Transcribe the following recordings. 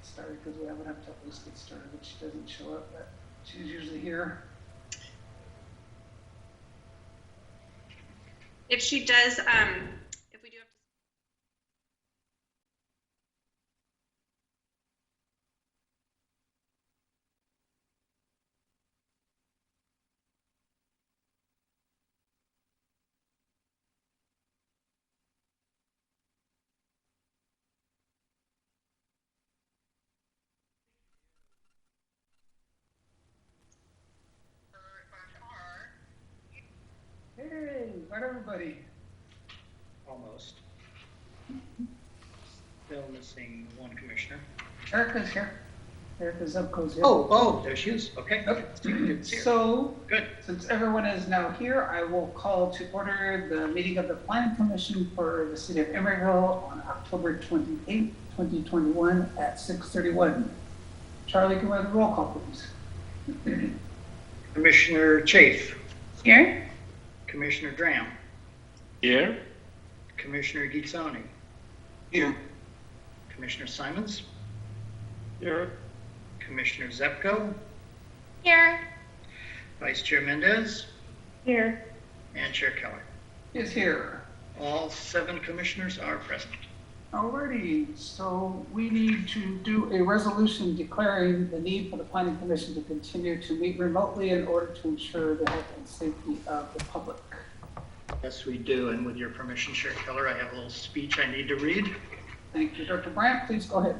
started because we haven't had to at least get started, but she doesn't show up, but she's usually here. If she does, if we do have to. Hey, what everybody? Almost. Still missing one commissioner. Erica's here. Erica Zupko's here. Oh, there she is. Okay. Yep. So, good. Since everyone is now here, I will call to order the meeting of the Planning Commission for the City of Emeryville on October 28th, 2021 at 6:31. Charlie, can we have the roll call, please? Commissioner Chafe. Here. Commissioner Dram. Here. Commissioner Gitzoni. Here. Commissioner Simons. Here. Commissioner Zepko. Here. Vice Chair Mendez. Here. And Chair Keller. Is here. All 7 commissioners are present. Alrighty, so we need to do a resolution declaring the need for the Planning Commission to continue to meet remotely in order to ensure the health and safety of the public. Yes, we do. And with your permission, Chair Keller, I have a little speech I need to read. Thank you, Dr. Brandt. Please go ahead.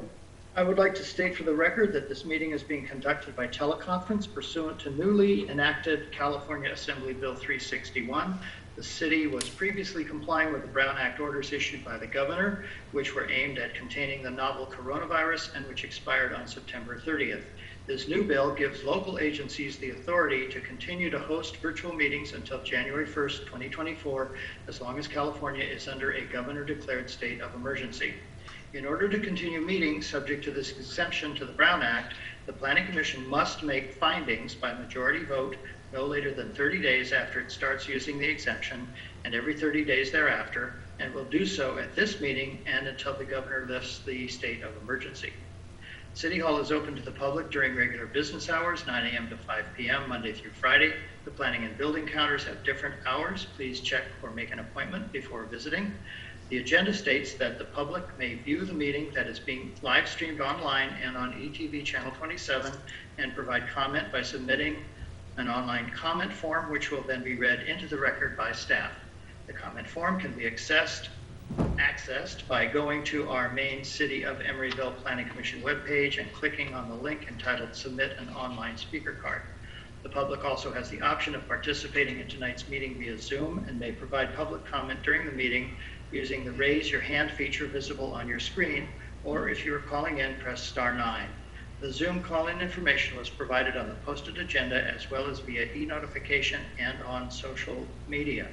I would like to state for the record that this meeting is being conducted by teleconference pursuant to newly enacted California Assembly Bill 361. The city was previously complying with the Brown Act orders issued by the governor, which were aimed at containing the novel coronavirus and which expired on September 30th. This new bill gives local agencies the authority to continue to host virtual meetings until January 1st, 2024, as long as California is under a governor-declared state of emergency. In order to continue meetings subject to this exemption to the Brown Act, the Planning Commission must make findings by majority vote no later than 30 days after it starts using the exemption and every 30 days thereafter, and will do so at this meeting and until the governor lifts the state of emergency. City Hall is open to the public during regular business hours, 9 a.m. to 5 p.m., Monday through Friday. The planning and building counters have different hours. Please check or make an appointment before visiting. The agenda states that the public may view the meeting that is being live streamed online and on ETV Channel 27 and provide comment by submitting an online comment form, which will then be read into the record by staff. The comment form can be accessed by going to our main City of Emeryville Planning Commission webpage and clicking on the link entitled Submit an Online Speaker Card. The public also has the option of participating in tonight's meeting via Zoom and may provide public comment during the meeting using the Raise Your Hand feature visible on your screen, or if you are calling in, press *9. The Zoom call-in information was provided on the posted agenda as well as via e-notification and on social media.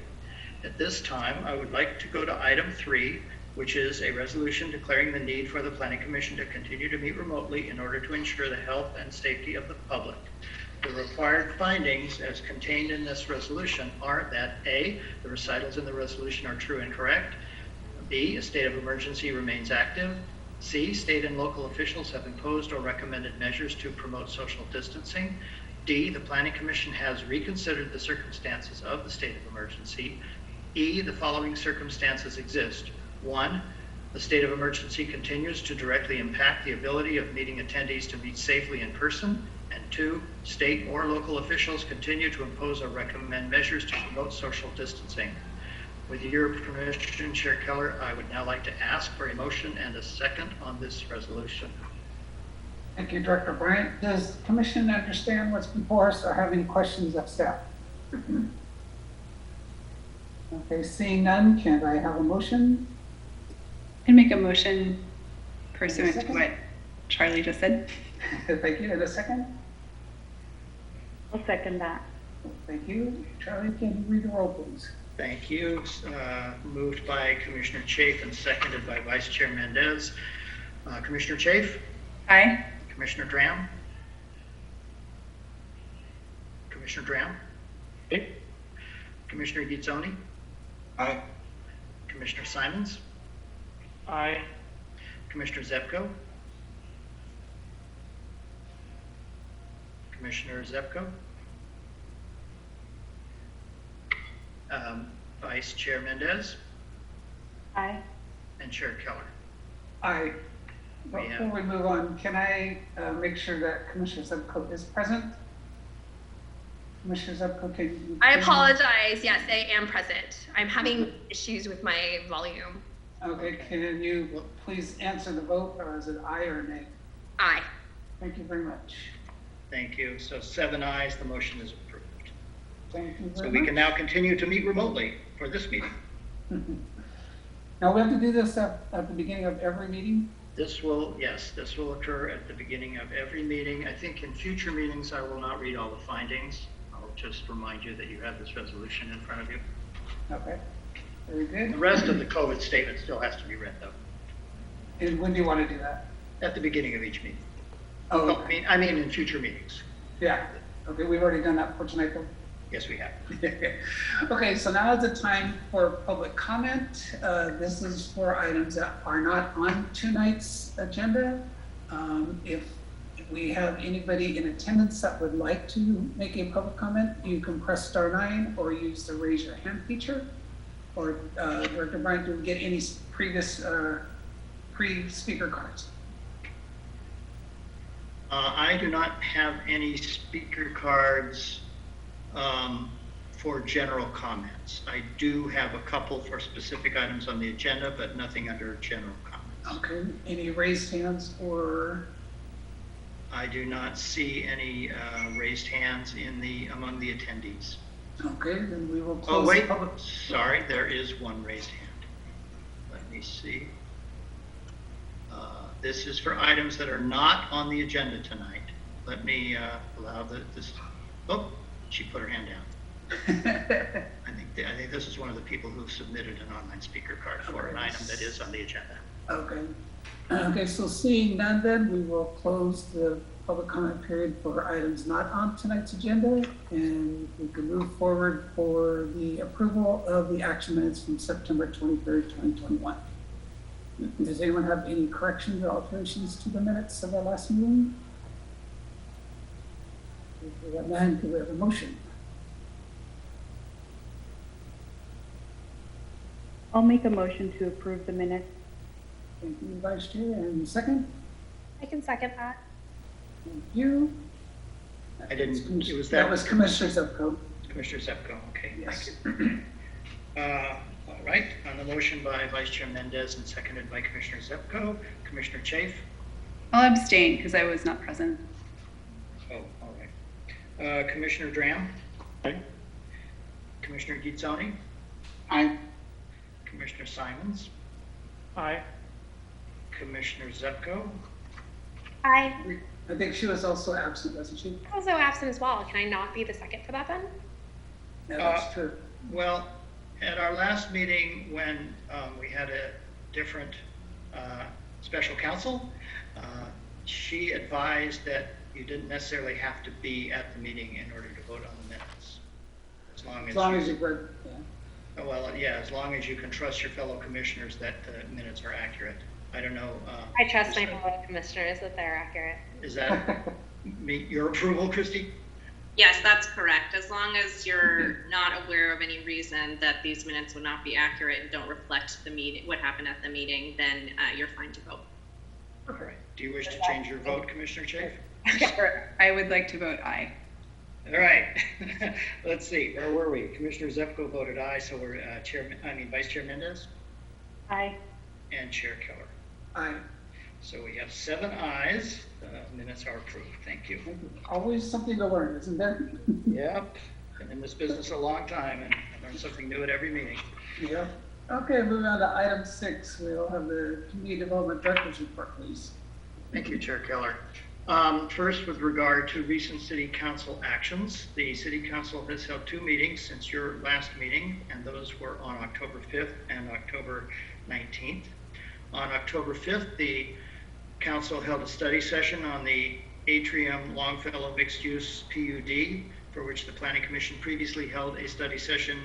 At this time, I would like to go to item 3, which is a resolution declaring the need for the Planning Commission to continue to meet remotely in order to ensure the health and safety of the public. The required findings as contained in this resolution are that A, the recitals in the resolution are true and correct. B, a state of emergency remains active. C, state and local officials have imposed or recommended measures to promote social distancing. D, the Planning Commission has reconsidered the circumstances of the state of emergency. E, the following circumstances exist. 1, the state of emergency continues to directly impact the ability of meeting attendees to meet safely in person. And 2, state or local officials continue to impose or recommend measures to promote social distancing. With your permission, Chair Keller, I would now like to ask for a motion and a second on this resolution. Thank you, Director Bryant. Does the Commission understand what's before us or have any questions of staff? Okay, seeing none, can I have a motion? I'd make a motion pursuant to what Charlie just said. Thank you. And a second? I'll second that. Thank you. Charlie, can you read the roll, please? Thank you. Moved by Commissioner Chafe and seconded by Vice Chair Mendez. Commissioner Chafe? Aye. Commissioner Dram? Commissioner Dram? Aye. Commissioner Gitzoni? Aye. Commissioner Simons? Aye. Commissioner Zepko? Commissioner Zepko. Vice Chair Mendez Aye. and Chair Keller. Aye. We Before have- we move on, can I make sure that Commissioner Zepko is present? Commissioner Zepko, can you? I apologize. Yes, I am present. I'm having issues with my volume. Okay, can you please answer the vote, or is it aye or nay? Aye. Thank you very much. Thank you. So 7 ayes, the motion is approved. Thank you So very we much. can now continue to meet remotely for this meeting. Now, we have to do this at the beginning of every meeting? This will occur at the beginning of every meeting. I think in future meetings, I will not read all the findings. I'll just remind you that you have this resolution in front of you. Okay, very The good. rest of the COVID statement still has to be read though, And when do you want to do that? at the beginning of each meeting. Oh, Oh, I mean in future meetings. yeah. Okay, we've already done that for tonight, though. Yes, we have. Okay, so now is the time for public comment. This is for items that are not on tonight's agenda. If we have anybody in attendance that would like to make a public comment, you can press *9 or use the raise your hand feature. Or Director Bryant, do we get any previous pre-speaker cards? I do not have any speaker cards for general comments. I do have a couple for specific items on the agenda, but nothing under general comments. Okay, any raised hands or, I do not see any raised hands among the attendees. okay, then we will Oh, close the wait, public. sorry, there is one raised hand. Let me see. This is for items that are not on the agenda tonight. Let me allow this, oh, she put her hand down. I think this is one of the people who submitted an online speaker card for an item that is on the agenda. Okay. Okay, so seeing none then, we will close the public comment period for items not on tonight's agenda, and we can move forward for the approval of the action minutes from September 23rd, 2021. Does anyone have any corrections or alterations to the minutes of our last meeting? If we have none, do we have a motion? I'll make a motion to approve the minutes. Thank you, Vice Chair, and second? I can second that. Thank you. I didn't, it was That was Commissioner Zepko. Commissioner Zepko, okay, thank Yes. you. All right, on the motion by Vice Chair Mendez and seconded by Commissioner Zepko, Commissioner Chafe. I'll abstain because I was not present. Oh, all right. Commissioner Dram, Aye. Commissioner Gitzoni, Aye. Commissioner Simons, Aye. Commissioner Zepko, I I think she was also absent, wasn't she? also absent as well. Can I not be the second for that then? Yeah, that's true. Well, at our last meeting, when we had a different special counsel, she advised that you didn't necessarily have to be at the meeting in order to vote on the minutes. As long as you've read, yeah. well, yeah, as long as you can trust your fellow commissioners that the minutes are accurate. I don't know. I trust my fellow commissioners that they're accurate. Is that meet your approval, Christy? Yes, that's correct. As long as you're not aware of any reason that these minutes would not be accurate and don't reflect the meeting, what happened at the meeting, then you're fine to vote. All right. Do you wish to change your vote, Commissioner Chafe? I would like to vote aye. All right. Let's see. Where were we? Commissioner Zepko voted aye, so we're Vice Chair Mendez Aye. and Chair Keller. Aye. So we have 7 ayes. The minutes are approved. Thank you. Always something to learn, isn't there? Yep. Been in this business a long time and I learn something new at every meeting. Yeah. Okay, moving on to item 6, we'll have the Community Development Director's report, please. Thank you, Chair Keller. First, with regard to recent City Council actions, the City Council has held 2 meetings since your last meeting, and those were on October 5th and October 19th. On October 5th, the Council held a study session on the Atrium Longfellow Mixed-Use PUD, for which the Planning Commission previously held a study session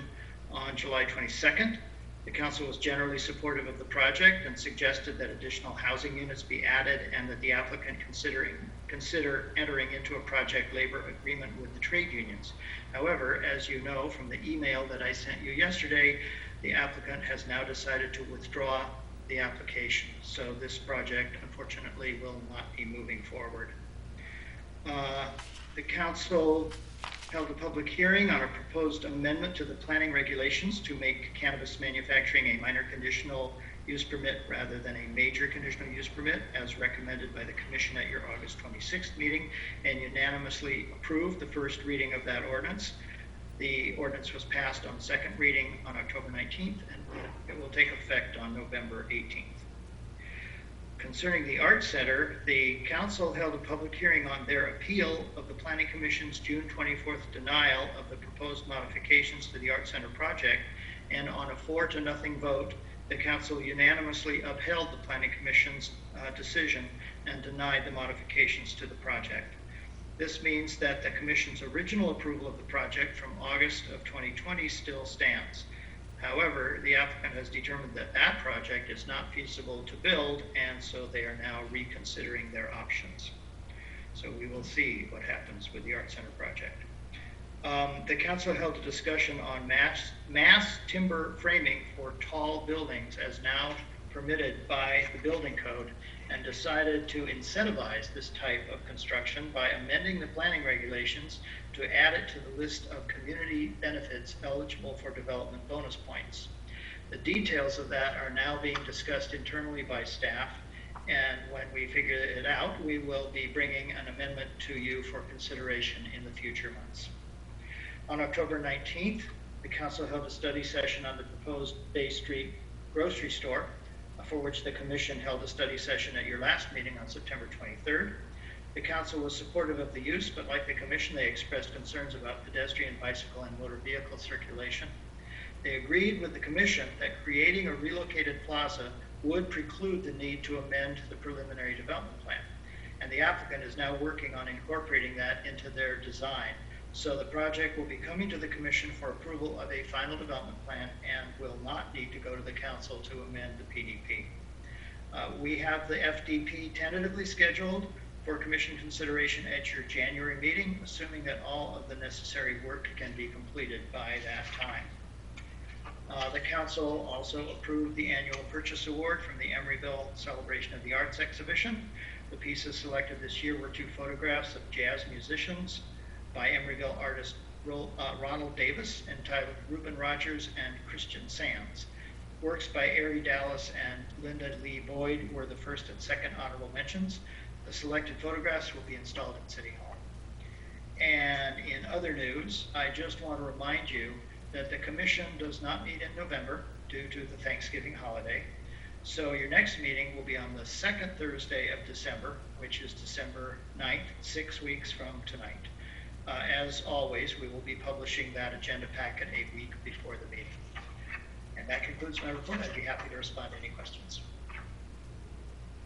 on July 22nd. The Council was generally supportive of the project and suggested that additional housing units be added and that the applicant consider consider entering into a project labor agreement with the trade unions. However, as you know from the email that I sent you yesterday, the applicant has now decided to withdraw the application. So this project, unfortunately, will not be moving forward. The council held a public hearing on a proposed amendment to the planning regulations to make cannabis manufacturing a minor conditional use permit rather than a major conditional use permit, as recommended by the commission at your August 26th meeting, and unanimously approved the first reading of that ordinance. The ordinance was passed on second reading on October 19th, and it will take effect on November 18th. Concerning the Art Center, the council held a public hearing on their appeal of the Planning Commission's June 24th denial of the proposed modifications to the Art Center project, and on a 4-0 vote, the council unanimously upheld the Planning Commission's decision and denied the modifications to the project. This means that the Commission's original approval of the project from August of 2020 still stands. However, the applicant has determined that that project is not feasible to build, and so they are now reconsidering their options. So we will see what happens with the Art Center project. The council held a discussion on mass timber framing for tall buildings as now permitted by the building code, and decided to incentivize this type of construction by amending the planning regulations to add it to the list of community benefits eligible for development bonus points. The details of that are now being discussed internally by staff, and when we figure it out, we will be bringing an amendment to you for consideration in the future months. On October 19th, the council held a study session on the proposed Bay Street grocery store, for which the commission held a study session at your last meeting on September 23rd. The council was supportive of the use, but like the commission, they expressed concerns about pedestrian, bicycle, and motor vehicle circulation. They agreed with the commission that creating a relocated plaza would preclude the need to amend the preliminary development plan. And the applicant is now working on incorporating that into their design. So the project will be coming to the commission for approval of a final development plan and will not need to go to the council to amend the PDP. We have the FDP tentatively scheduled for commission consideration at your January meeting, assuming that all of the necessary work can be completed by that time. The council also approved the annual purchase award from the Emeryville Celebration of the Arts exhibition. The pieces selected this year were 2 photographs of jazz musicians by Emeryville artist Ronald Davis, entitled Reuben Rogers and Christian Sands. Works by Ari Dallas and Linda Lee Boyd were the first and second honorable mentions. The selected photographs will be installed in City Hall. And in other news, I just want to remind you that the commission does not meet in November due to the Thanksgiving holiday. So your next meeting will be on the second Thursday of December, which is December 9th, 6 weeks from tonight. As always, we will be publishing that agenda packet a week before the meeting. And that concludes my report. I'd be happy to respond to any questions.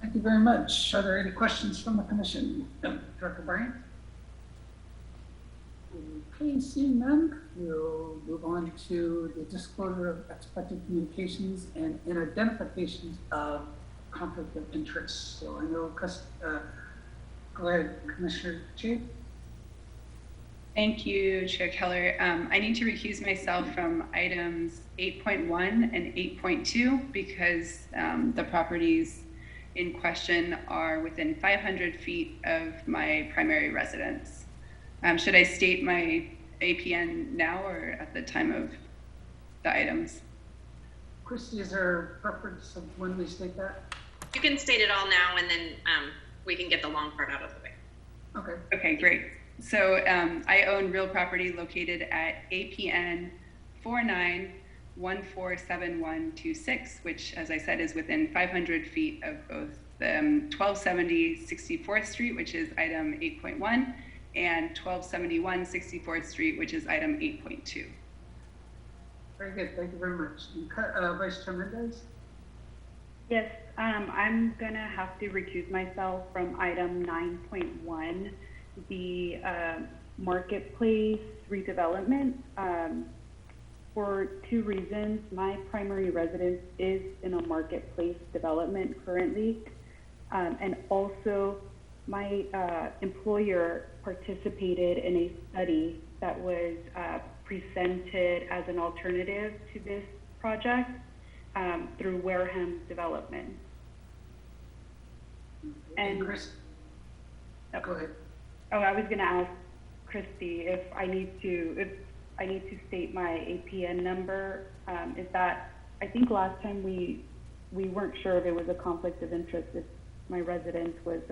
Thank you very much. Are there any questions from the commission? Director Bryant? Okay, seeing none, we'll move on to the disclosure of expected communications and identifications of conflict of interest. So I know, go ahead, Commissioner Chief. Thank you, Chair Keller. I need to recuse myself from items 8.1 and 8.2 because the properties in question are within 500 feet of my primary residence. Should I state my APN now or at the time of the items? Christy, is there a preference of when we state that? You can state it all now, and then we can get the long part out of the way. Okay. Okay, great. So I own real property located at APN 49147126, which, as I said, is within 500 feet of both the 1270 64th Street, which is item 8.1, and 1271 64th Street, which is item 8.2. Very good. Thank you very much. Vice Chair Mendez? Yes, I'm gonna have to recuse myself from item 9.1, the marketplace redevelopment, for 2 reasons. My primary residence is in a marketplace development currently, and also my employer participated in a study that was presented as an alternative to this project through Wareham Development. And Chris, go ahead. oh, I was going to ask Christy if I need to state my APN number. Is that, I think last time we weren't sure if it was a conflict of interest if my residence was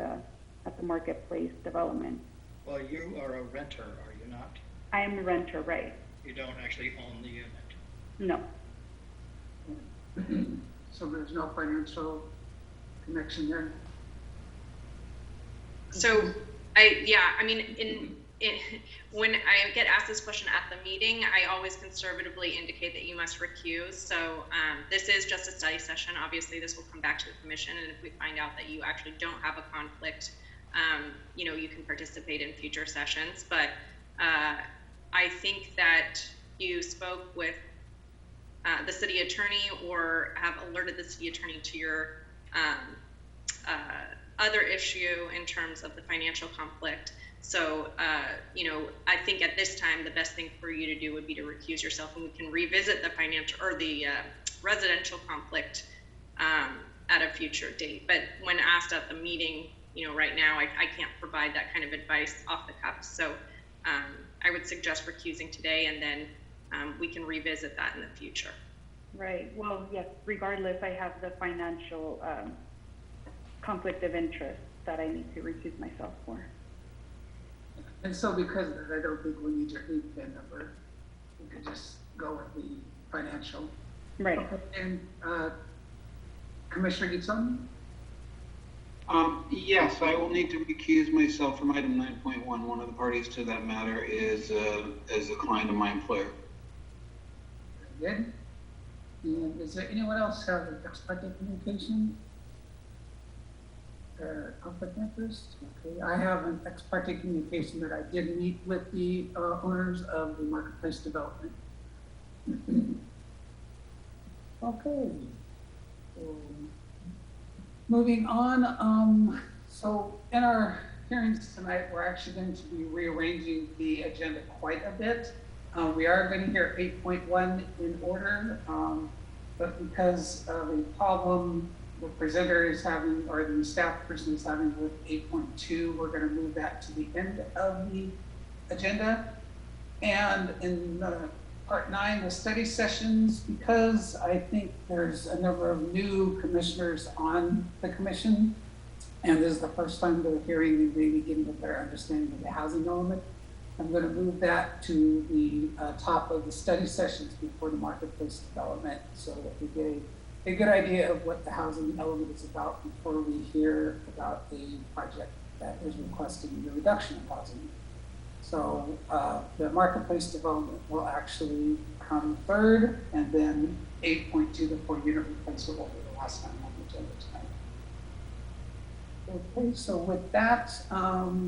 at the Marketplace development. Well, you are a renter, are you not? I am a renter, right? You don't actually own the unit. No. So there's no financial connection there? So I mean, when I get asked this question at the meeting, I always conservatively indicate that you must recuse. So this is just a study session. Obviously, this will come back to the commission, and if we find out that you actually don't have a conflict, you can participate in future sessions. But I think that you spoke with the city attorney or have alerted the city attorney to your other issue in terms of the financial conflict. So, I think at this time, the best thing for you to do would be to recuse yourself, and we can revisit the financial or the residential conflict at a future date. But when asked at the meeting, right now, I can't provide that kind of advice off the cuff. So I would suggest recusing today, and then we can revisit that in the future. Right. Well, yes, regardless, I have the financial conflict of interest that I need to recuse myself for. And so because of that, I don't think we need your APN number. We could just go with the financial. Right. Okay. And Commissioner Gitson? Yes, I will need to recuse myself from item 9.1. One of the parties to that matter is a client of my employer. Very good. And is there anyone else have an ex parte communication? Conflict of interest? Okay, I have an ex parte communication that I did meet with the owners of the Marketplace development. Okay. Moving on, so in our hearings tonight, we're actually going to be rearranging the agenda quite a bit. We are going to hear 8.1 in order, but because of a problem the presenter is having, or the staff person is having with 8.2, we're going to move that to the end of the agenda. And in part 9, the study sessions, because I think there's a number of new commissioners on the commission, and this is the first time they're hearing and maybe getting a better understanding of the housing element, I'm going to move that to the top of the study sessions before the Marketplace development, so that we get a good idea of what the housing element is about before we hear about a project that is requesting the reduction of housing. So the Marketplace development will actually come third, and then 8.2, the 4-unit replacement, will be the last time on the agenda tonight. Okay, so with that,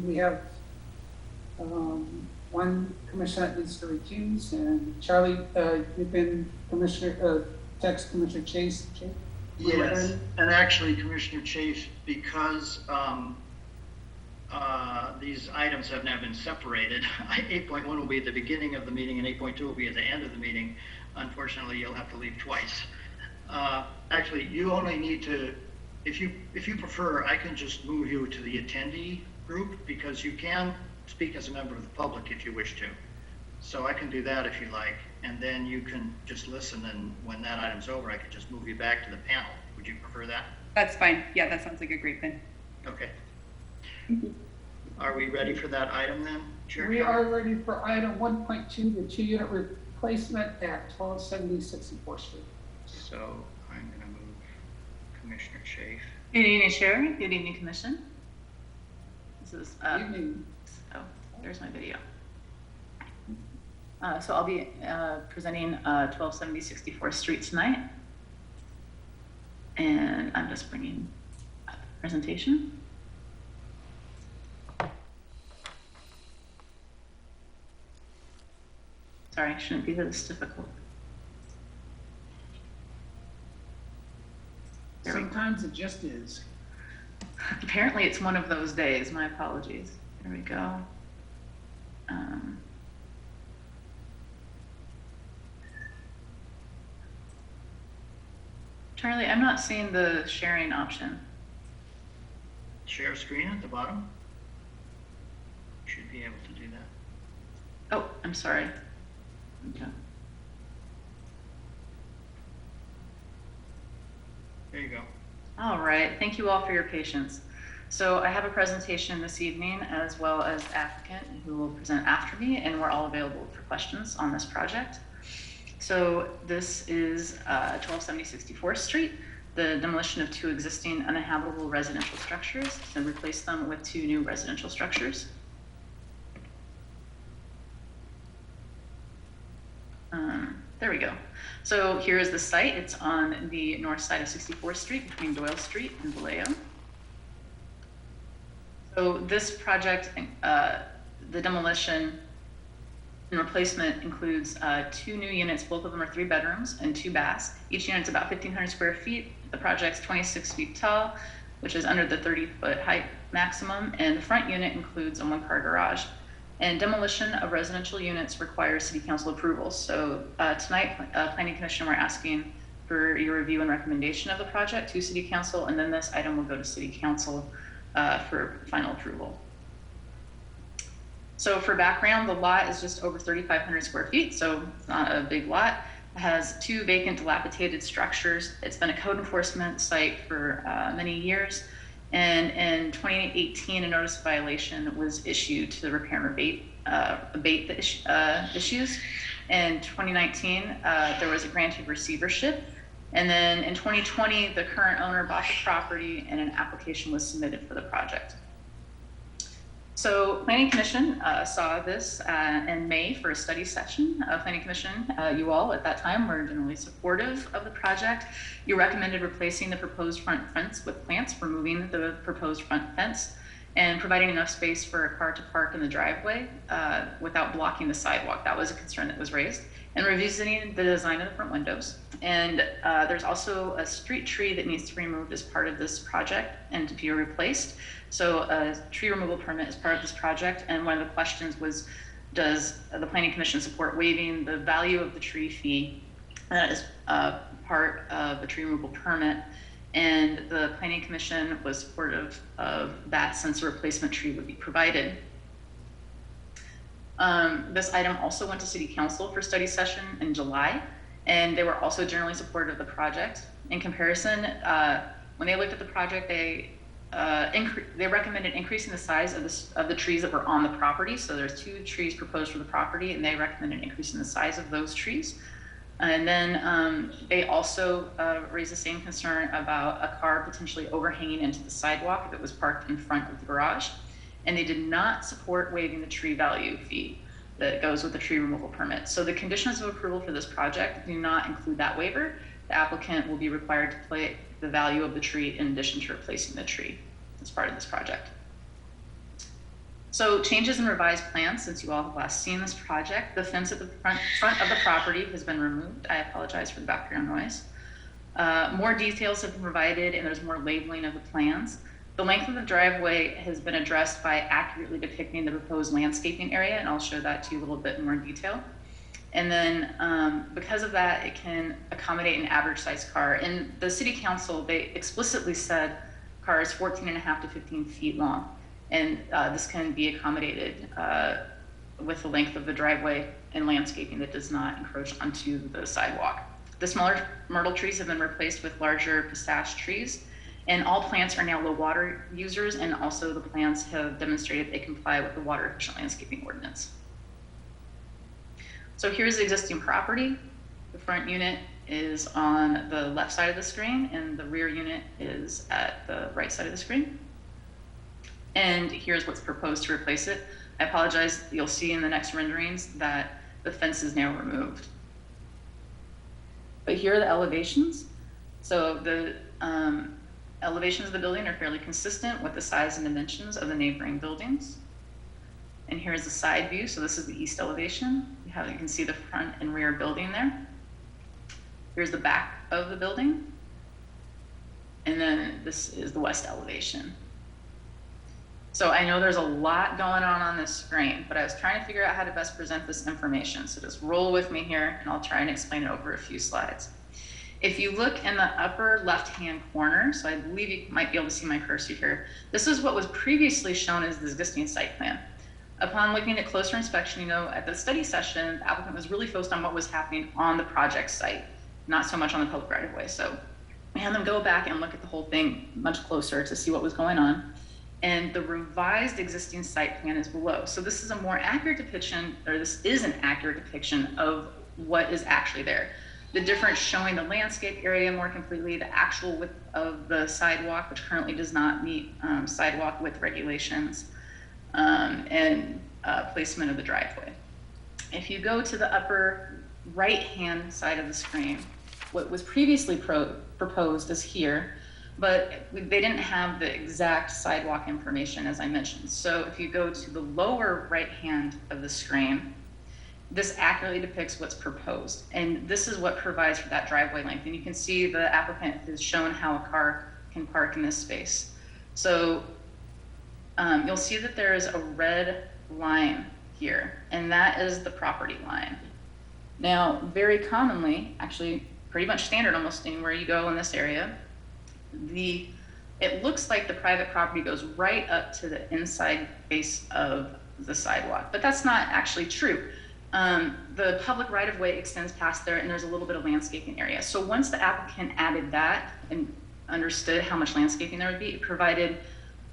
we have one commissioner that needs to recuse, and Charlie, you've been Commissioner, text Commissioner Chase. Yes, and actually, Commissioner Chase, because these items have now been separated, 8.1 will be at the beginning of the meeting and 8.2 will be at the end of the meeting. Unfortunately, you'll have to leave twice. Actually, you only need to, if you prefer, I can just move you to the attendee group, because you can speak as a member of the public if you wish to. So I can do that if you like, and then you can just listen, and when that item's over, I can just move you back to the panel. Would you prefer that? That's fine. Yeah, that sounds like a great plan. Okay. Are we ready for that item then, Chair? We are ready for item 1.2, the 2-unit replacement at 1270 64th Street. So I'm going to move Commissioner Chafe. Good evening, Chair. Good evening, Commission. This is, Evening. oh, there's my video. So I'll be presenting 1270 64th Street tonight. And I'm just bringing up the presentation. Sorry, it shouldn't be this difficult. Sometimes it just is. Apparently it's one of those days. My apologies. There we go. Charlie, I'm not seeing the sharing option. Share screen at the bottom. Should be able to do that. Oh, I'm sorry. Okay. There you go. All right, thank you all for your patience. So I have a presentation this evening as well as the applicant who will present after me, and we're all available for questions on this project. So this is 1270 64th Street, the demolition of 2 existing uninhabitable residential structures and replace them with 2 new residential structures. There we go. So here is the site. It's on the north side of 64th Street between Doyle Street and Vallejo. So this project, the demolition and replacement includes 2 new units. Both of them are 3 bedrooms and 2 baths. Each unit's about 1,500 square feet. The project's 26 feet tall, which is under the 30-foot height maximum. And the front unit includes a 1-car garage. And demolition of residential units requires city council approval. So tonight, planning commission, we're asking for your review and recommendation of the project to city council, and then this item will go to city council for final approval. So for background, the lot is just over 3,500 square feet, so it's not a big lot. It has 2 vacant, dilapidated structures. It's been a code enforcement site for many years. And in 2018, a notice of violation was issued to repair and abate the issues. In 2019, there was a granted receivership. And then in 2020, the current owner bought the property and an application was submitted for the project. So Planning Commission saw this in May for a study session. Planning Commission, you all at that time were generally supportive of the project. You recommended replacing the proposed front fence with plants, removing the proposed front fence, and providing enough space for a car to park in the driveway without blocking the sidewalk. That was a concern that was raised. And revisiting the design of the front windows. And there's also a street tree that needs to be removed as part of this project and to be replaced. So a tree removal permit is part of this project. And one of the questions was, does the Planning Commission support waiving the value of the tree fee that is part of a tree removal permit? And the Planning Commission was supportive of that since a replacement tree would be provided. This item also went to City Council for study session in July, and they were also generally supportive of the project. In comparison, when they looked at the project, they recommended increasing the size of the trees that were on the property. So there's 2 trees proposed for the property, and they recommended increasing the size of those trees. And then they also raised the same concern about a car potentially overhanging into the sidewalk if it was parked in front of the garage. And they did not support waiving the tree value fee that goes with the tree removal permit. So the conditions of approval for this project do not include that waiver. The applicant will be required to pay the value of the tree in addition to replacing the tree as part of this project. So changes in revised plans since you all have last seen this project. The fence at the front of the property has been removed. I apologize for the background noise. More details have been provided and there's more labeling of the plans. The length of the driveway has been addressed by accurately depicting the proposed landscaping area, and I'll show that to you a little bit more in detail. And then because of that, it can accommodate an average size car. In the City Council, they explicitly said cars 14.5 to 15 feet long. And this can be accommodated with the length of the driveway and landscaping that does not encroach onto the sidewalk. The smaller myrtle trees have been replaced with larger pistache trees. And all plants are now low water users, and also the plants have demonstrated they comply with the water efficient landscaping ordinance. So here's the existing property. The front unit is on the left side of the screen, and the rear unit is at the right side of the screen. And here's what's proposed to replace it. I apologize, you'll see in the next renderings that the fence is now removed. But here are the elevations. So the elevations of the building are fairly consistent with the size and dimensions of the neighboring buildings. And here's the side view. So this is the east elevation. You can see the front and rear building there. Here's the back of the building. And then this is the west elevation. So I know there's a lot going on this screen, but I was trying to figure out how to best present this information. So just roll with me here and I'll try and explain it over a few slides. If you look in the upper left-hand corner, so I believe you might be able to see my cursor here, this is what was previously shown as the existing site plan. Upon looking at closer inspection, you know, at the study session, the applicant was really focused on what was happening on the project site, not so much on the public right-of-way. So we had them go back and look at the whole thing much closer to see what was going on. And the revised existing site plan is below. So this is a more accurate depiction, or this is an accurate depiction of what is actually there. The difference showing the landscape area more completely, the actual width of the sidewalk, which currently does not meet sidewalk width regulations, and placement of the driveway. If you go to the upper right-hand side of the screen, what was previously proposed is here, but they didn't have the exact sidewalk information, as I mentioned. So if you go to the lower right hand of the screen, this accurately depicts what's proposed. And this is what provides for that driveway length. And you can see the applicant has shown how a car can park in this space. So you'll see that there is a red line here, and that is the property line. Now, very commonly, actually pretty much standard almost anywhere you go in this area, it looks like the private property goes right up to the inside face of the sidewalk, but that's not actually true. The public right-of-way extends past there, and there's a little bit of landscaping area. So once the applicant added that and understood how much landscaping there would be, it provided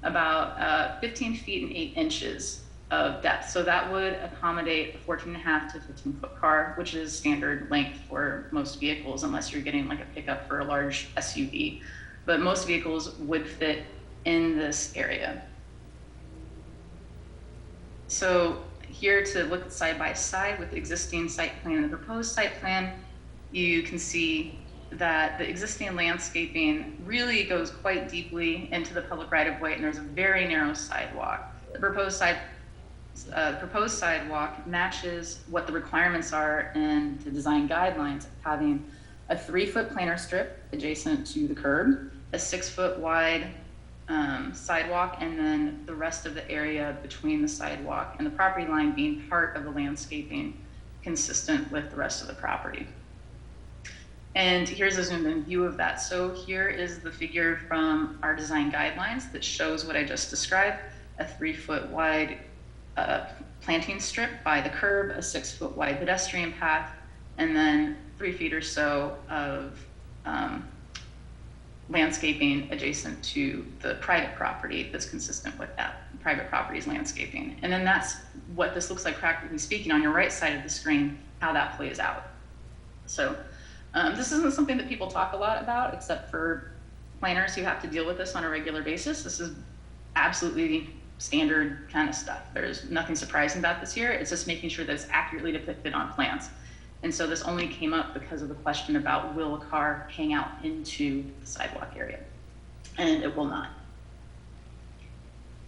about 15 feet and 8 inches of depth. So that would accommodate a 14.5 to 15-foot car, which is standard length for most vehicles, unless you're getting like a pickup for a large SUV. But most vehicles would fit in this area. So here to look side by side with the existing site plan and the proposed site plan, you can see that the existing landscaping really goes quite deeply into the public right-of-way, and there's a very narrow sidewalk. The proposed sidewalk matches what the requirements are in the design guidelines, having a 3-foot planar strip adjacent to the curb, a 6-foot wide sidewalk, and then the rest of the area between the sidewalk and the property line being part of the landscaping consistent with the rest of the property. And here's a zoomed in view of that. So here is the figure from our design guidelines that shows what I just described: a 3-foot wide planting strip by the curb, a 6-foot wide pedestrian path, and then 3 feet or so of landscaping adjacent to the private property that's consistent with that private property's landscaping. And then that's what this looks like, practically speaking, on your right side of the screen, how that plays out. So this isn't something that people talk a lot about, except for planners who have to deal with this on a regular basis. This is absolutely standard kind of stuff. There's nothing surprising about this here. It's just making sure that it's accurately depicted on plans. And so this only came up because of the question about, will a car hang out into the sidewalk area? And it will not.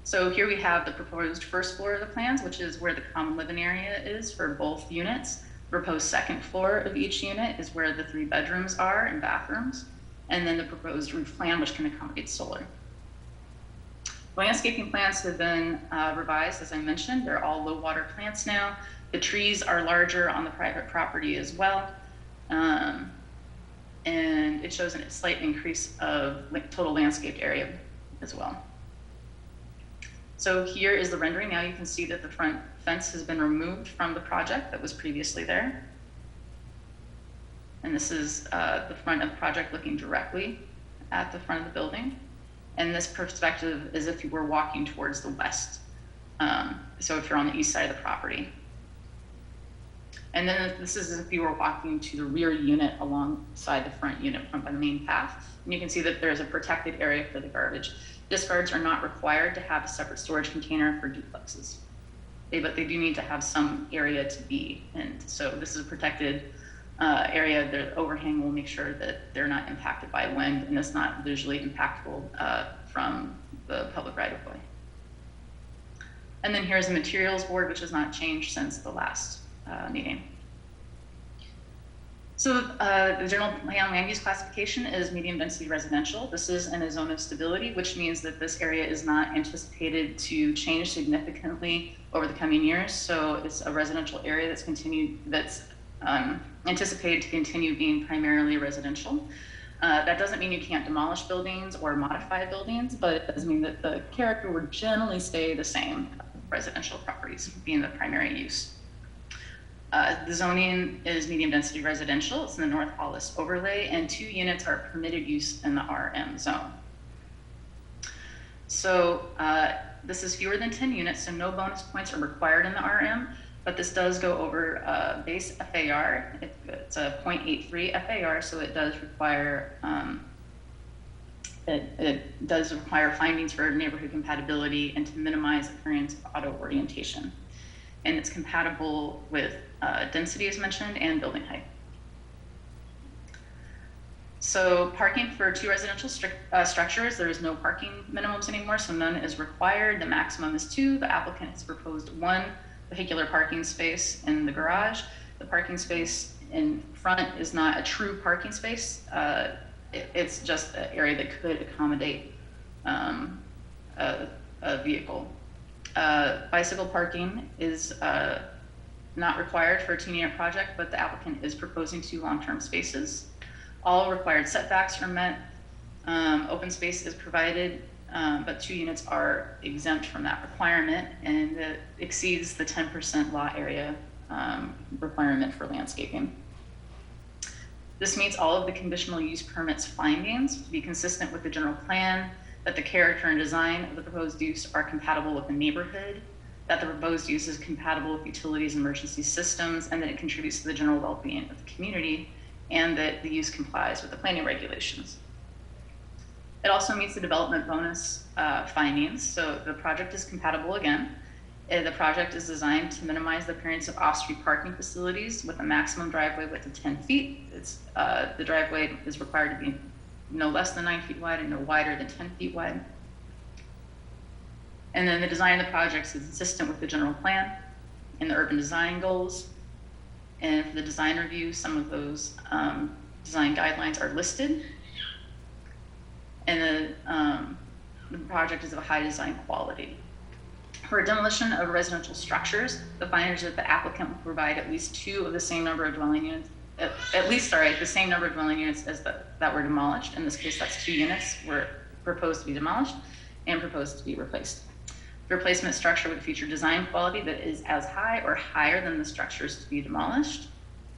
So here we have the proposed first floor of the plans, which is where the common living area is for both units. The proposed second floor of each unit is where the 3 bedrooms are and bathrooms. And then the proposed roof plan, which can accommodate solar. Landscaping plans have been revised, as I mentioned. They're all low water plants now. The trees are larger on the private property as well. And it shows a slight increase of total landscaped area as well. So here is the rendering. Now you can see that the front fence has been removed from the project that was previously there. And this is the front of the project looking directly at the front of the building. And this perspective is if you were walking towards the west. So if you're on the east side of the property. And then this is if you were walking to the rear unit alongside the front unit from the main path. And you can see that there's a protected area for the garbage. Discards are not required to have a separate storage container for duplexes. But they do need to have some area to be in. So this is a protected area. The overhang will make sure that they're not impacted by wind, and it's not visually impactful from the public right-of-way. And then here's the materials board, which has not changed since the last meeting. So the general plan land use classification is medium density residential. This is in a zone of stability, which means that this area is not anticipated to change significantly over the coming years. So it's a residential area that's anticipated to continue being primarily residential. That doesn't mean you can't demolish buildings or modify buildings, but it does mean that the character would generally stay the same, residential properties being the primary use. The zoning is medium density residential. It's in the North Hollis overlay, and 2 units are permitted use in the RM zone. So this is fewer than 10 units, so no bonus points are required in the RM, but this does go over base FAR. It's a 0.83 FAR, so it does require it does require findings for neighborhood compatibility and to minimize appearance of auto orientation. And it's compatible with density as mentioned and building height. So parking for 2 residential structures, there is no parking minimums anymore, so none is required. The maximum is 2. The applicant has proposed 1 vehicular parking space in the garage. The parking space in front is not a true parking space. It's just an area that could accommodate a vehicle. Bicycle parking is not required for a 2-unit project, but the applicant is proposing 2 long-term spaces. All required setbacks are met. Open space is provided, but 2 units are exempt from that requirement, and it exceeds the 10% lot area requirement for landscaping. This meets all of the conditional use permits findings to be consistent with the general plan, that the character and design of the proposed use are compatible with the neighborhood, that the proposed use is compatible with utilities and emergency systems, and that it contributes to the general well-being of the community, and that the use complies with the planning regulations. It also meets the development bonus findings. So the project is compatible again. The project is designed to minimize the appearance of off-street parking facilities with a maximum driveway width of 10 feet. The driveway is required to be no less than 9 feet wide and no wider than 10 feet wide. And then the design of the project is consistent with the general plan and the urban design goals. And for the design review, some of those design guidelines are listed. And the project is of a high design quality. For demolition of residential structures, the findings that the applicant will provide at least 2 of the same number of dwelling units, the same number of dwelling units as that were demolished. In this case, that's 2 units were proposed to be demolished and proposed to be replaced. The replacement structure would feature design quality that is as high or higher than the structures to be demolished.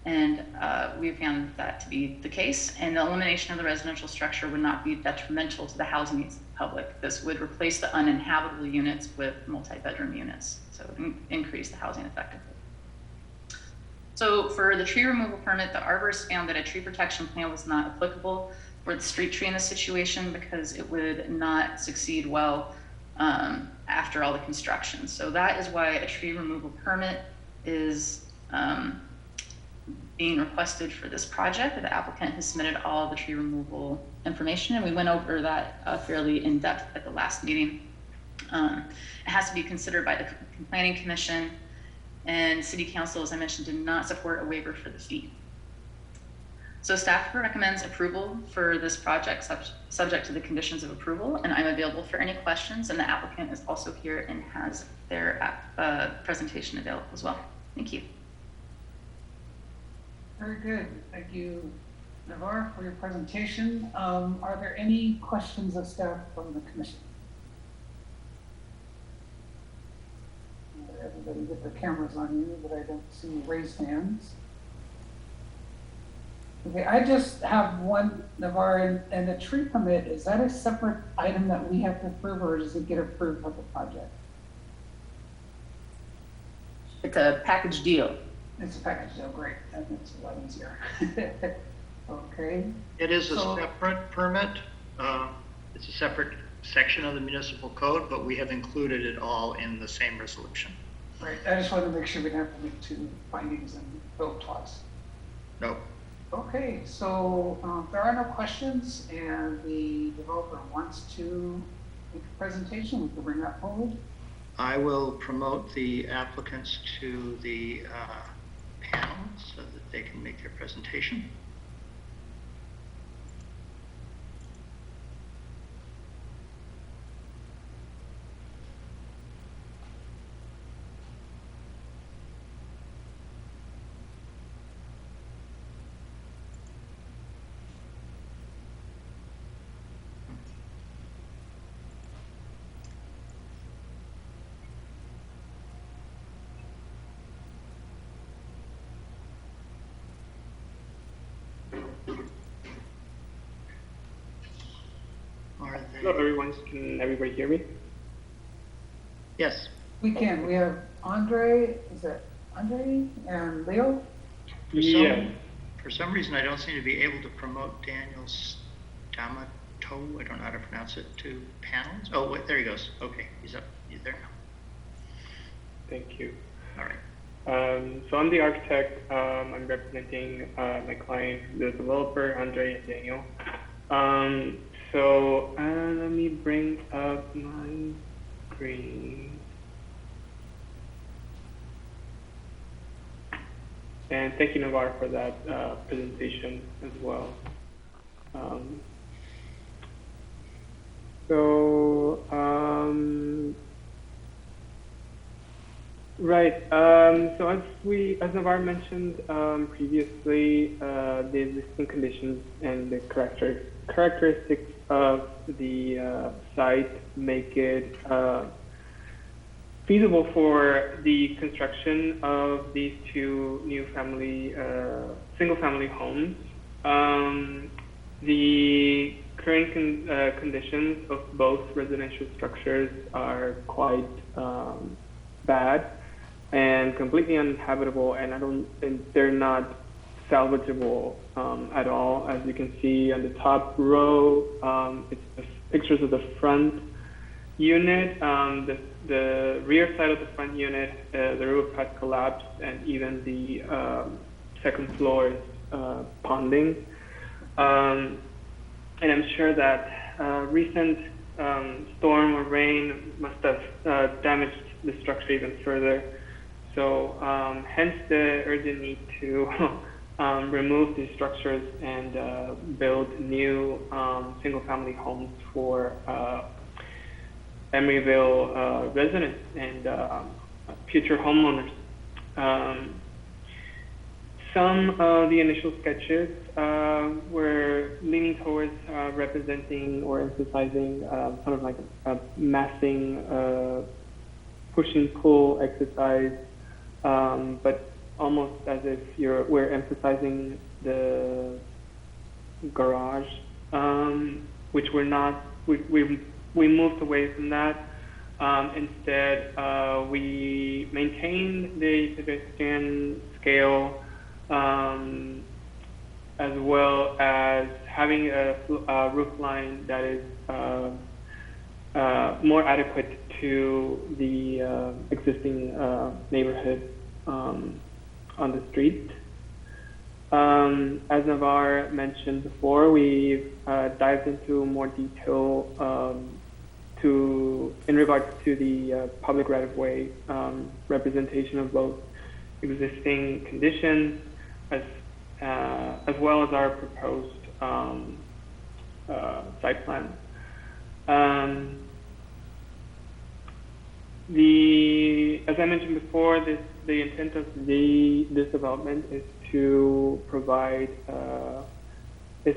And we have found that to be the case. And the elimination of the residential structure would not be detrimental to the housing needs of the public. This would replace the uninhabitable units with multi-bedroom units. So it would increase the housing effectively. So for the tree removal permit, the arborist found that a tree protection plan was not applicable for the street tree in this situation because it would not succeed well after all the construction. So that is why a tree removal permit is being requested for this project. The applicant has submitted all the tree removal information, and we went over that fairly in depth at the last meeting. It has to be considered by the Planning Commission, and City Council, as I mentioned, did not support a waiver for the fee. So staff recommends approval for this project subject to the conditions of approval, and I'm available for any questions, and the applicant is also here and has their presentation available as well. Thank you. Very good. Thank you, Navarre, for your presentation. Are there any questions of staff from the commission? Everybody get their cameras on you, but I don't see raised hands. Okay, I just have one, Navarre, and the tree permit, is that a separate item that we have to approve, or does it get approved with the project? It's a package deal. It's a package deal, great. That makes it a lot easier. Okay. It is a separate permit. It's a separate section of the municipal code, but we have included it all in the same resolution. Right. I just wanted to make sure we didn't have to make 2 findings and vote twice. No. Okay, so if there are no questions and the developer wants to make a presentation, we can bring that forward. I will promote the applicants to the panel so that they can make their presentation. Hello, everyone. Can everybody hear me? Yes. We can. We have Andre, is that Andre and Leo? For some reason, I don't seem to be able to promote Daniel Stamato, I don't know how to pronounce it, to panels. Oh, wait, there he goes. Okay, he's up. He's there now. Thank you. All right. So I'm the architect. I'm representing my client, the developer, Andre and Daniel. So let me bring up my screen. And thank you, Navar, for that presentation as well. Right. So as Navar mentioned previously, the existing conditions and the characteristics of the site make it feasible for the construction of these two new single-family homes. The current conditions of both residential structures are quite bad and completely uninhabitable, and they're not salvageable at all. As you can see on the top row, it's the pictures of the front unit. The rear side of the front unit, the roof has collapsed, and even the second floor is ponding. And I'm sure that recent storm or rain must have damaged the structure even further. So hence the urgent need to remove these structures and build new single-family homes for Emeryville residents and future homeowners. Some of the initial sketches were leaning towards representing or emphasizing sort of like a massing push and pull exercise, but almost as if we're emphasizing the garage, which we're not. We moved away from that. Instead, we maintained the pedestrian scale, as well as having a roof line that is more adequate to the existing neighborhood on the street. As Navar mentioned before, we've dived into more detail in regards to the public right-of-way representation of both existing conditions as well as our proposed site plan. As I mentioned before, the intent of this development is to provide these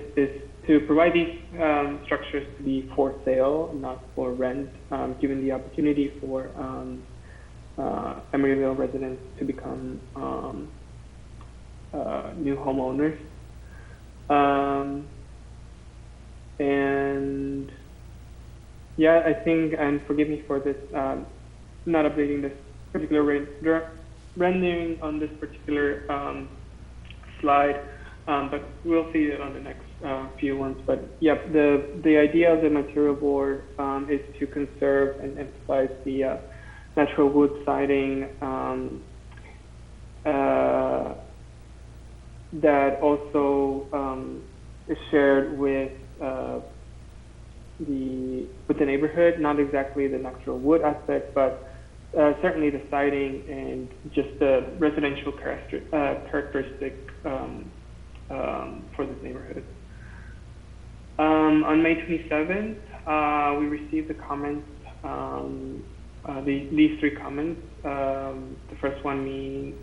structures to be for sale, not for rent, given the opportunity for Emeryville residents to become new homeowners. And yeah, I think, and forgive me for this, not updating this particular rendering on this particular slide, but we'll see it on the next few ones. But yeah, the idea of the material board is to conserve and emphasize the natural wood siding that also is shared with the neighborhood, not exactly the natural wood aspect, but certainly the siding and just the residential characteristic for this neighborhood. On May 27th, we received the comments, these three comments. The first one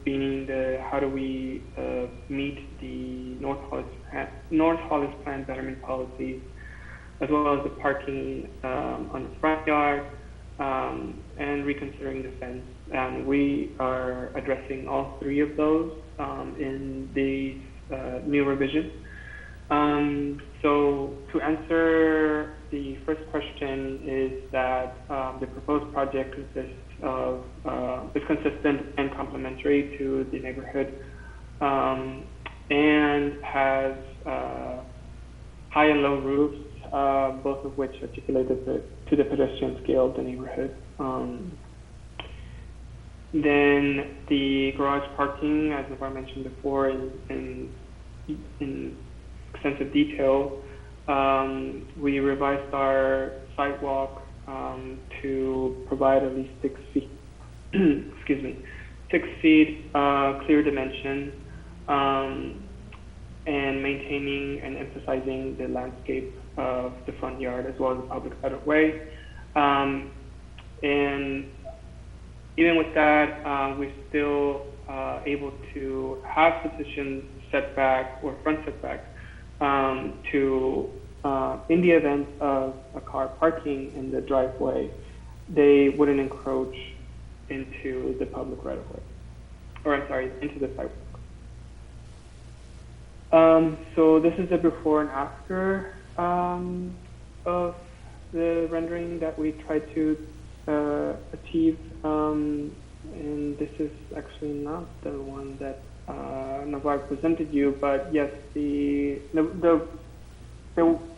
being how do we meet the North Hollis Plan betterment policies, as well as the parking on the front yard, and reconsidering the fence. And we are addressing all three of those in the new revision. So to answer the first question is that the proposed project consists of is consistent and complementary to the neighborhood, and has high and low roofs, both of which articulate to the pedestrian scale of the neighborhood. Then the garage parking, as Navar mentioned before, in extensive detail, we revised our sidewalk to provide at least 6 feet, excuse me, 6 feet clear dimension, and maintaining and emphasizing the landscape of the front yard as well as the public right of way. And even with that, we're still able to have sufficient setback or front setback to, in the event of a car parking in the driveway, they wouldn't encroach into the public right of way, or I'm sorry, into the sidewalk. So this is a before and after of the rendering that we tried to achieve, and this is actually not the one that Navar presented you, but yes, the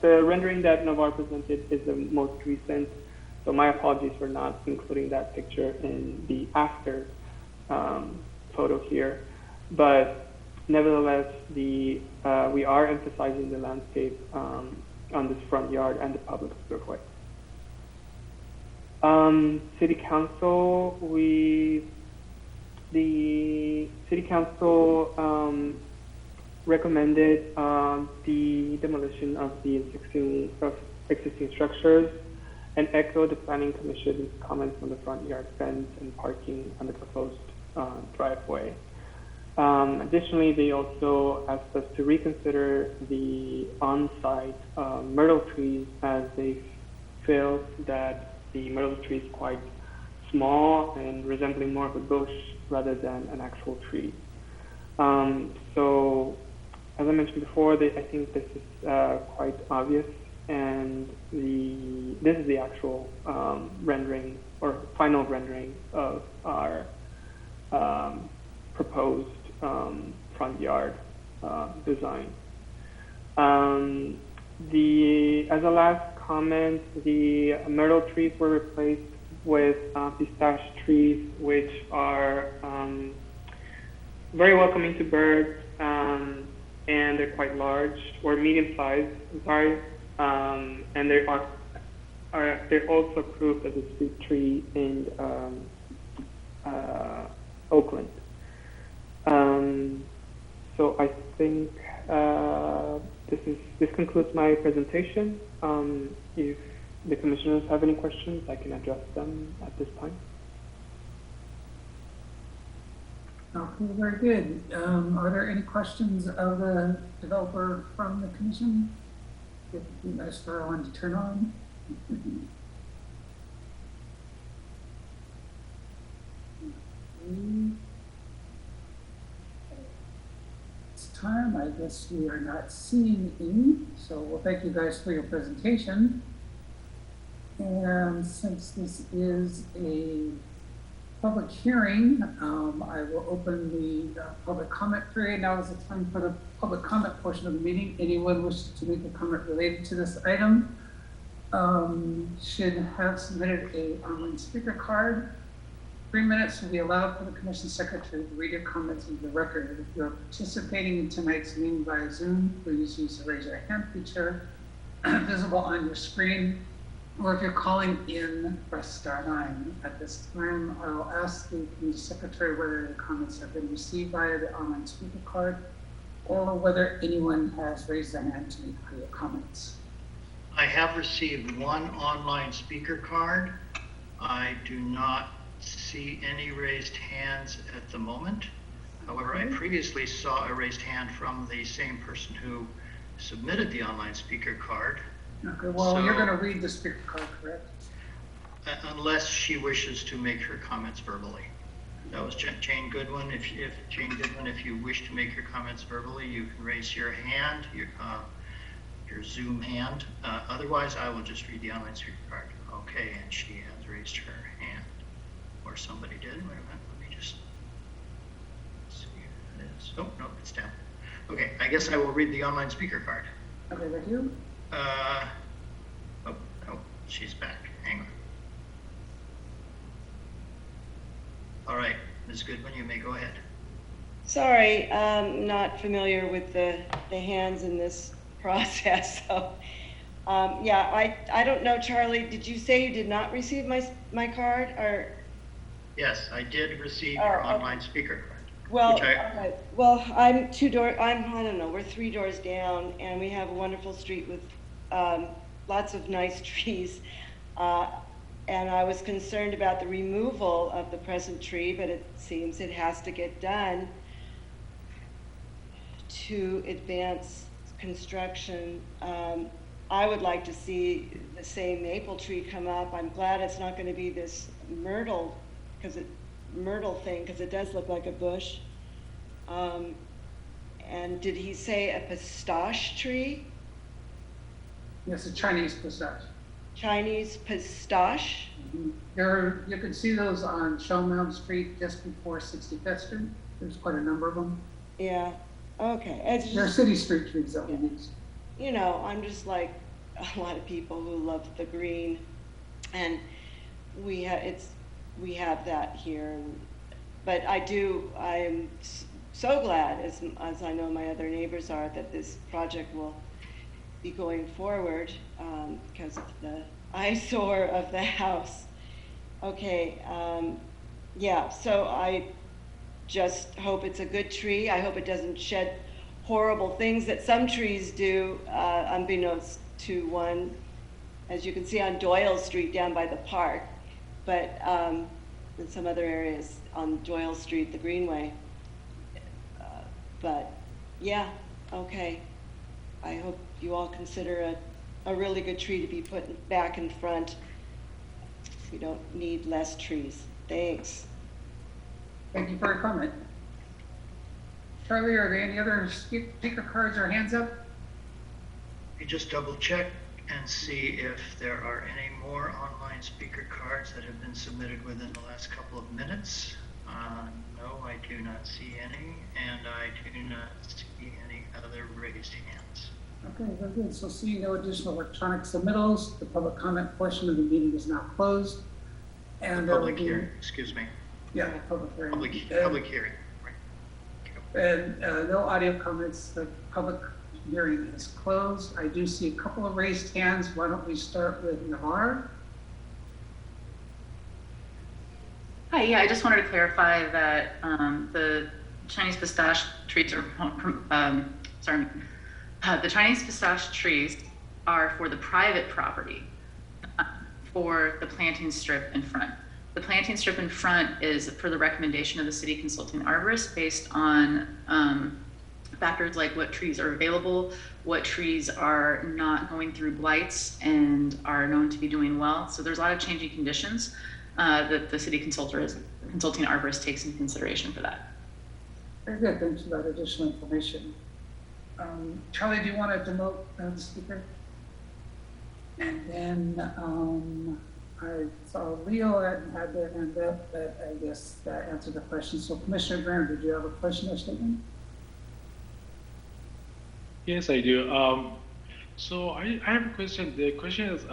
rendering that Navar presented is the most recent. So my apologies for not including that picture in the after photo here, but nevertheless, we are emphasizing the landscape on this front yard and the public right of way. City Council, the City Council recommended the demolition of the existing structures and echoed the Planning Commission's comments on the front yard fence and parking on the proposed driveway. Additionally, they also asked us to reconsider the on-site myrtle trees, as they feel that the myrtle tree is quite small and resembling more of a bush rather than an actual tree. So, as I mentioned before, I think this is quite obvious, and this is the actual rendering or final rendering of our proposed front yard design. As a last comment, the myrtle trees were replaced with pistache trees, which are very welcoming to birds, and they're quite large, or medium-sized, I'm sorry, and they're also approved as a street tree in Oakland. So I think this concludes my presentation. If the commissioners have any questions, I can address them at this time. Okay, very good. Are there any questions of the developer from the commission? If you guys throw one to turn on. It's time. I guess we are not seeing any. So well, thank you guys for your presentation. And since this is a public hearing, I will open the public comment period. Now is the time for the public comment portion of the meeting. Anyone wishes to make a comment related to this item should have submitted a online speaker card. 3 minutes will be allowed for the commission secretary to read your comments into the record. If you are participating in tonight's meeting via Zoom, please use the raise your hand feature visible on your screen. Or if you're calling in, press star 9. At this time, I will ask the committee secretary whether the comments have been received via the online speaker card or whether anyone has raised their hand to make clear comments. I have received one online speaker card. I do not see any raised hands at the moment. However, I previously saw a raised hand from the same person who submitted the online speaker card. Okay, well, you're going to read the speaker card, correct? Unless she wishes to make her comments verbally. That was Jane Goodwin. If Jane Goodwin, if you wish to make your comments verbally, you can raise your hand, your Zoom hand. Otherwise, I will just read the online speaker card. Okay, and she has raised her hand, or somebody did. Wait a minute, let me just see who it is. Oh, no, it's down. Okay, I guess I will read the online speaker card. Okay, thank you. Oh, she's back. Hang on. All right, Ms. Goodwin, you may go ahead. Sorry, not familiar with the hands in this process. So, yeah, I don't know, Charlie. Did you say you did not receive my card, or? Yes, I did receive your online speaker card. Well, okay. Well, I'm I don't know, we're 3 doors down, and we have a wonderful street with lots of nice trees. And I was concerned about the removal of the present tree, but it seems it has to get done to advance construction. I would like to see the same maple tree come up. I'm glad it's not going to be this myrtle thing, because it does look like a bush. And did he say a pistache tree? Yes, a Chinese pistache. Chinese pistache? Mm-hmm. You can see those on Shellmound Street just before 65th Street. There's quite a number of them. Yeah, okay. They're city street trees that we use. You know, I'm just like a lot of people who love the green, and we have that here. But I'm so glad, as I know my other neighbors are, that this project will be going forward because of the eyesore of the house. Okay, yeah, so I just hope it's a good tree. I hope it doesn't shed horrible things that some trees do, unbeknownst to one, as you can see on Doyle Street down by the park, but in some other areas on Doyle Street, the Greenway. But yeah, okay. I hope you all consider a really good tree to be put back in front. We don't need less trees. Thanks. Thank you for your comment. Charlie, are there any other speaker cards or hands up? Let me just double check and see if there are any more online speaker cards that have been submitted within the last couple of minutes. No, I do not see any, and I do not see any other raised hands. Okay, very good. So seeing no additional electronic submittals, the public comment portion of the meeting is now closed. And public hearing, excuse me. Yeah, public hearing. Public hearing. Right. And no audio comments. The public hearing is closed. I do see a couple of raised hands. Why don't we start with Navarre? Hi, yeah, I just wanted to clarify that the Chinese pistache trees are, the Chinese pistache trees are for the private property, for the planting strip in front. The planting strip in front is for the recommendation of the city consulting arborist based on factors like what trees are available, what trees are not going through blights and are known to be doing well. So there's a lot of changing conditions that the city consulting arborist takes into consideration for that. Very good, thanks for that additional information. Charlie, do you want to demote the speaker? And then I saw Leo had their hand up, but I guess that answered the question. So Commissioner Graham, did you have a question or statement? Yes, I do. So I have a question. The question is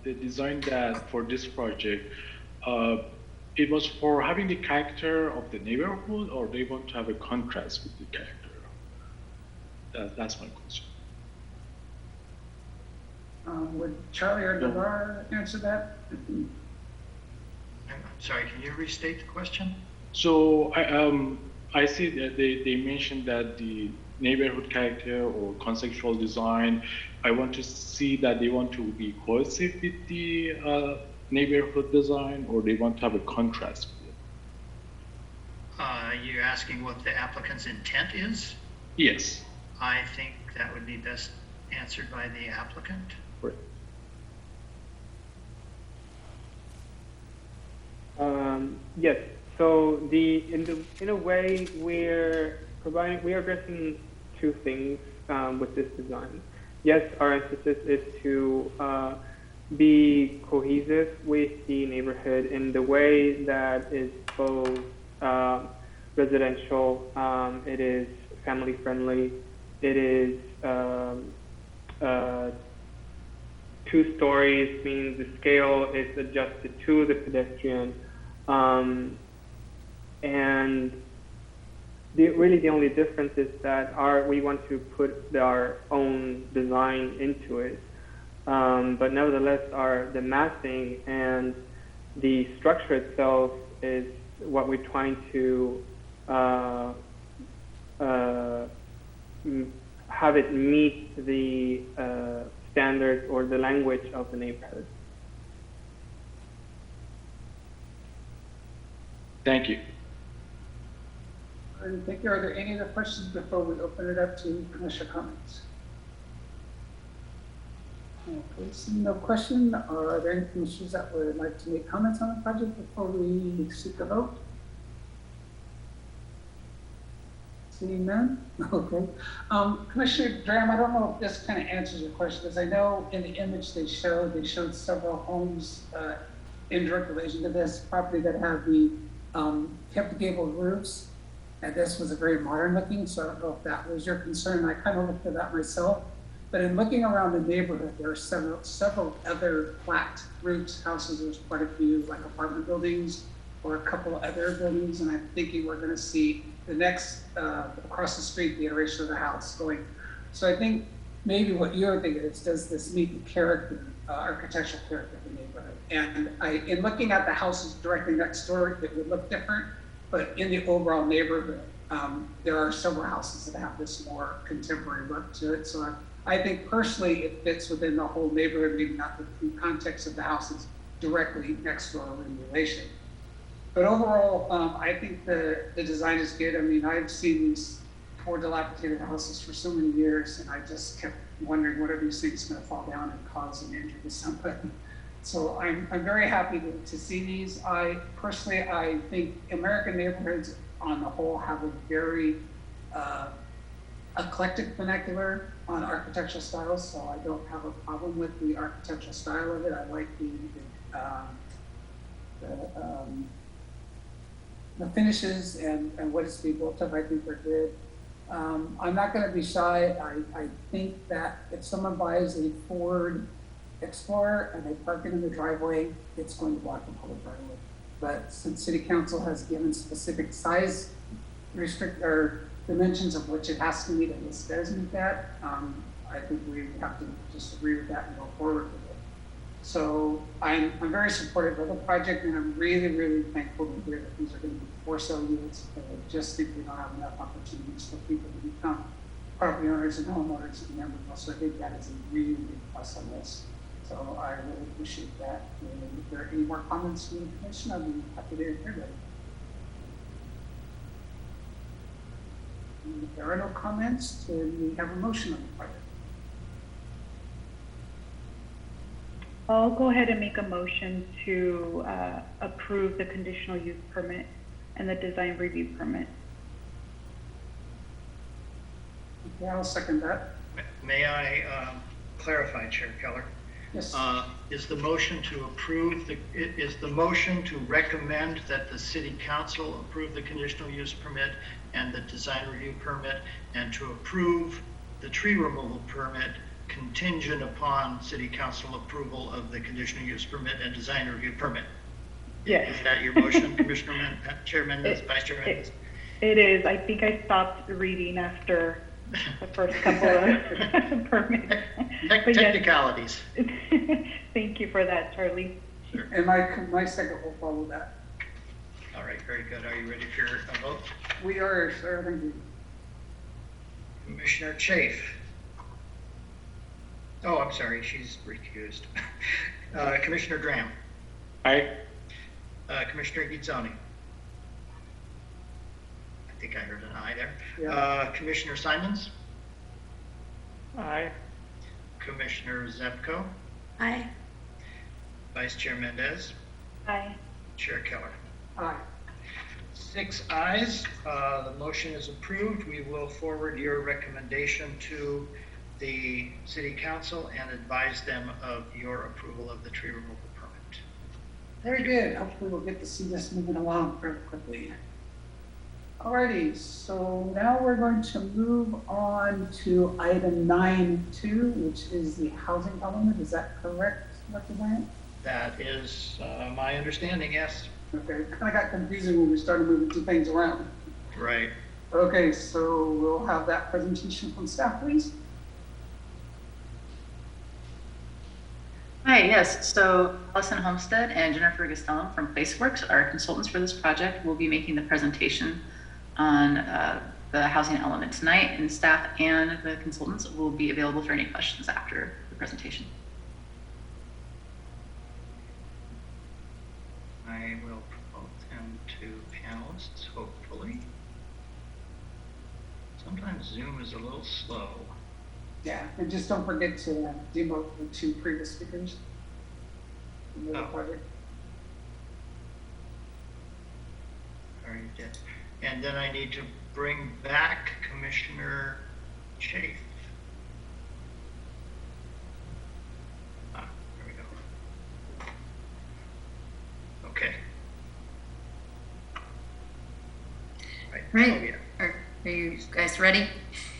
the design that for this project, it was for having the character of the neighborhood, or they want to have a contrast with the character? That's my question. Would Charlie or Devar answer that? I'm sorry, can you restate the question? So I see that they mentioned that the neighborhood character or conceptual design, I want to see that they want to be cohesive with the neighborhood design, or they want to have a contrast with it. You're asking what the applicant's intent is? Yes. I think that would be best answered by the applicant. Right. Yes. So in a way we are addressing two things with this design. Yes, our emphasis is to be cohesive with the neighborhood in the way that is both residential, it is family friendly, it is 2 stories, means the scale is adjusted to the pedestrian. And really the only difference is that we want to put our own design into it. But nevertheless, the massing and the structure itself is what we're trying to have it meet the standards or the language of the neighborhood. Thank you. All right, thank you. Are there any other questions before we open it up to commissioner comments? Okay, seeing no question, are there any commissioners that would like to make comments on the project before we seek a vote? Seeing none? Okay. Commissioner Graham, I don't know if this kind of answers your question, because I know in the image they showed several homes in direct relation to this property that have the kept gabled roofs, and this was a very modern looking, so I don't know if that was your concern. I kind of looked at that myself, but in looking around the neighborhood, there are several other flat roofs houses. There's quite a few like apartment buildings or a couple of other buildings, and I'm thinking we're going to see the next across the street the iteration of the house going. So I think maybe what you're thinking is, does this meet the character, architectural character of the neighborhood? And in looking at the houses directly next door, it would look different, but in the overall neighborhood, there are several houses that have this more contemporary look to it. So I think personally it fits within the whole neighborhood, maybe not the context of the houses directly next door or in relation. But overall, I think the design is good. I mean, I've seen these poor dilapidated houses for so many years, and I just kept wondering what are these things going to fall down and cause an injury to somebody. So I'm very happy to see these. I think American neighborhoods on the whole have a very eclectic vernacular on architectural styles, so I don't have a problem with the architectural style of it. I like the finishes and what is being built up. I think they're good. I'm not going to be shy. I think that if someone buys a Ford Explorer and they park it in the driveway, it's going to block the public right away. But since City Council has given specific size or dimensions of which it has to meet, and this does meet that, I think we have to just agree with that and go forward with it. So I'm very supportive of the project, and I'm really, really thankful to hear that these are going to be for sale units. I just think we don't have enough opportunities for people to become property owners and homeowners in Emeryville. So I think that is a really big plus on this. So I really appreciate that. And if there are any more comments from the commission, I'd be happy to hear them. If there are no comments, then we have a motion on the project. I'll go ahead and make a motion to approve the conditional use permit and the design review permit. Okay, I'll second that. May I clarify, Chair Keller? Yes. Is the motion to recommend that the City Council approve the conditional use permit and the design review permit, and to approve the tree removal permit contingent upon City Council approval of the conditional use permit and design review permit? Yes. Is that your motion, Commissioner Chair Mendez, Vice Chair Mendez? It is. I think I stopped reading after the first couple of permits. But yes, Technicalities. thank you for that, Charlie. Sure. And my second will follow that. All right, very good. Are you ready for your vote? We are, sir, thank you. Commissioner Chafe. Oh, I'm sorry, she's recused. Commissioner Dram. Aye. Commissioner Gizzoni. I think I heard an aye there. Yeah. Commissioner Simons. Aye. Commissioner Zepko. Aye. Vice Chair Mendez. Aye. Chair Keller. Aye. 6 ayes. The motion is approved. We will forward your recommendation to the City Council and advise them of your approval of the tree removal permit. Very good. Hopefully we'll get to see this moving along very quickly. Alrighty, so now we're going to move on to item 9.2, which is the housing element. Is that correct, Dr. Bryant? That is my understanding, yes. Okay, kind of got confusing when we started moving two things around. Right. Okay, so we'll have that presentation from staff, please. Hi, yes. So Allison Homestead and Jennifer Gastelum from PlaceWorks, our consultants for this project, will be making the presentation on the housing element tonight, and staff and the consultants will be available for any questions after the presentation. I will promote them to panelists, hopefully. Sometimes Zoom is a little slow. Yeah, and just don't forget to demote the two previous speakers. Oh. Project. Already did. And then I need to bring back Commissioner Chafe. There we go. Okay. Right. Oh, yeah. Are you guys ready?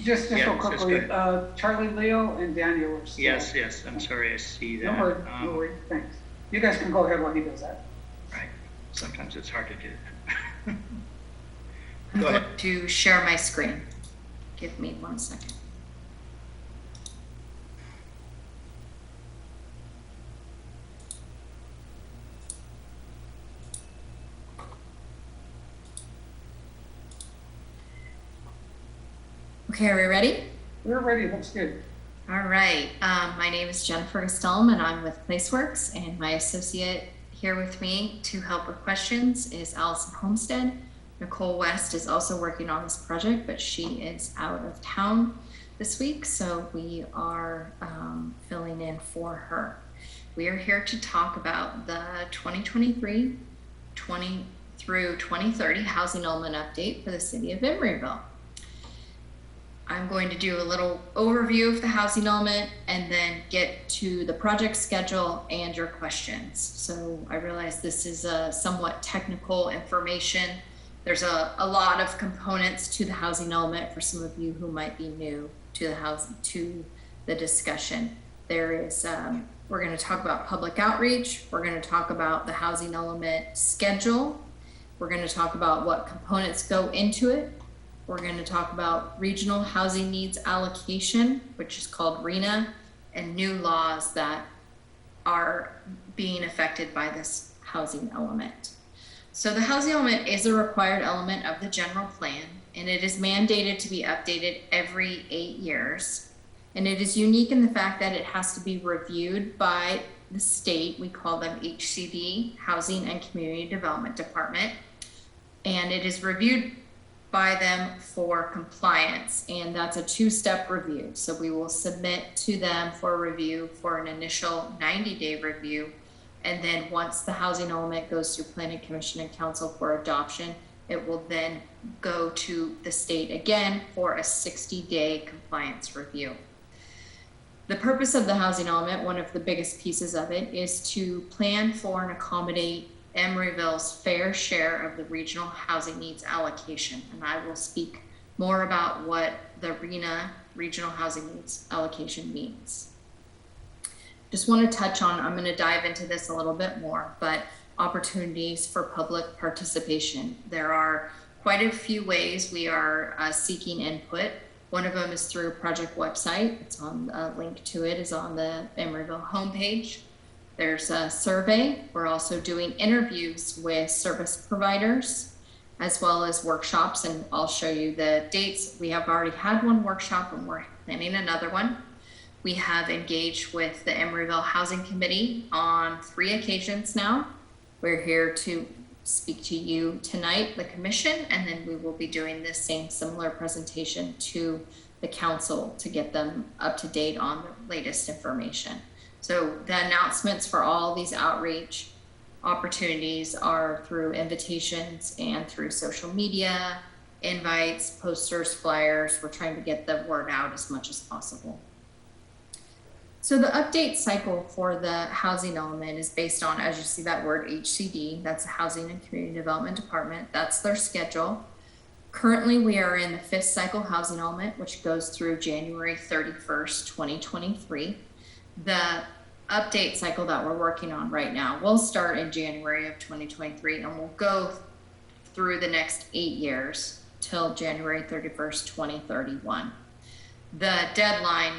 Just Yeah, real that's quickly, good. Charlie, Leo, and Daniel are still. Yes, I'm sorry, I see that. No worries, no worries, thanks. You guys can go ahead while he does that. Right. Sometimes it's hard to do that. I'm Go going ahead. to share my screen. Give me 1 second. Okay, are we ready? We're ready, looks good. All right. My name is Jennifer Gastelum, and I'm with PlaceWorks, and my associate here with me to help with questions is Allison Homestead. Nicole West is also working on this project, but she is out of town this week, so we are filling in for her. We are here to talk about the 2023 through 2030 housing element update for the city of Emeryville. I'm going to do a little overview of the housing element and then get to the project schedule and your questions. So I realize this is a somewhat technical information. There's a lot of components to the housing element for some of you who might be new to the discussion. There is, we're going to talk about public outreach. We're going to talk about the housing element schedule. We're going to talk about what components go into it. We're going to talk about regional housing needs allocation, which is called RHNA, and new laws that are being affected by this housing element. So the housing element is a required element of the general plan, and it is mandated to be updated every 8 years. And it is unique in the fact that it has to be reviewed by the state. We call them HCD, Housing and Community Development Department. And it is reviewed by them for compliance, and that's a 2-step review. So we will submit to them for review for an initial 90-day review, and then once the housing element goes through Planning Commission and Council for adoption, it will then go to the state again for a 60-day compliance review. The purpose of the housing element, one of the biggest pieces of it, is to plan for and accommodate Emeryville's fair share of the regional housing needs allocation. And I will speak more about what the RHNA, regional housing needs allocation, means. Just want to touch on, I'm going to dive into this a little bit more, but opportunities for public participation. There are quite a few ways we are seeking input. One of them is through a project website. It's on a link to it is on the Emeryville homepage. There's a survey. We're also doing interviews with service providers as well as workshops, and I'll show you the dates. We have already had one workshop and we're planning another one. We have engaged with the Emeryville Housing Committee on 3 occasions now. We're here to speak to you tonight, the commission, and then we will be doing this same similar presentation to the council to get them up to date on the latest information. So the announcements for all these outreach opportunities are through invitations and through social media, invites, posters, flyers. We're trying to get the word out as much as possible. So the update cycle for the housing element is based on, as you see that word, HCD, that's the Housing and Community Development Department. That's their schedule. Currently, we are in the 5th cycle housing element, which goes through January 31st, 2023. The update cycle that we're working on right now will start in January of 2023 and will go through the next 8 years till January 31st, 2031. The deadline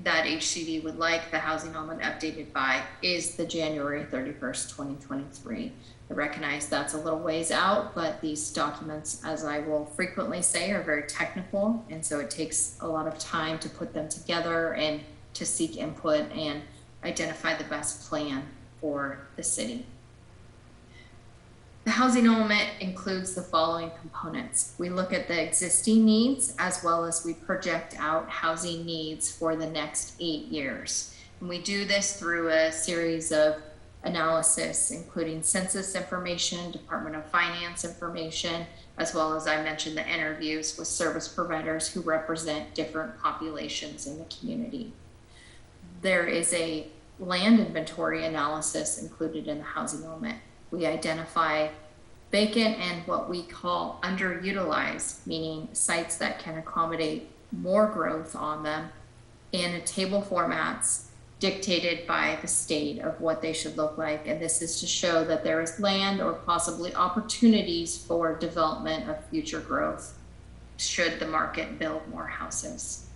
that HCD would like the housing element updated by is the January 31st, 2023. I recognize that's a little ways out, but these documents, as I will frequently say, are very technical, and so it takes a lot of time to put them together and to seek input and identify the best plan for the city. The housing element includes the following components. We look at the existing needs as well as we project out housing needs for the next 8 years. And we do this through a series of analysis, including census information, Department of Finance information, as well as I mentioned the interviews with service providers who represent different populations in the community. There is a land inventory analysis included in the housing element. We identify vacant and what we call underutilized, meaning sites that can accommodate more growth on them in table formats dictated by the state of what they should look like. And this is to show that there is land or possibly opportunities for development of future growth should the market build more houses.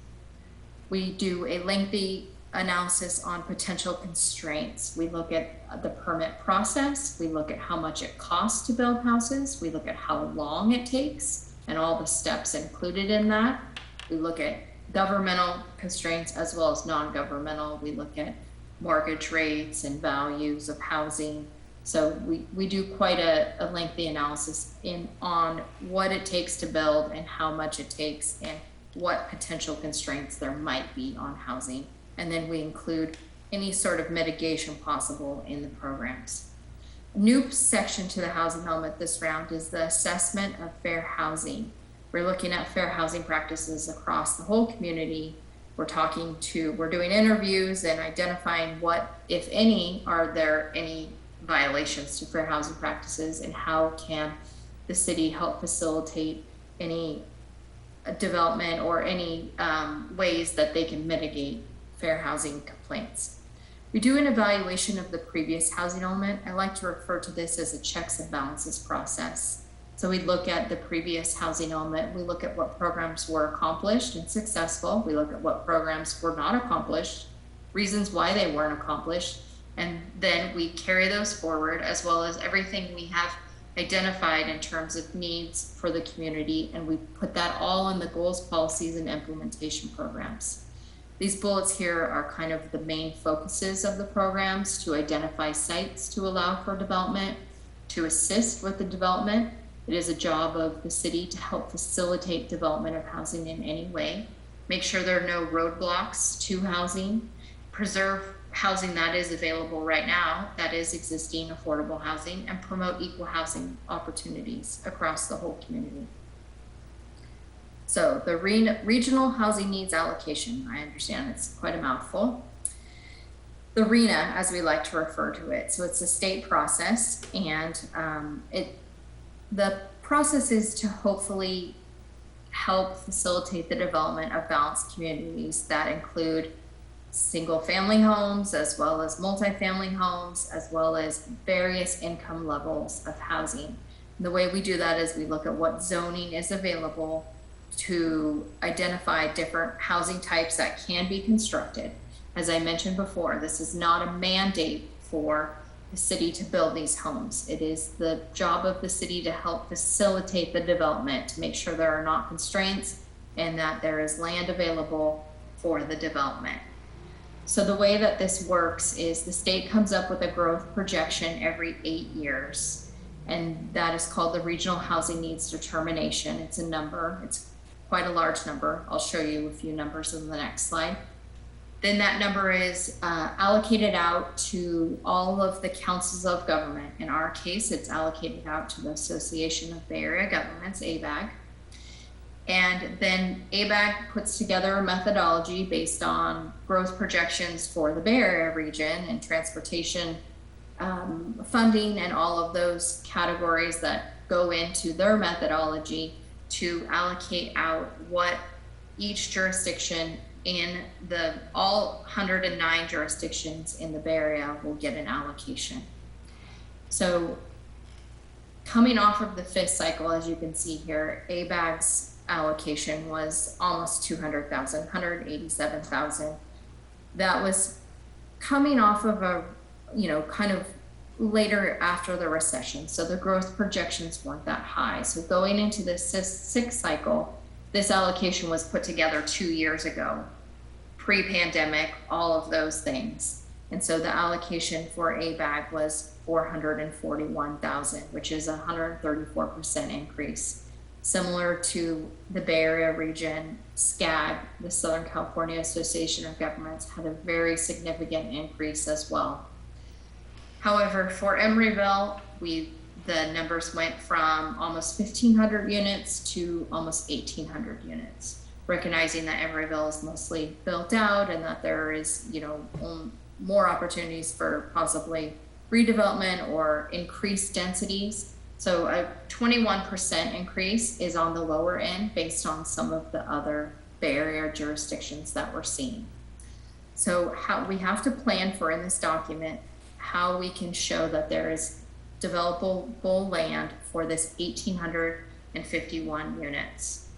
We do a lengthy analysis on potential constraints. We look at the permit process. We look at how much it costs to build houses. We look at how long it takes and all the steps included in that. We look at governmental constraints as well as non-governmental. We look at mortgage rates and values of housing. So we do quite a lengthy analysis on what it takes to build and how much it takes and what potential constraints there might be on housing. And then we include any sort of mitigation possible in the programs. A new section to the housing element this round is the assessment of fair housing. We're looking at fair housing practices across the whole community. We're doing interviews and identifying what, if any, are there any violations to fair housing practices and how can the city help facilitate any development or any ways that they can mitigate fair housing complaints. We do an evaluation of the previous housing element. I like to refer to this as a checks and balances process. So we look at the previous housing element. We look at what programs were accomplished and successful. We look at what programs were not accomplished, reasons why they weren't accomplished, and then we carry those forward as well as everything we have identified in terms of needs for the community, and we put that all in the goals, policies, and implementation programs. These bullets here are kind of the main focuses of the programs: to identify sites to allow for development, to assist with the development. It is a job of the city to help facilitate development of housing in any way, make sure there are no roadblocks to housing, preserve housing that is available right now, that is existing affordable housing, and promote equal housing opportunities across the whole community. So the regional housing needs allocation, I understand it's quite a mouthful. The RHNA, as we like to refer to it. So it's a state process, and the process is to hopefully help facilitate the development of balanced communities that include single family homes, as well as multifamily homes, as well as various income levels of housing. And the way we do that is we look at what zoning is available to identify different housing types that can be constructed. As I mentioned before, this is not a mandate for the city to build these homes. It is the job of the city to help facilitate the development, to make sure there are not constraints and that there is land available for the development. So the way that this works is the state comes up with a growth projection every 8 years, and that is called the Regional Housing Needs Determination. It's a number, it's quite a large number. I'll show you a few numbers in the next slide. Then that number is allocated out to all of the councils of government. In our case, it's allocated out to the Association of Bay Area Governments, ABAG. And then ABAG puts together a methodology based on growth projections for the Bay Area region and transportation funding and all of those categories that go into their methodology to allocate out what each jurisdiction in all 109 jurisdictions in the Bay Area will get an allocation. So coming off of the fifth cycle, as you can see here, ABAG's allocation was almost 200,000, 187,000. That was coming off of a, kind of later after the recession. So the growth projections weren't that high. So going into the sixth cycle, this allocation was put together 2 years ago, pre-pandemic, all of those things. And so the allocation for ABAG was 441,000, which is a 134% increase. Similar to the Bay Area region, SCAG, the Southern California Association of Governments, had a very significant increase as well. However, for Emeryville, the numbers went from almost 1,500 units to almost 1,800 units, recognizing that Emeryville is mostly built out and that there is, more opportunities for possibly redevelopment or increased densities. So a 21% increase is on the lower end based on some of the other Bay Area jurisdictions that we're seeing. So how we have to plan for in this document how we can show that there is developable land for this 1,851 units.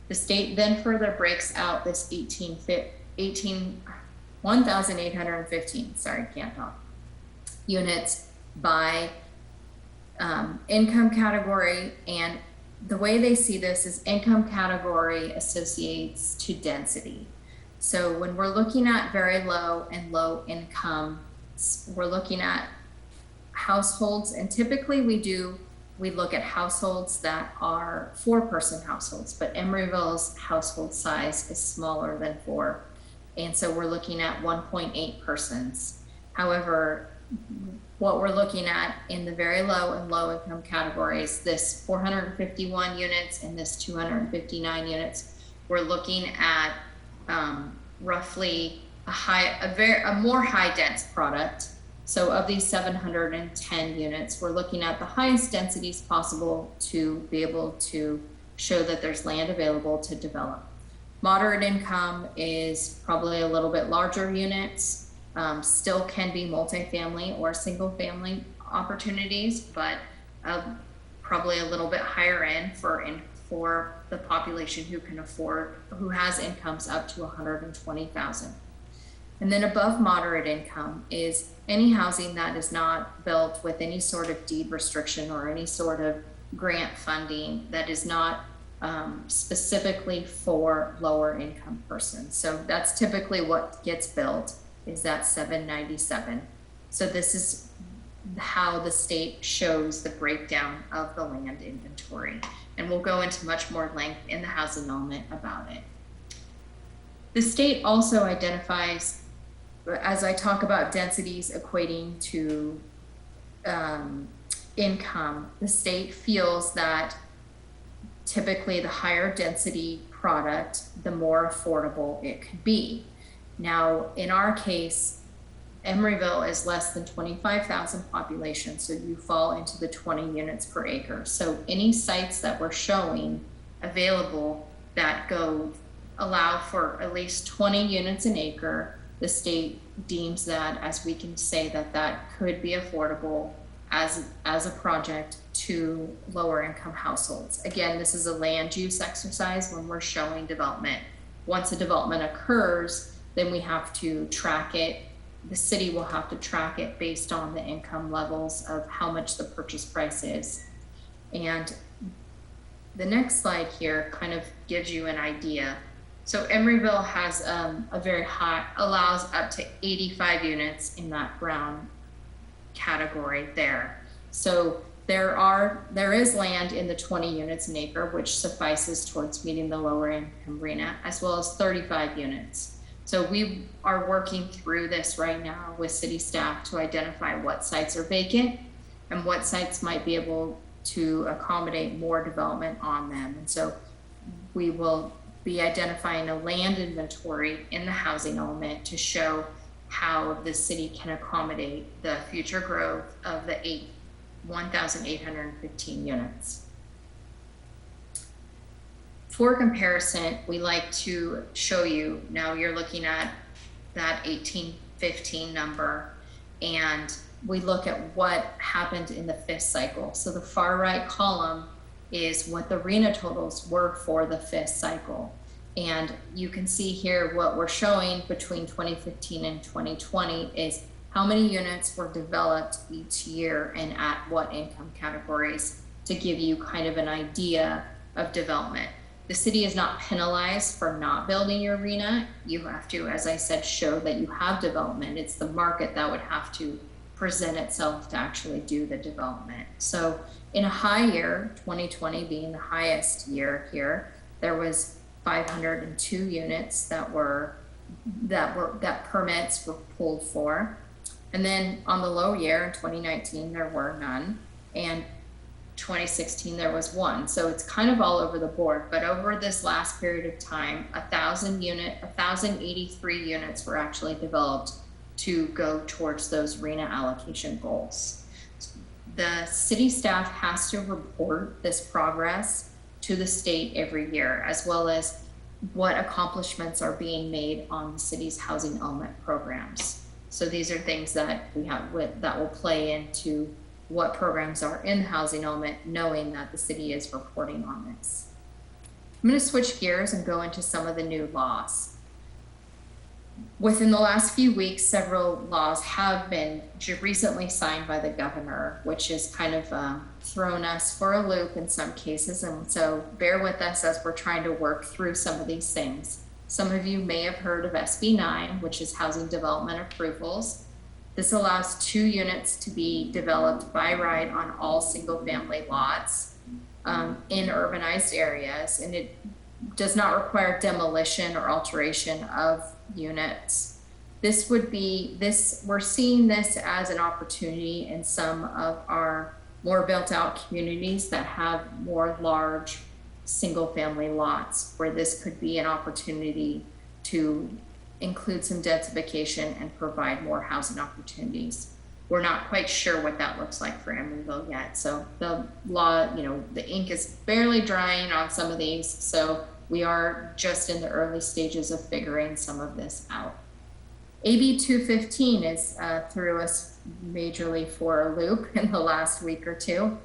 The state then further breaks out this 1,815, units by income category, and the way they see this is income category associates to density. So when we're looking at very low and low income, we're looking at households, and typically we look at households that are 4-person households, but Emeryville's household size is smaller than 4, and so we're looking at 1.8 persons. However, what we're looking at in the very low and low income categories, this 451 units and this 259 units, we're looking at roughly a more high dense product. So of these 710 units, we're looking at the highest densities possible to be able to show that there's land available to develop. Moderate income is probably a little bit larger units. Still can be multifamily or single family opportunities, but probably a little bit higher end for the population who has incomes up to 120,000. And then above moderate income is any housing that is not built with any sort of deed restriction or any sort of grant funding that is not specifically for lower income persons. So that's typically what gets built, is that 797. So this is how the state shows the breakdown of the land inventory. And we'll go into much more length in the housing element about it. The state also identifies, as I talk about densities equating to income, the state feels that typically the higher density product, the more affordable it could be. Now, in our case, Emeryville is less than 25,000 population, so you fall into the 20 units per acre. So any sites that we're showing available that allow for at least 20 units an acre, the state deems that, as we can say, that could be affordable as a project to lower income households. Again, this is a land use exercise when we're showing development. Once a development occurs, then we have to track it. The city will have to track it based on the income levels of how much the purchase price is. And the next slide here kind of gives you an idea. So Emeryville has a very high, allows up to 85 units in that brown category there. So there is land in the 20 units an acre, which suffices towards meeting the lower income RHNA, as well as 35 units. So we are working through this right now with city staff to identify what sites are vacant and what sites might be able to accommodate more development on them. And so we will be identifying a land inventory in the housing element to show how the city can accommodate the future growth of the 1,815 units. For comparison, we like to show you, now you're looking at that 1815 number, and we look at what happened in the fifth cycle. So the far right column is what the RHNA totals were for the fifth cycle. And you can see here what we're showing between 2015 and 2020 is how many units were developed each year and at what income categories, to give you kind of an idea of development. The city is not penalized for not building your RHNA. You have to, as I said, show that you have development. It's the market that would have to present itself to actually do the development. So in a high year, 2020 being the highest year here, there was 502 units that permits were pulled for. And then on the low year in 2019, there were none. And 2016, there was one. So it's kind of all over the board. But over this last period of time, 1,083 units were actually developed to go towards those RHNA allocation goals. The city staff has to report this progress to the state every year, as well as what accomplishments are being made on the city's housing element programs. So these are things that we have that will play into what programs are in the housing element, knowing that the city is reporting on this. I'm going to switch gears and go into some of the new laws. Within the last few weeks, several laws have been recently signed by the governor, which has kind of thrown us for a loop in some cases. And so bear with us as we're trying to work through some of these things. Some of you may have heard of SB 9, which is housing development approvals. This allows 2 units to be developed by right on all single family lots in urbanized areas. And it does not require demolition or alteration of units. We're seeing this as an opportunity in some of our more built out communities that have more large single family lots, where this could be an opportunity to include some densification and provide more housing opportunities. We're not quite sure what that looks like for Emeryville yet. So the law, the ink is barely drying on some of these. So we are just in the early stages of figuring some of this out. AB 215 is threw us majorly for a loop in the last week or two.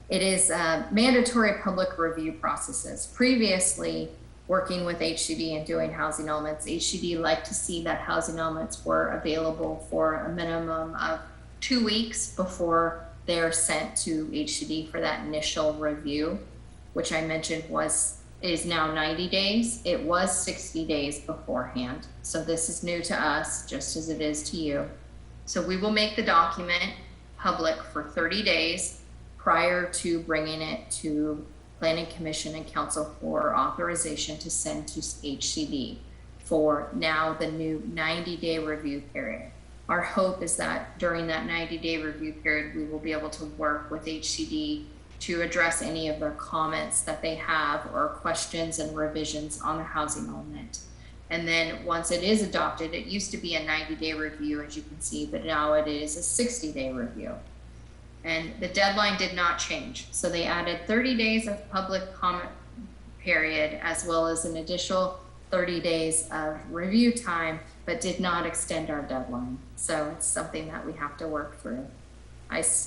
It is mandatory public review processes. Previously, working with HCD and doing housing elements, HCD liked to see that housing elements were available for a minimum of 2 weeks before they're sent to HCD for that initial review, which I mentioned is now 90 days. It was 60 days beforehand. So this is new to us, just as it is to you. So we will make the document public for 30 days prior to bringing it to Planning Commission and Council for authorization to send to HCD for now the new 90-day review period. Our hope is that during that 90-day review period, we will be able to work with HCD to address any of their comments that they have or questions and revisions on the housing element. And then once it is adopted, it used to be a 90-day review, as you can see, but now it is a 60-day review. And the deadline did not change. So they added 30 days of public comment period, as well as an additional 30 days of review time, but did not extend our deadline. So it's something that we have to work through.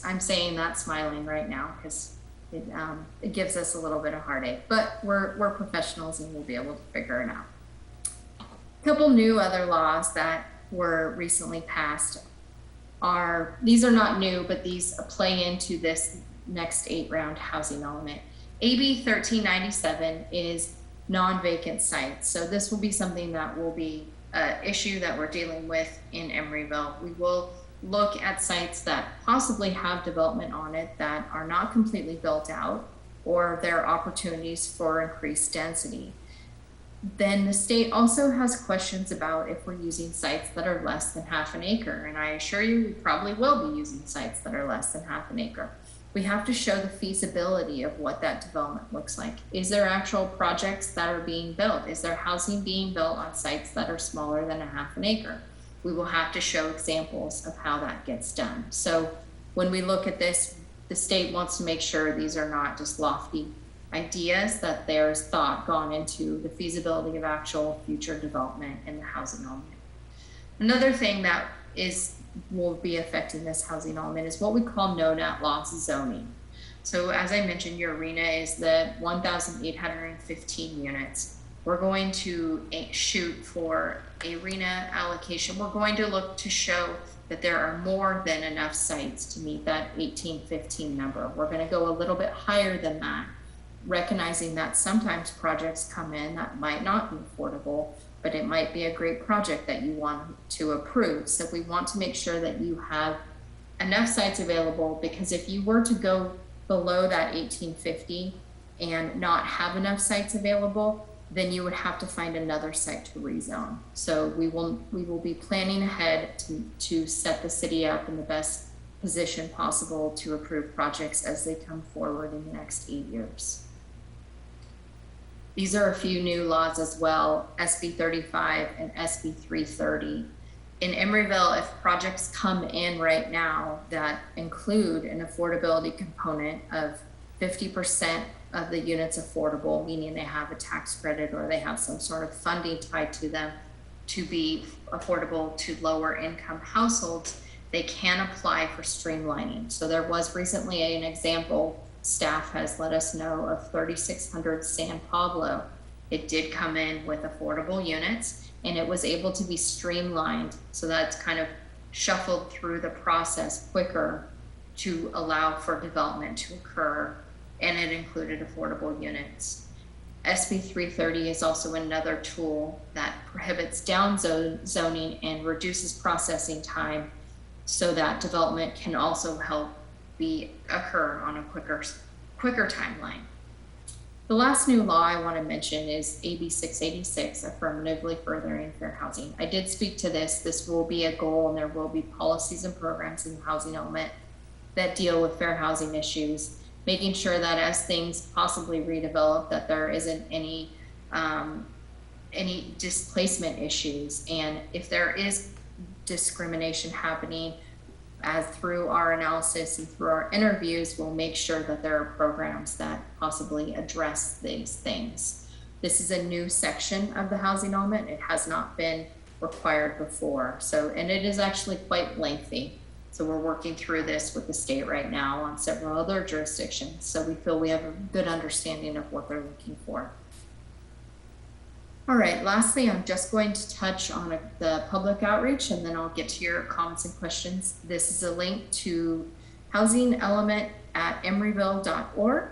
I'm saying that smiling right now because it gives us a little bit of heartache, but we're professionals and we'll be able to figure it out. A couple new other laws that were recently passed these are not new, but these play into this next 8-round housing element. AB 1397 is non-vacant sites. So this will be something that will be an issue that we're dealing with in Emeryville. We will look at sites that possibly have development on it that are not completely built out, or there are opportunities for increased density. Then the state also has questions about if we're using sites that are less than half an acre. And I assure you, we probably will be using sites that are less than half an acre. We have to show the feasibility of what that development looks like. Is there actual projects that are being built? Is there housing being built on sites that are smaller than a half an acre? We will have to show examples of how that gets done. So when we look at this, the state wants to make sure these are not just lofty ideas, that there's thought gone into the feasibility of actual future development in the housing element. Another thing that will be affecting this housing element is what we call no net loss zoning. So as I mentioned, your arena is the 1,815 units. We're going to shoot for arena allocation. We're going to look to show that there are more than enough sites to meet that 1815 number. We're going to go a little bit higher than that, recognizing that sometimes projects come in that might not be affordable, but it might be a great project that you want to approve. So we want to make sure that you have enough sites available, because if you were to go below that 1850 and not have enough sites available, then you would have to find another site to rezone. So we will be planning ahead to set the city up in the best position possible to approve projects as they come forward in the next 8 years. These are a few new laws as well, SB 35 and SB 330. In Emeryville, if projects come in right now that include an affordability component of 50% of the units affordable, meaning they have a tax credit or they have some sort of funding tied to them to be affordable to lower income households, they can apply for streamlining. So there was recently an example, staff has let us know, of 3600 San Pablo. It did come in with affordable units and it was able to be streamlined. So that's kind of shuffled through the process quicker to allow for development to occur, and it included affordable units. SB 330 is also another tool that prohibits down zoning and reduces processing time so that development can also help occur on a quicker timeline. The last new law I want to mention is AB 686, Affirmatively Furthering Fair Housing. I did speak to this. This will be a goal, and there will be policies and programs in the housing element that deal with fair housing issues, making sure that as things possibly redevelop, that there isn't any displacement issues. And if there is discrimination happening, as through our analysis and through our interviews, we'll make sure that there are programs that possibly address these things. This is a new section of the housing element. It has not been required before. And it is actually quite lengthy. So we're working through this with the state right now on several other jurisdictions. So we feel we have a good understanding of what they're looking for. All right, lastly, I'm just going to touch on the public outreach, and then I'll get to your comments and questions. This is a link to housing element at emeryville.org.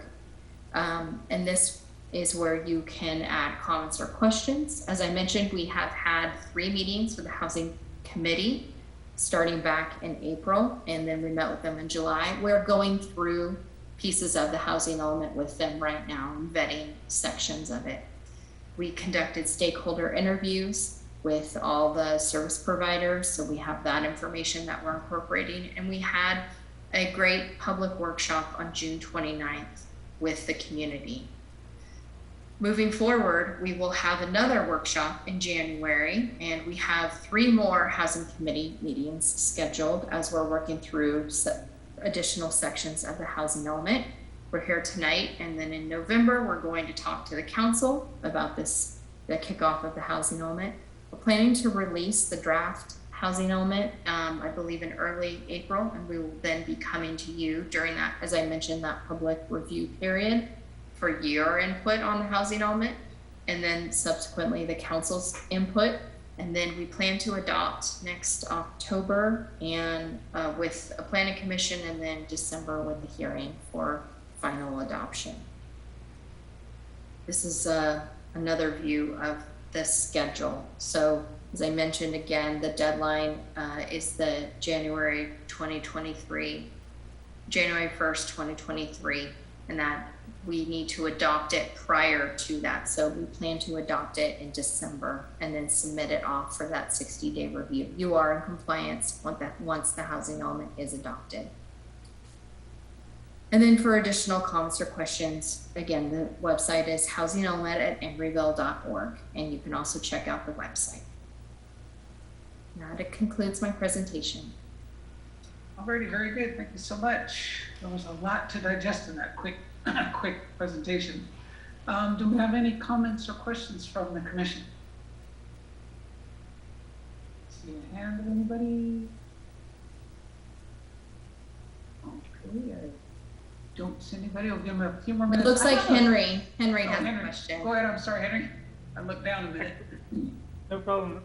And this is where you can add comments or questions. As I mentioned, we have had 3 meetings with the housing committee starting back in April, and then we met with them in July. We're going through pieces of the housing element with them right now and vetting sections of it. We conducted stakeholder interviews with all the service providers, so we have that information that we're incorporating. And we had a great public workshop on June 29th with the community. Moving forward, we will have another workshop in January, and we have 3 more housing committee meetings scheduled as we're working through additional sections of the housing element. We're here tonight, and then in November, we're going to talk to the council about the kickoff of the housing element. We're planning to release the draft housing element, I believe in early April, and we will then be coming to you during that, as I mentioned, that public review period for your input on the housing element, and then subsequently the council's input. And then we plan to adopt next October and with a planning commission, and then December with the hearing for final adoption. This is another view of the schedule. So as I mentioned again, the deadline is the January 1st, 2023, and that we need to adopt it prior to that. So we plan to adopt it in December and then submit it off for that 60-day review. You are in compliance once the housing element is adopted. And then for additional comments or questions, again, the website is housingelement@emeryville.org, and you can also check out the website. Now that concludes my presentation. Alrighty, very good. Thank you so much. There was a lot to digest in that quick presentation. Do we have any comments or questions from the commission? See a hand of anybody? Okay, I don't see anybody. I'll give them a few more minutes. It looks like Henry has a question. Go ahead. I'm sorry, Henry. I looked down a minute. No problem.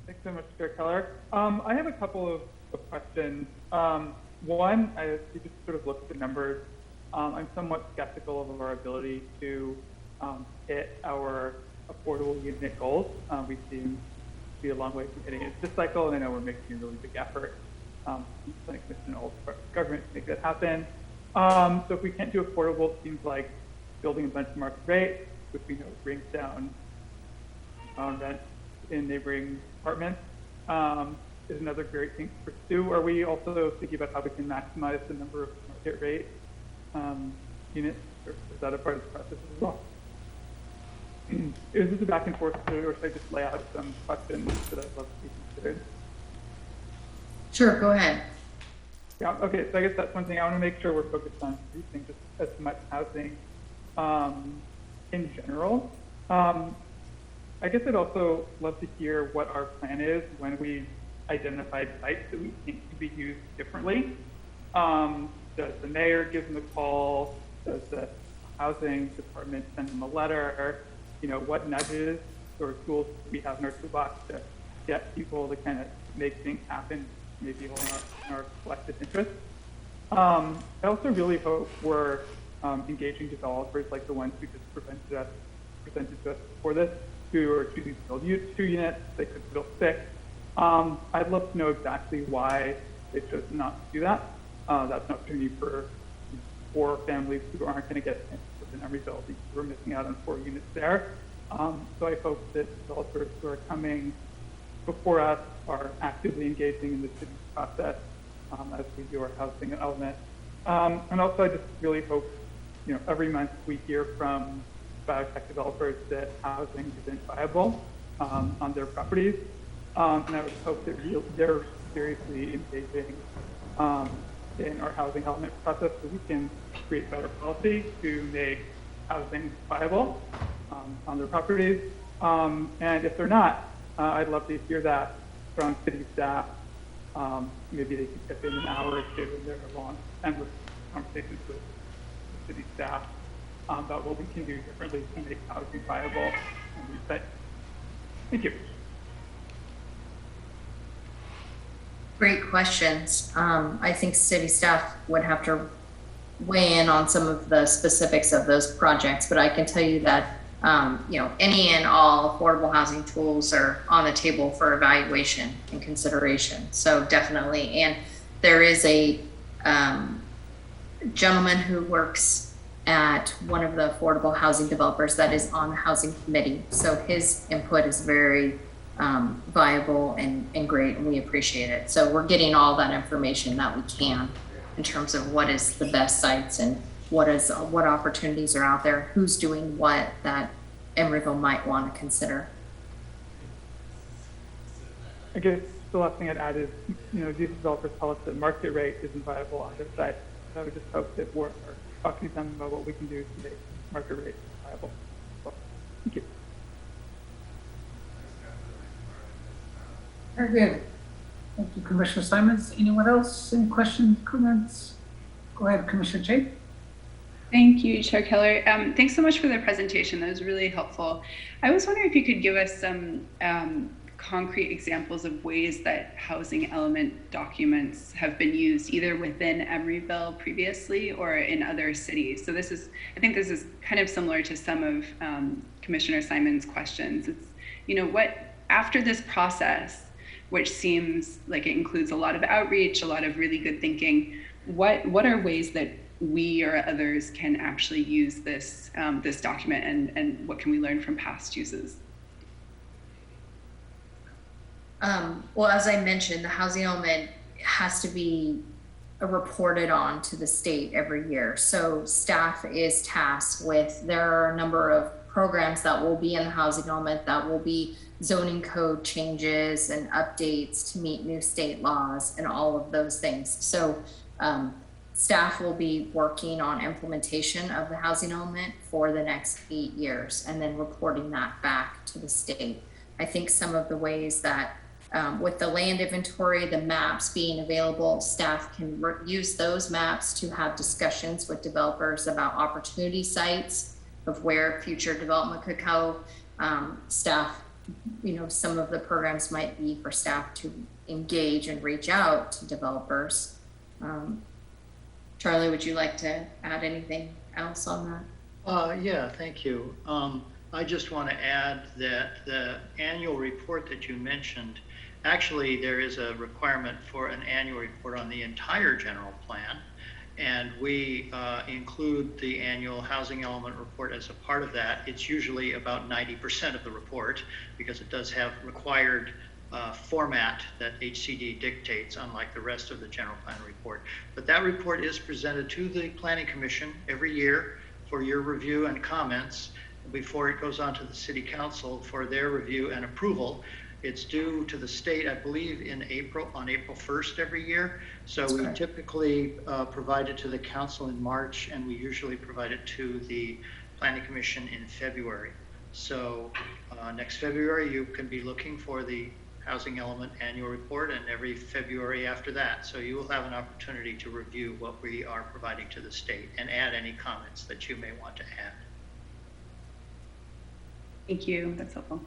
Thanks so much, Chair Keller. I have a couple of questions. One, you just sort of looked at the numbers. I'm somewhat skeptical of our ability to hit our affordable unit goals. We seem to be a long way from hitting it this cycle, and I know we're making a really big effort, planning commission and all the government to make that happen. So if we can't do affordable, it seems like building a bunch of market rate, which we know brings down rent in neighboring apartments, is another great thing to pursue. Are we also thinking about how we can maximize the number of market rate units, or is that a part of the process as well? Is this a back and forth, or should I just lay out some questions that I'd love to be considered? Sure, go ahead. Yeah, okay, so I guess that's one thing. I want to make sure we're focused on producing just as much housing in general. I guess I'd also love to hear what our plan is when we identify sites that we think could be used differently. Does the mayor give them a call? Does the housing department send them a letter? You know, what nudges or tools do we have in our toolbox to get people to kind of make things happen, maybe in our collective interest? I also really hope we're engaging developers like the ones who just presented to us before this, who are choosing to build 2 units, they could build 6. I'd love to know exactly why they chose not to do that. That's an opportunity for families who aren't going to get within Emeryville, because we're missing out on 4 units there. So I hope that developers who are coming before us are actively engaging in the city process as we do our housing element. And also I just really hope, every month we hear from biotech developers that housing isn't viable on their properties. And I would hope that they're seriously engaging in our housing element process so we can create better policy to make housing viable on their properties. And if they're not, I'd love to hear that from city staff. Maybe they can step in an hour or 2 in their long, endless conversations with the city staff about what we can do differently to make housing viable and reset. Thank you. Great questions. I think city staff would have to weigh in on some of the specifics of those projects, but I can tell you that any and all affordable housing tools are on the table for evaluation and consideration. So definitely, and there is a gentleman who works at one of the affordable housing developers that is on the housing committee. So his input is very viable and great, and we appreciate it. So we're getting all that information that we can in terms of what is the best sites and what opportunities are out there, who's doing what that Emeryville might want to consider. I guess the last thing I'd add is, these developers tell us that market rate isn't viable on their site. So I would just hope that we're talking to them about what we can do to make market rate viable. So, thank you. Very good. Thank you, Commissioner Simons. Anyone else? Any questions, comments? Go ahead, Commissioner Chait. Thank you, Chair Keller. Thanks so much for the presentation. That was really helpful. I was wondering if you could give us some concrete examples of ways that housing element documents have been used either within Emeryville previously or in other cities. So I think this is kind of similar to some of Commissioner Simon's questions. It's, what, after this process, which seems like it includes a lot of outreach, a lot of really good thinking, what are ways that we or others can actually use this this document, and what can we learn from past uses? Well, as I mentioned, the housing element has to be reported on to the state every year. So staff is tasked with, there are a number of programs that will be in the housing element that will be zoning code changes and updates to meet new state laws and all of those things. So staff will be working on implementation of the housing element for the next 8 years and then reporting that back to the state. I think some of the ways that with the land inventory, the maps being available, staff can use those maps to have discussions with developers about opportunity sites of where future development could go. Staff, some of the programs might be for staff to engage and reach out to developers. Charlie, would you like to add anything else on that? Yeah, thank you. I just want to add that the annual report that you mentioned, actually there is a requirement for an annual report on the entire general plan, and we include the annual housing element report as a part of that. It's usually about 90% of the report because it does have required format that HCD dictates, unlike the rest of the general plan report. But that report is presented to the Planning Commission every year for your review and comments before it goes on to the City Council for their review and approval. It's due to the state, I believe, on April 1st every year. So we typically provide it to the council in March, and we usually provide it to the Planning Commission in February. So next February, you can be looking for the housing element annual report, and every February after that. So you will have an opportunity to review what we are providing to the state and add any comments that you may want to add. Thank you, that's helpful.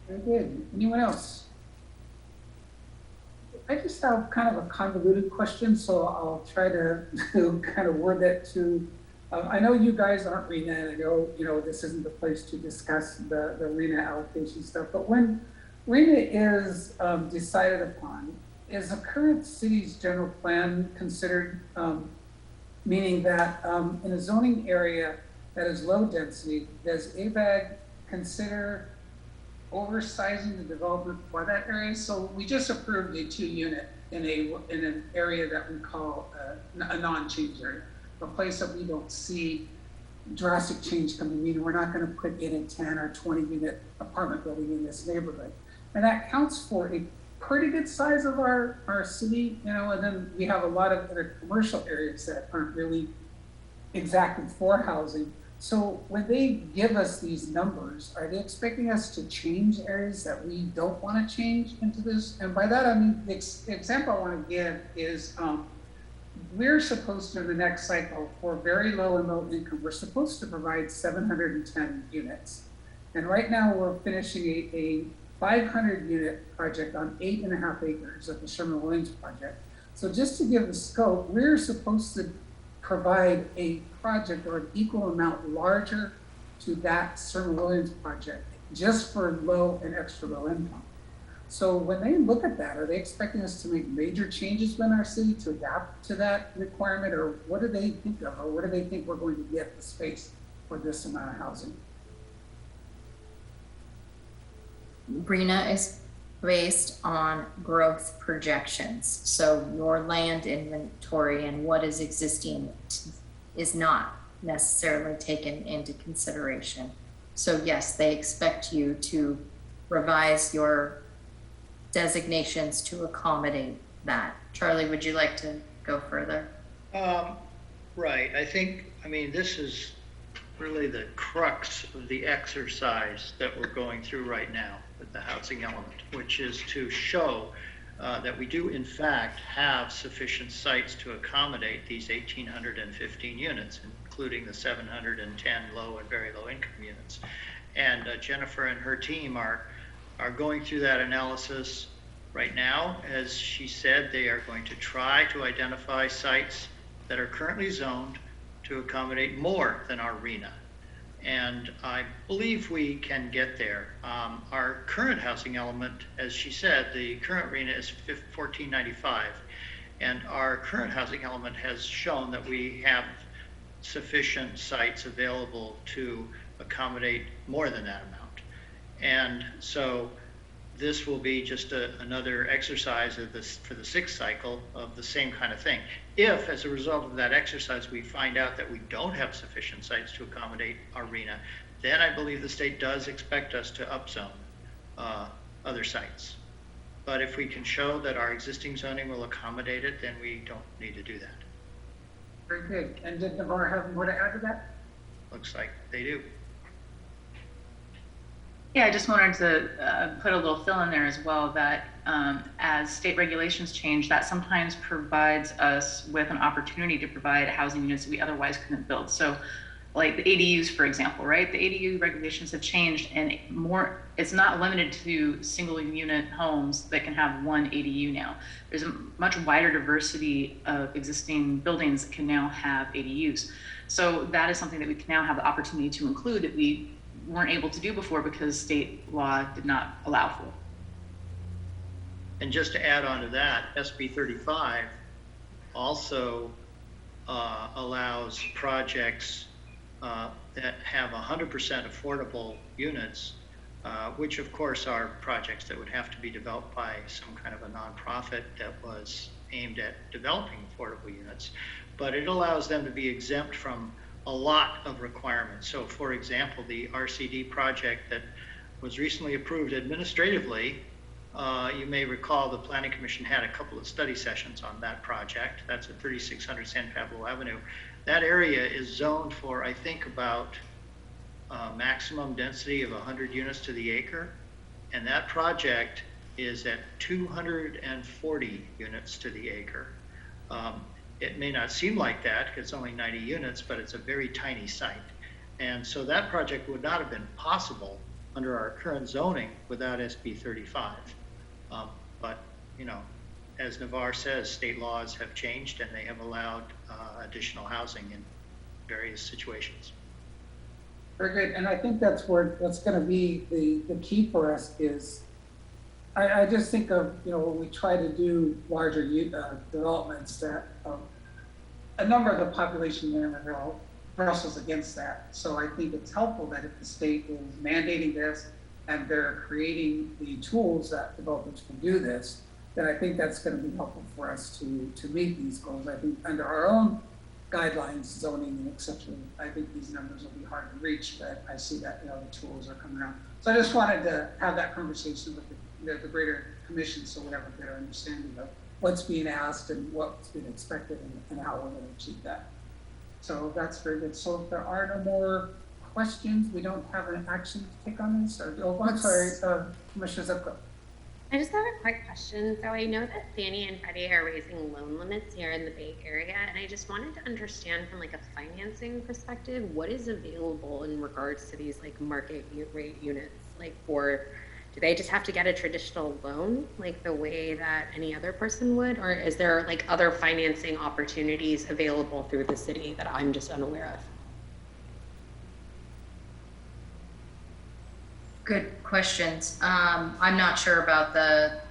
Very good. Anyone else? I just have kind of a convoluted question, so I'll try to kind of word that to, I know you guys aren't RENA, and I know, this isn't the place to discuss the RENA allocation stuff, but when RENA is decided upon, is the current city's general plan considered, meaning that in a zoning area that is low density, does ABAG consider oversizing the development for that area? So we just approved a 2-unit in an area that we call a non-change area, a place that we don't see drastic change coming in. We're not going to put in a 10 or 20-unit apartment building in this neighborhood. And that counts for a pretty good size of our city, and then we have a lot of other commercial areas that aren't really exactly for housing. So when they give us these numbers, are they expecting us to change areas that we don't want to change into this? And by that, I mean, the example I want to give is we're supposed to, in the next cycle, for very low and low income, we're supposed to provide 710 units. And right now we're finishing a 500-unit project on 8.5 acres of the Sherman-Williams project. So just to give the scope, we're supposed to provide a project or an equal amount larger to that Sherman-Williams project, just for low and extra low income. So when they look at that, are they expecting us to make major changes in our city to adapt to that requirement, or what do they think of, or where do they think we're going to get the space for this amount of housing? RENA is based on growth projections. So your land inventory and what is existing is not necessarily taken into consideration. So yes, they expect you to revise your designations to accommodate that. Charlie, would you like to go further? Right. I mean, this is really the crux of the exercise that we're going through right now with the housing element, which is to show that we do in fact have sufficient sites to accommodate these 1,815 units, including the 710 low and very low income units. And Jennifer and her team are going through that analysis right now. As she said, they are going to try to identify sites that are currently zoned to accommodate more than our RENA. And I believe we can get there. Our current housing element, as she said, the current RENA is $14.95, and our current housing element has shown that we have sufficient sites available to accommodate more than that amount. And so this will be just another exercise of this for the 6th cycle of the same kind of thing. If, as a result of that exercise, we find out that we don't have sufficient sites to accommodate our RENA, then I believe the state does expect us to upzone other sites. But if we can show that our existing zoning will accommodate it, then we don't need to do that. Very good. And did Navarre have more to add to that? Looks like they do. Yeah, I just wanted to put a little fill in there as well that as state regulations change, that sometimes provides us with an opportunity to provide housing units that we otherwise couldn't build. So like the ADUs, for example, right? The ADU regulations have changed, and it's not limited to single unit homes that can have one ADU now. There's a much wider diversity of existing buildings that can now have ADUs. So that is something that we can now have the opportunity to include that we weren't able to do before because state law did not allow for. And just to add on to that, SB 35 also allows projects that have 100% affordable units, which of course are projects that would have to be developed by some kind of a nonprofit that was aimed at developing affordable units, but it allows them to be exempt from a lot of requirements. So for example, the RCD project that was recently approved administratively, you may recall the Planning Commission had a couple of study sessions on that project. That's at 3600 San Pablo Avenue. That area is zoned for, I think, about maximum density of 100 units to the acre. And that project is at 240 units to the acre. It may not seem like that because it's only 90 units, but it's a very tiny site. And so that project would not have been possible under our current zoning without SB 35. But, you know, as Navarre says, state laws have changed and they have allowed additional housing in various situations. Very good. And I think that's going to be the key for us is, I just think of, you know, when we try to do larger developments that a number of the population in Emeryville wrestles against that. So I think it's helpful that if the state is mandating this and they're creating the tools that developers can do this, then I think that's going to be helpful for us to meet these goals. I think under our own guidelines, zoning and exception, I think these numbers will be hard to reach, but I see that, you know, the tools are coming out. So I just wanted to have that conversation with the greater commission so we have a better understanding of what's being asked and what's being expected and how we're going to achieve that. So that's very good. So if there are no more questions, we don't have an action to take on this? I'm sorry, Commissioner Zepko. I just have a quick question. So I know that Fannie and Freddie are raising loan limits here in the Bay Area, and I just wanted to understand from like a financing perspective, what is available in regards to these like market rate units? Like do they just have to get a traditional loan like the way that any other person would? Or is there like other financing opportunities available through the city that I'm just unaware of? Good questions. I'm not sure about the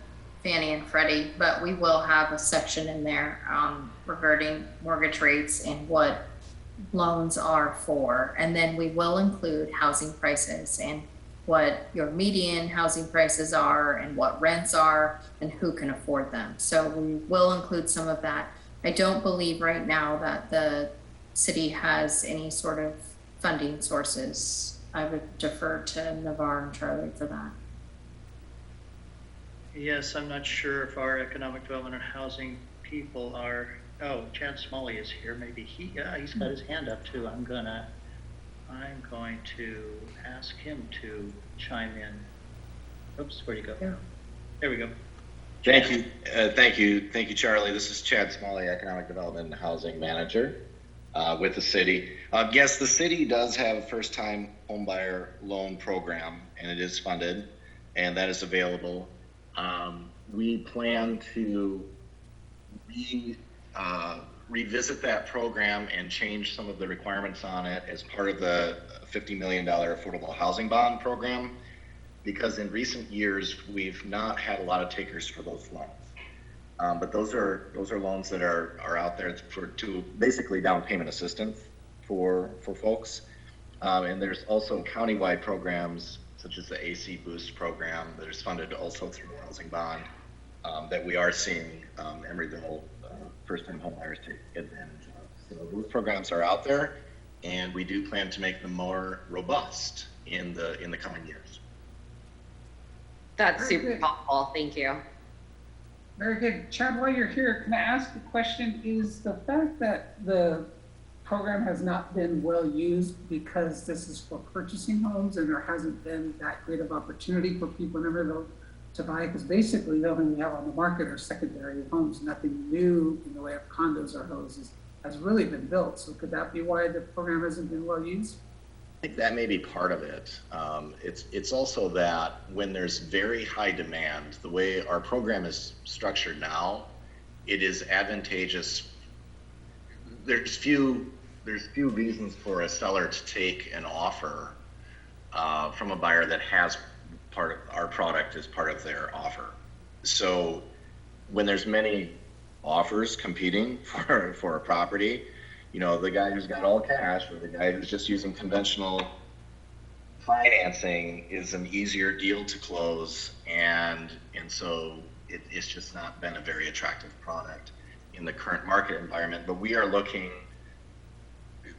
Fannie and Freddie, but we will have a section in there regarding mortgage rates and what loans are for. And then we will include housing prices and what your median housing prices are and what rents are and who can afford them. So we will include some of that. I don't believe right now that the city has any sort of funding sources. I would defer to Navarre and Charlie for that. Yes, I'm not sure if our economic development and housing people are, Chad Smalley is here. Maybe he's got his hand up too. I'm going to ask him to chime in. Oops, where'd he go? Yeah. There we go. Thank you. Thank you, Charlie. This is Chad Smalley, Economic Development and Housing Manager with the city. Yes, the city does have a first-time homebuyer loan program, and it is funded, and that is available. We plan to revisit that program and change some of the requirements on it as part of the $50 million affordable housing bond program, because in recent years we've not had a lot of takers for those loans. But those are loans that are out there to basically down payment assistance for folks. And there's also countywide programs such as the AC Boost program that is funded also through the housing bond that we are seeing Emeryville first-time homebuyers take advantage of. So those programs are out there, and we do plan to make them more robust in the coming years. That's super helpful. Thank you. Very good. Chad, while you're here, can I ask a question? Is the fact that the program has not been well used because this is for purchasing homes and there hasn't been that great of opportunity for people in Emeryville to buy? Because basically the only thing we have on the market are secondary homes. Nothing new in the way of condos or houses has really been built. So could that be why the program hasn't been well used? I think that may be part of it. It's also that when there's very high demand, the way our program is structured now, it is advantageous. There's few reasons for a seller to take an offer from a buyer that has part of our product as part of their offer. So when there's many offers competing for a property, you know, the guy who's got all cash or the guy who's just using conventional financing is an easier deal to close, and so it's just not been a very attractive product in the current market environment. But we are looking,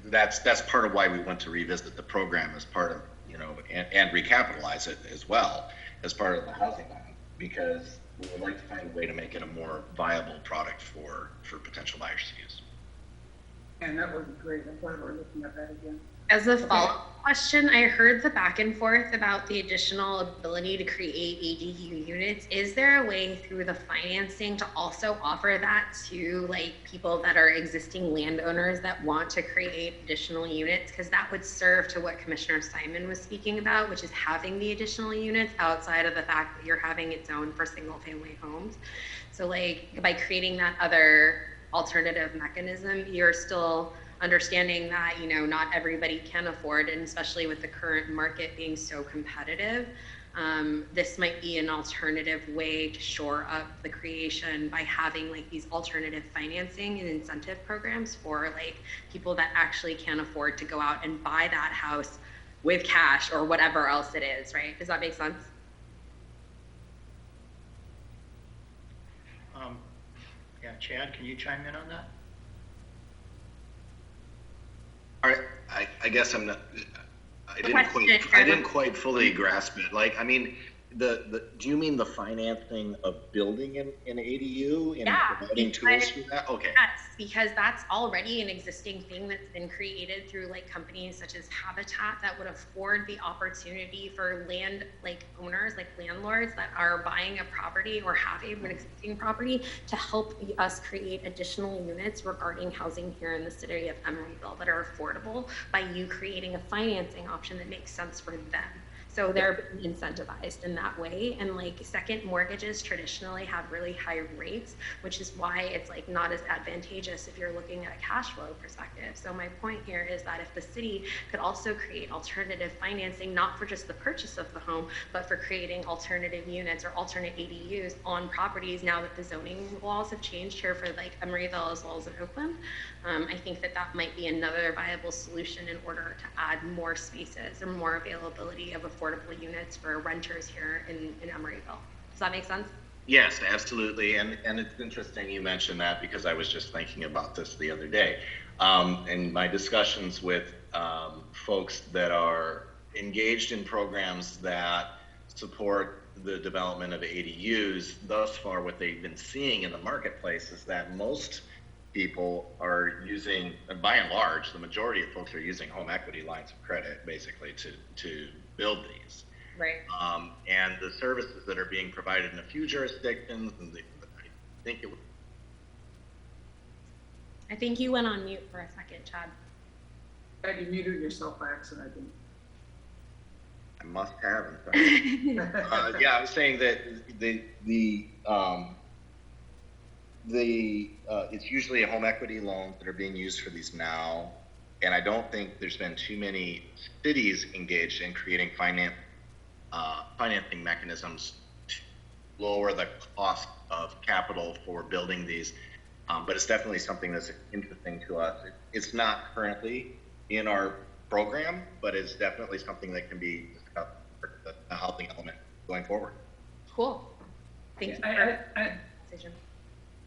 that's part of why we want to revisit the program as part of, you know, and recapitalize it as well as part of the housing bond, because we would like to find a way to make it a more viable product for potential buyers to use. And that would be great. I'm glad we're looking at that again. As a follow-up question, I heard the back and forth about the additional ability to create ADU units. Is there a way through the financing to also offer that to like people that are existing landowners that want to create additional units? Because that would serve to what Commissioner Simon was speaking about, which is having the additional units outside of the fact that you're having its own for single family homes. So like by creating that other alternative mechanism, you're still understanding that, you know, not everybody can afford, and especially with the current market being so competitive, this might be an alternative way to shore up the creation by having like these alternative financing and incentive programs for like people that actually can't afford to go out and buy that house with cash or whatever else it is, right? Does that make sense? Yeah, Chad, can you chime in on that? All right, I guess I'm not. I didn't quite fully grasp it. Like, I mean, do you mean the financing of building an ADU and providing tools for that? Okay. Yes, because that's already an existing thing that's been created through like companies such as Habitat that would afford the opportunity for land like owners, like landlords that are buying a property or have an existing property to help us create additional units regarding housing here in the city of Emeryville that are affordable by you creating a financing option that makes sense for them. So they're being incentivized in that way. And like second mortgages traditionally have really high rates, which is why it's like not as advantageous if you're looking at a cash flow perspective. So my point here is that if the city could also create alternative financing, not for just the purchase of the home, but for creating alternative units or alternate ADUs on properties now that the zoning laws have changed here for like Emeryville as well as in Oakland, I think that that might be another viable solution in order to add more spaces or more availability of affordable units for renters here in Emeryville. Does that make sense? Yes, absolutely. And it's interesting you mentioned that, because I was just thinking about this the other day. In my discussions with folks that are engaged in programs that support the development of ADUs, thus far what they've been seeing in the marketplace is that most people are using, by and large, the majority of folks are using home equity lines of credit basically to build these. Right. And the services that are being provided in a few jurisdictions, and I think it would. I think you went on mute for a second, Chad. You muted yourself by accident, I think. I must have. Yeah, I was saying that it's usually a home equity loans that are being used for these now, and I don't think there's been too many cities engaged in creating financing mechanisms to lower the cost of capital for building these. But it's definitely something that's interesting to us. It's not currently in our program, but it's definitely something that can be discussed for the housing element going forward. Cool. Thank you for the decision.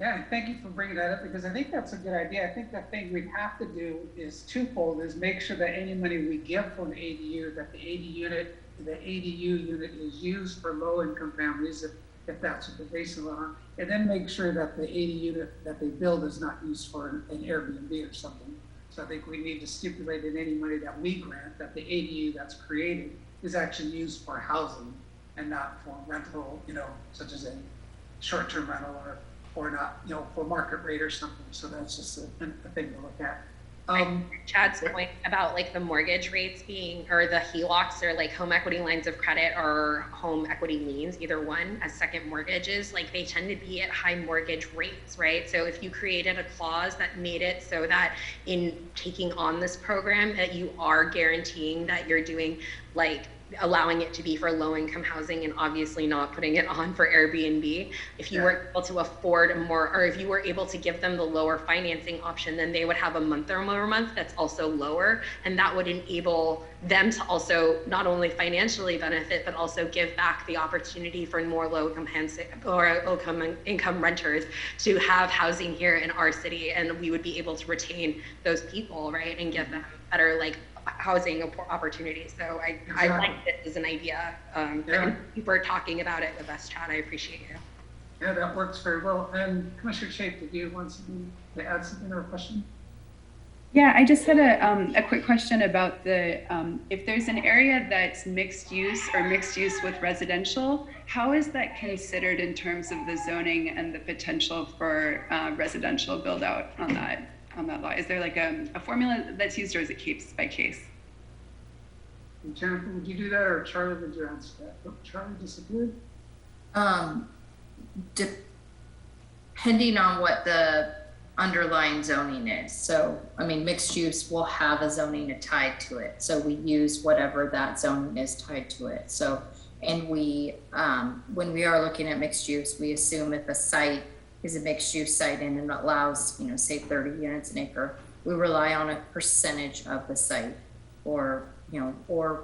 Yeah, thank you for bringing that up, because I think that's a good idea. I think the thing we have to do is twofold, is make sure that any money we give for an ADU, that the ADU unit is used for low-income families, if that's what the basis are, and then make sure that the ADU unit that they build is not used for an Airbnb or something. So I think we need to stipulate in any money that we grant that the ADU that's created is actually used for housing and not for rental, such as a short-term rental or not, for market rate or something. So that's just a thing to look at. Chad's point about like the mortgage rates being, or the HELOCs or like home equity lines of credit or home equity liens, either one, as second mortgages, like they tend to be at high mortgage rates, right? So if you created a clause that made it so that in taking on this program that you are guaranteeing that you're doing like allowing it to be for low-income housing and obviously not putting it on for Airbnb. If you were able to afford more, or if you were able to give them the lower financing option, then they would have a month or more month that's also lower, and that would enable them to also not only financially benefit, but also give back the opportunity for more low-income renters to have housing here in our city, and we would be able to retain those people, right, and give them better housing opportunities. So I like this as an idea. Thank you for talking about it with us, Chad. I appreciate you. Yeah, that works very well. And Commissioner Chafe, did you want to add something or a question? Yeah, I just had a quick question about the if there's an area that's mixed use or mixed use with residential, how is that considered in terms of the zoning and the potential for residential build out on that law? Is there like a formula that's used, or is it case by case? And Jennifer, would you do that, or Charlie, would you answer that? Oh, Charlie disappeared? Depending on what the underlying zoning is. So, I mean, mixed use will have a zoning tied to it. So we use whatever that zoning is tied to it. So, and we, when we are looking at mixed use, we assume if a site is a mixed use site and it allows, say 30 units an acre, we rely on a percentage of the site, or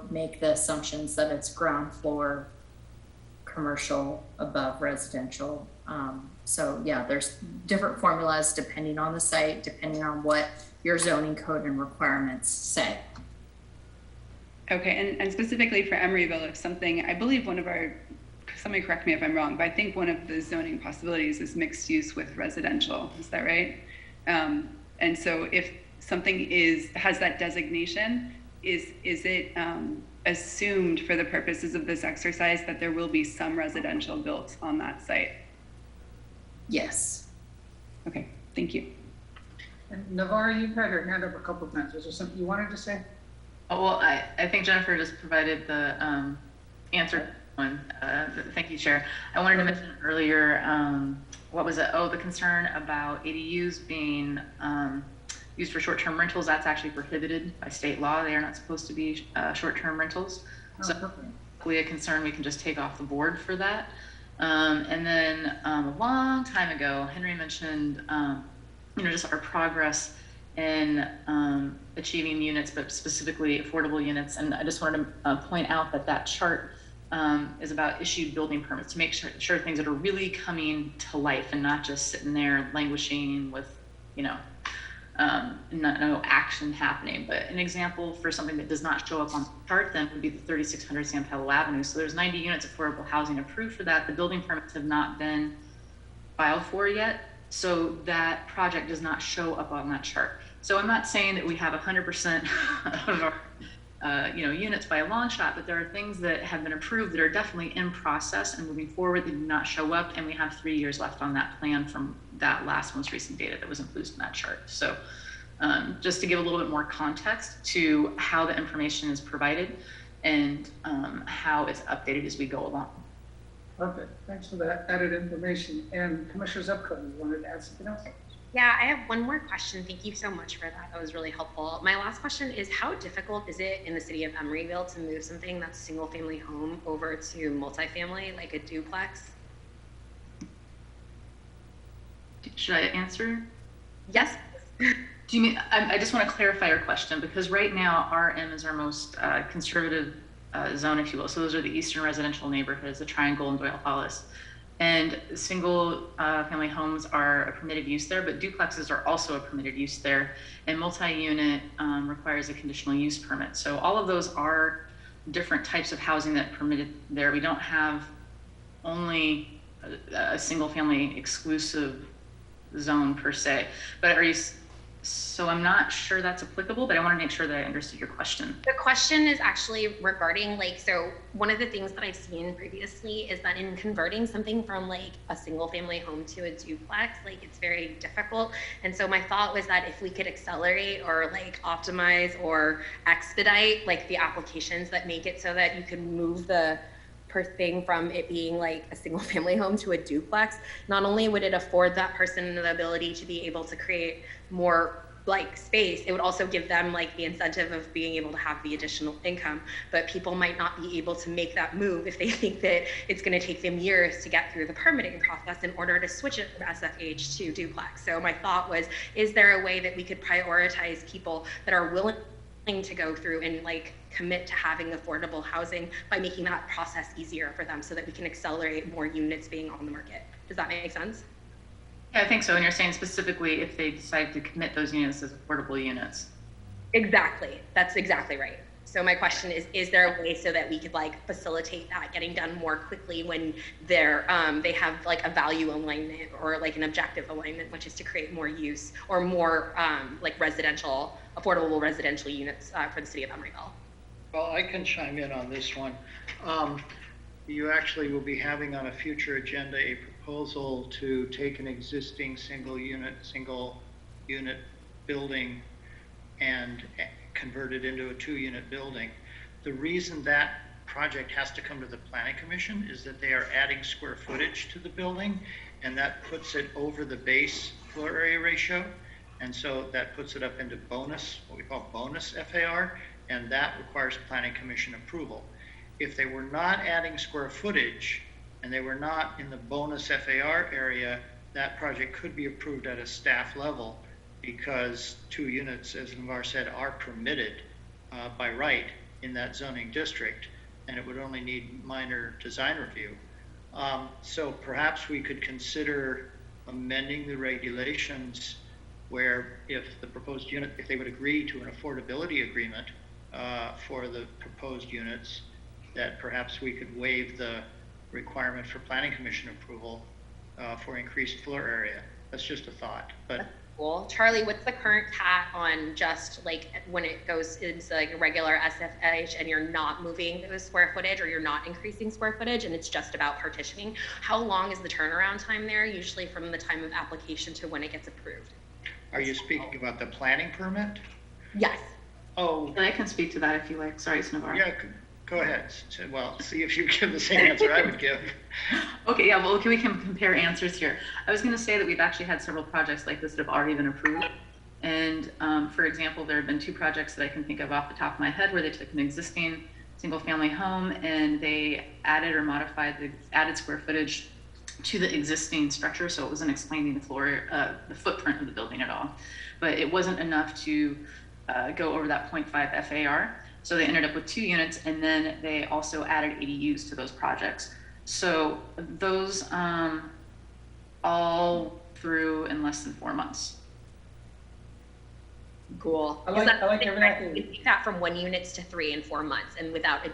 make the assumptions that it's ground floor commercial above residential. So yeah, there's different formulas depending on the site, depending on what your zoning code and requirements say. Okay, and specifically for Emeryville, if something, I believe somebody correct me if I'm wrong, but I think one of the zoning possibilities is mixed use with residential. Is that right? And so if something has that designation, is it assumed for the purposes of this exercise that there will be some residential built on that site? Yes. Okay, thank you. And Navarre, you've had your hand up a couple of times. Was there something you wanted to say? Oh, well, I think Jennifer just provided the answer one. Thank you, Chair. I wanted to mention earlier, what was it? Oh, the concern about ADUs being used for short-term rentals. That's actually prohibited by state law. They are not supposed to be short-term rentals. So we a concern we can just take off the board for that. And then a long time ago, Henry mentioned, just our progress in achieving units, but specifically affordable units. And I just wanted to point out that chart is about issued building permits to make sure things that are really coming to life and not just sitting there languishing with, no action happening. But an example for something that does not show up on the chart then would be the 3600 San Pablo Avenue. So there's 90 units of affordable housing approved for that. The building permits have not been filed for yet. So that project does not show up on that chart. So I'm not saying that we have 100% of units by a long shot, but there are things that have been approved that are definitely in process and moving forward that do not show up. And we have 3 years left on that plan from that most recent data that was included in that chart. So just to give a little bit more context to how the information is provided and how it's updated as we go along. Perfect. Thanks for that added information. And Commissioner Zupko, you wanted to add something else? Yeah, I have one more question. Thank you so much for that. That was really helpful. My last question is, how difficult is it in the city of Emeryville to move something that's single family home over to multifamily, like a duplex? Should I answer? Yes. Do you mean, I just want to clarify your question, because right now RM is our most conservative zone, if you will. So those are the eastern residential neighborhoods, the Triangle and Doyle Hollis. And single family homes are a permitted use there, but duplexes are also a permitted use there. And multi-unit requires a conditional use permit. So all of those are different types of housing that are permitted there. We don't have only a single family exclusive zone per se. But so I'm not sure that's applicable, but I want to make sure that I understood your question. The question is actually regarding so one of the things that I've seen previously is that in converting something from like a single family home to a duplex, it's very difficult. And so my thought was that if we could accelerate or optimize or expedite the applications that make it so that you can move the thing from it being a single family home to a duplex, not only would it afford that person the ability to be able to create more space, it would also give them the incentive of being able to have the additional income. But people might not be able to make that move if they think that it's going to take them years to get through the permitting process in order to switch it from SFH to duplex. So my thought was, is there a way that we could prioritize people that are willing to go through and commit to having affordable housing by making that process easier for them so that we can accelerate more units being on the market? Does that make sense? Yeah, I think so. And you're saying specifically if they decide to commit those units as affordable units. Exactly. That's exactly right. So my question is there a way so that we could facilitate that getting done more quickly when they have a value alignment or an objective alignment, which is to create more use or more affordable residential units for the city of Emeryville? Well, I can chime in on this one. You actually will be having on a future agenda a proposal to take an existing single unit building and convert it into a 2-unit building. The reason that project has to come to the Planning Commission is that they are adding square footage to the building, and that puts it over the base floor area ratio. And so that puts it up into bonus, what we call bonus FAR, and that requires Planning Commission approval. If they were not adding square footage and they were not in the bonus FAR area, that project could be approved at a staff level because 2 units, as Navar said, are permitted by right in that zoning district, and it would only need minor design review. So perhaps we could consider amending the regulations where if the proposed unit, if they would agree to an affordability agreement for the proposed units, that perhaps we could waive the requirement for Planning Commission approval for increased floor area. That's just a thought. But cool. Charlie, what's the current cap on just when it goes into a regular SFH and you're not moving the square footage or you're not increasing square footage and it's just about partitioning? How long is the turnaround time there, usually from the time of application to when it gets approved? Are you speaking about the planning permit? Yes. Oh. I can speak to that if you like. Sorry, it's Navar. Yeah, go ahead. Well, see if you give the same answer I would give. Okay, yeah, well, we can compare answers here. I was going to say that we've actually had several projects like this that have already been approved. And for example, there have been 2 projects that I can think of off the top of my head where they took an existing single family home and they added or modified the added square footage to the existing structure. So it wasn't explaining the footprint of the building at all. But it wasn't enough to go over that 0.5 FAR. So they ended up with 2 units, and then they also added ADUs to those projects. So those all through in less than 4 months. Cool. I like everything. Take that from 1 units to 3 in 4 months, and without do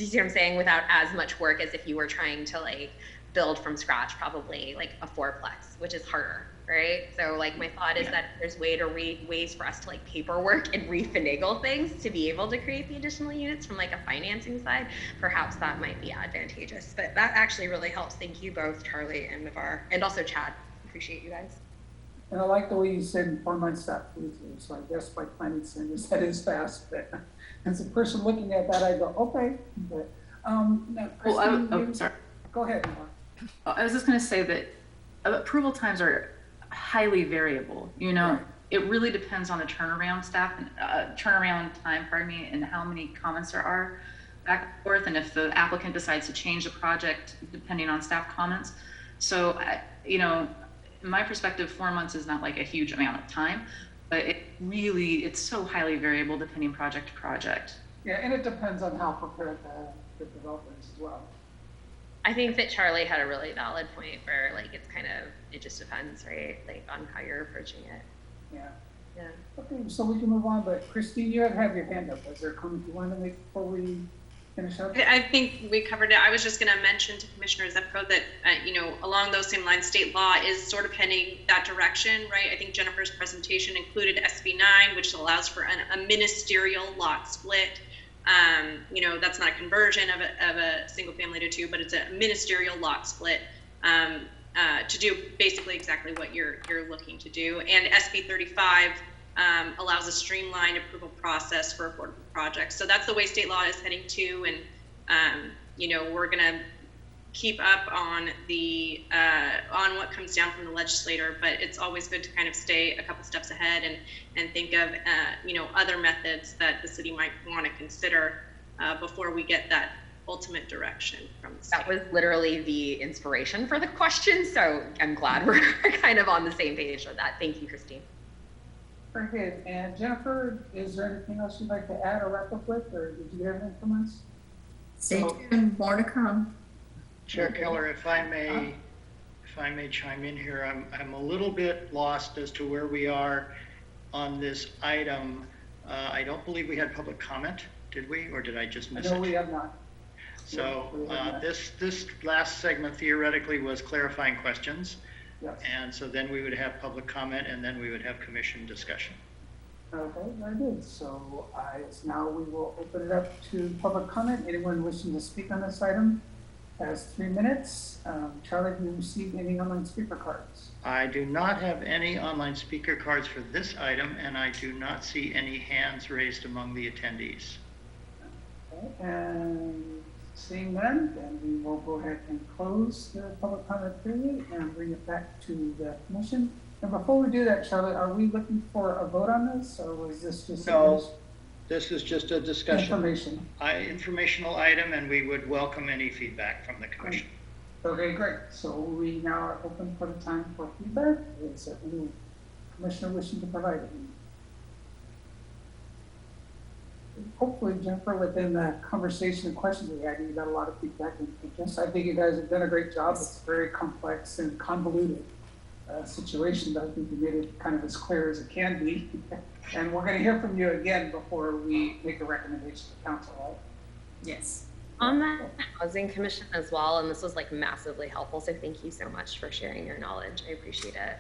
you see what I'm saying? Without as much work as if you were trying to build from scratch, probably a 4-plex, which is harder, right? So like my thought is that if there's ways for us to like paperwork and refinagle things to be able to create the additional units from like a financing side, perhaps that might be advantageous. But that actually really helps. Thank you both, Charlie and Navarre, and also Chad. Appreciate you guys. And I like the way you said 4 months that too. So I guess by planning centers, that is fast. But as a person looking at that, I go, okay. But no, Christine, sorry. Go ahead, Navarre. I was just going to say that approval times are highly variable. You know, it really depends on the turnaround turnaround time, and how many comments there are back and forth, and if the applicant decides to change the project depending on staff comments. So, you know, in my perspective, 4 months is not like a huge amount of time, but it's so highly variable depending project to project. Yeah, and it depends on how prepared the developer is as well. I think that Charlie had a really valid point where like it just depends, right? Like on how you're approaching it. Yeah. Yeah. Okay, so we can move on, but Christine, you have your hand up. Was there a comment you wanted to make before we finish up? I think we covered it. I was just going to mention to Commissioner Zepko that, you know, along those same lines, state law is sort of heading that direction, right? I think Jennifer's presentation included SB 9, which allows for a ministerial lot split. You know, that's not a conversion of a single family to two, but it's a ministerial lot split to do basically exactly what you're looking to do. And SB 35 allows a streamlined approval process for affordable projects. So that's the way state law is heading to, and you know, we're gonna keep up on the on what comes down from the legislator, but it's always good to kind of stay a couple steps ahead and think of you know, other methods that the city might want to consider before we get that ultimate direction from the state. That was literally the inspiration for the question, so I'm glad we're kind of on the same page with that. Thank you, Christine. Very good. And Jennifer, is there anything else you'd like to add or wrap up with, or did you get everything from us? Stay tuned, more to come. Chair Keller, if I may chime in here, I'm a little bit lost as to where we are on this item. I don't believe we had public comment, did we, or did I just miss it? No, we have not. So this last segment theoretically was clarifying questions. Yes. And so then we would have public comment, and then we would have commission discussion. Okay, very good. So now we will open it up to public comment. Anyone wishing to speak on this item has 3 minutes. Charlie, have you received any online speaker cards? I do not have any online speaker cards for this item, and I do not see any hands raised among the attendees. Okay, and seeing none, then we will go ahead and close the public comment period and bring it back to the commission. And before we do that, Charlotte, are we looking for a vote on this, or was this just this is just a discussion. Informational item, and we would welcome any feedback from the commission. Okay, great. So we now are open for the time for feedback. Is there any commissioner wishing to provide any? Hopefully, Jennifer, within the conversation and questions we had, you got a lot of feedback and interest. I think you guys have done a great job. It's a very complex and convoluted situation, but I think you made it kind of as clear as it can be. And we're going to hear from you again before we make a recommendation to council, right? Yes. On the Housing Commission as well, and this was like massively helpful, so thank you so much for sharing your knowledge. I appreciate it.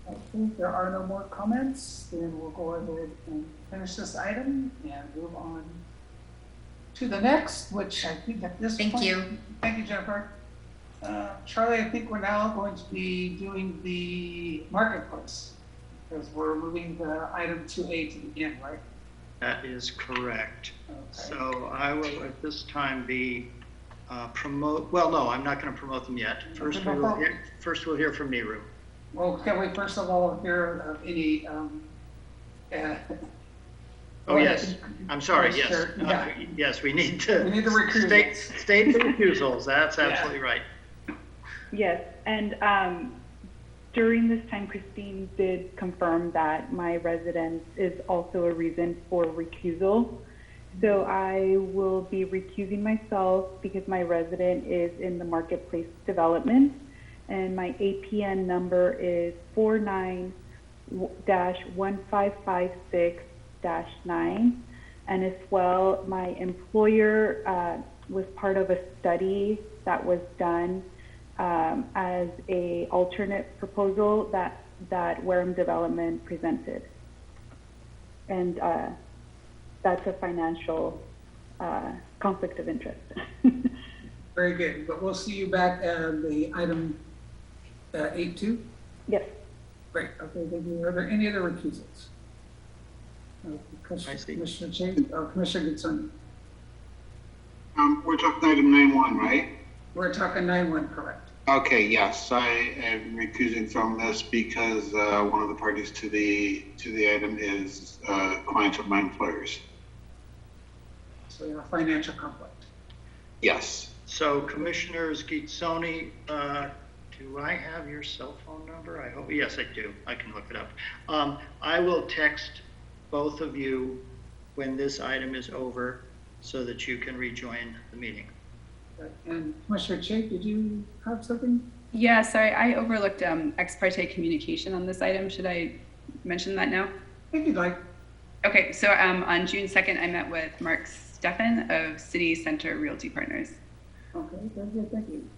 Okay, if there are no more comments, then we'll go ahead and finish this item and move on to the next, which I think at this point. Thank you. Thank you, Jennifer. Charlie, I think we're now going to be doing the marketplace because we're moving the item 2A to the end, right? That is correct. Okay. So I will at this time be well, no, I'm not going to promote them yet. First we'll hear from Neeru. Well, can we first of all hear of any oh yes, I'm sorry, yes. Sure. Yeah. Yes, we need to recusals. State the recusals, that's absolutely right. Yes, and during this time, Christine did confirm that my residence is also a reason for recusal. So I will be recusing myself because my resident is in the marketplace development, and my APN number is 49-1556-9. And as well, my employer was part of a study that was done as a alternate proposal that Wareham Development presented. And that's a financial conflict of interest. Very good, but we'll see you back at the item 8.2? Yes. Great, okay, thank you. Are there any other recusals? Commissioner Chase, Commissioner Gitsoni. We're talking item 9.1, right? We're talking 9.1, correct? Okay, yes, I am recusing from this because one of the parties to the item is clients of my employers. So you have a financial conflict. Yes. So Commissioners Gitsoni, do I have your cell phone number? I hope, yes, I do. I can look it up. I will text both of you when this item is over so that you can rejoin the meeting. And Commissioner Chake, did you have something? Yeah, sorry, I overlooked ex parte communication on this item. Should I mention that now? If you'd like. Okay, so on June 2nd, I met with Mark Steffen of City Center Realty Partners. Okay, very good, thank you.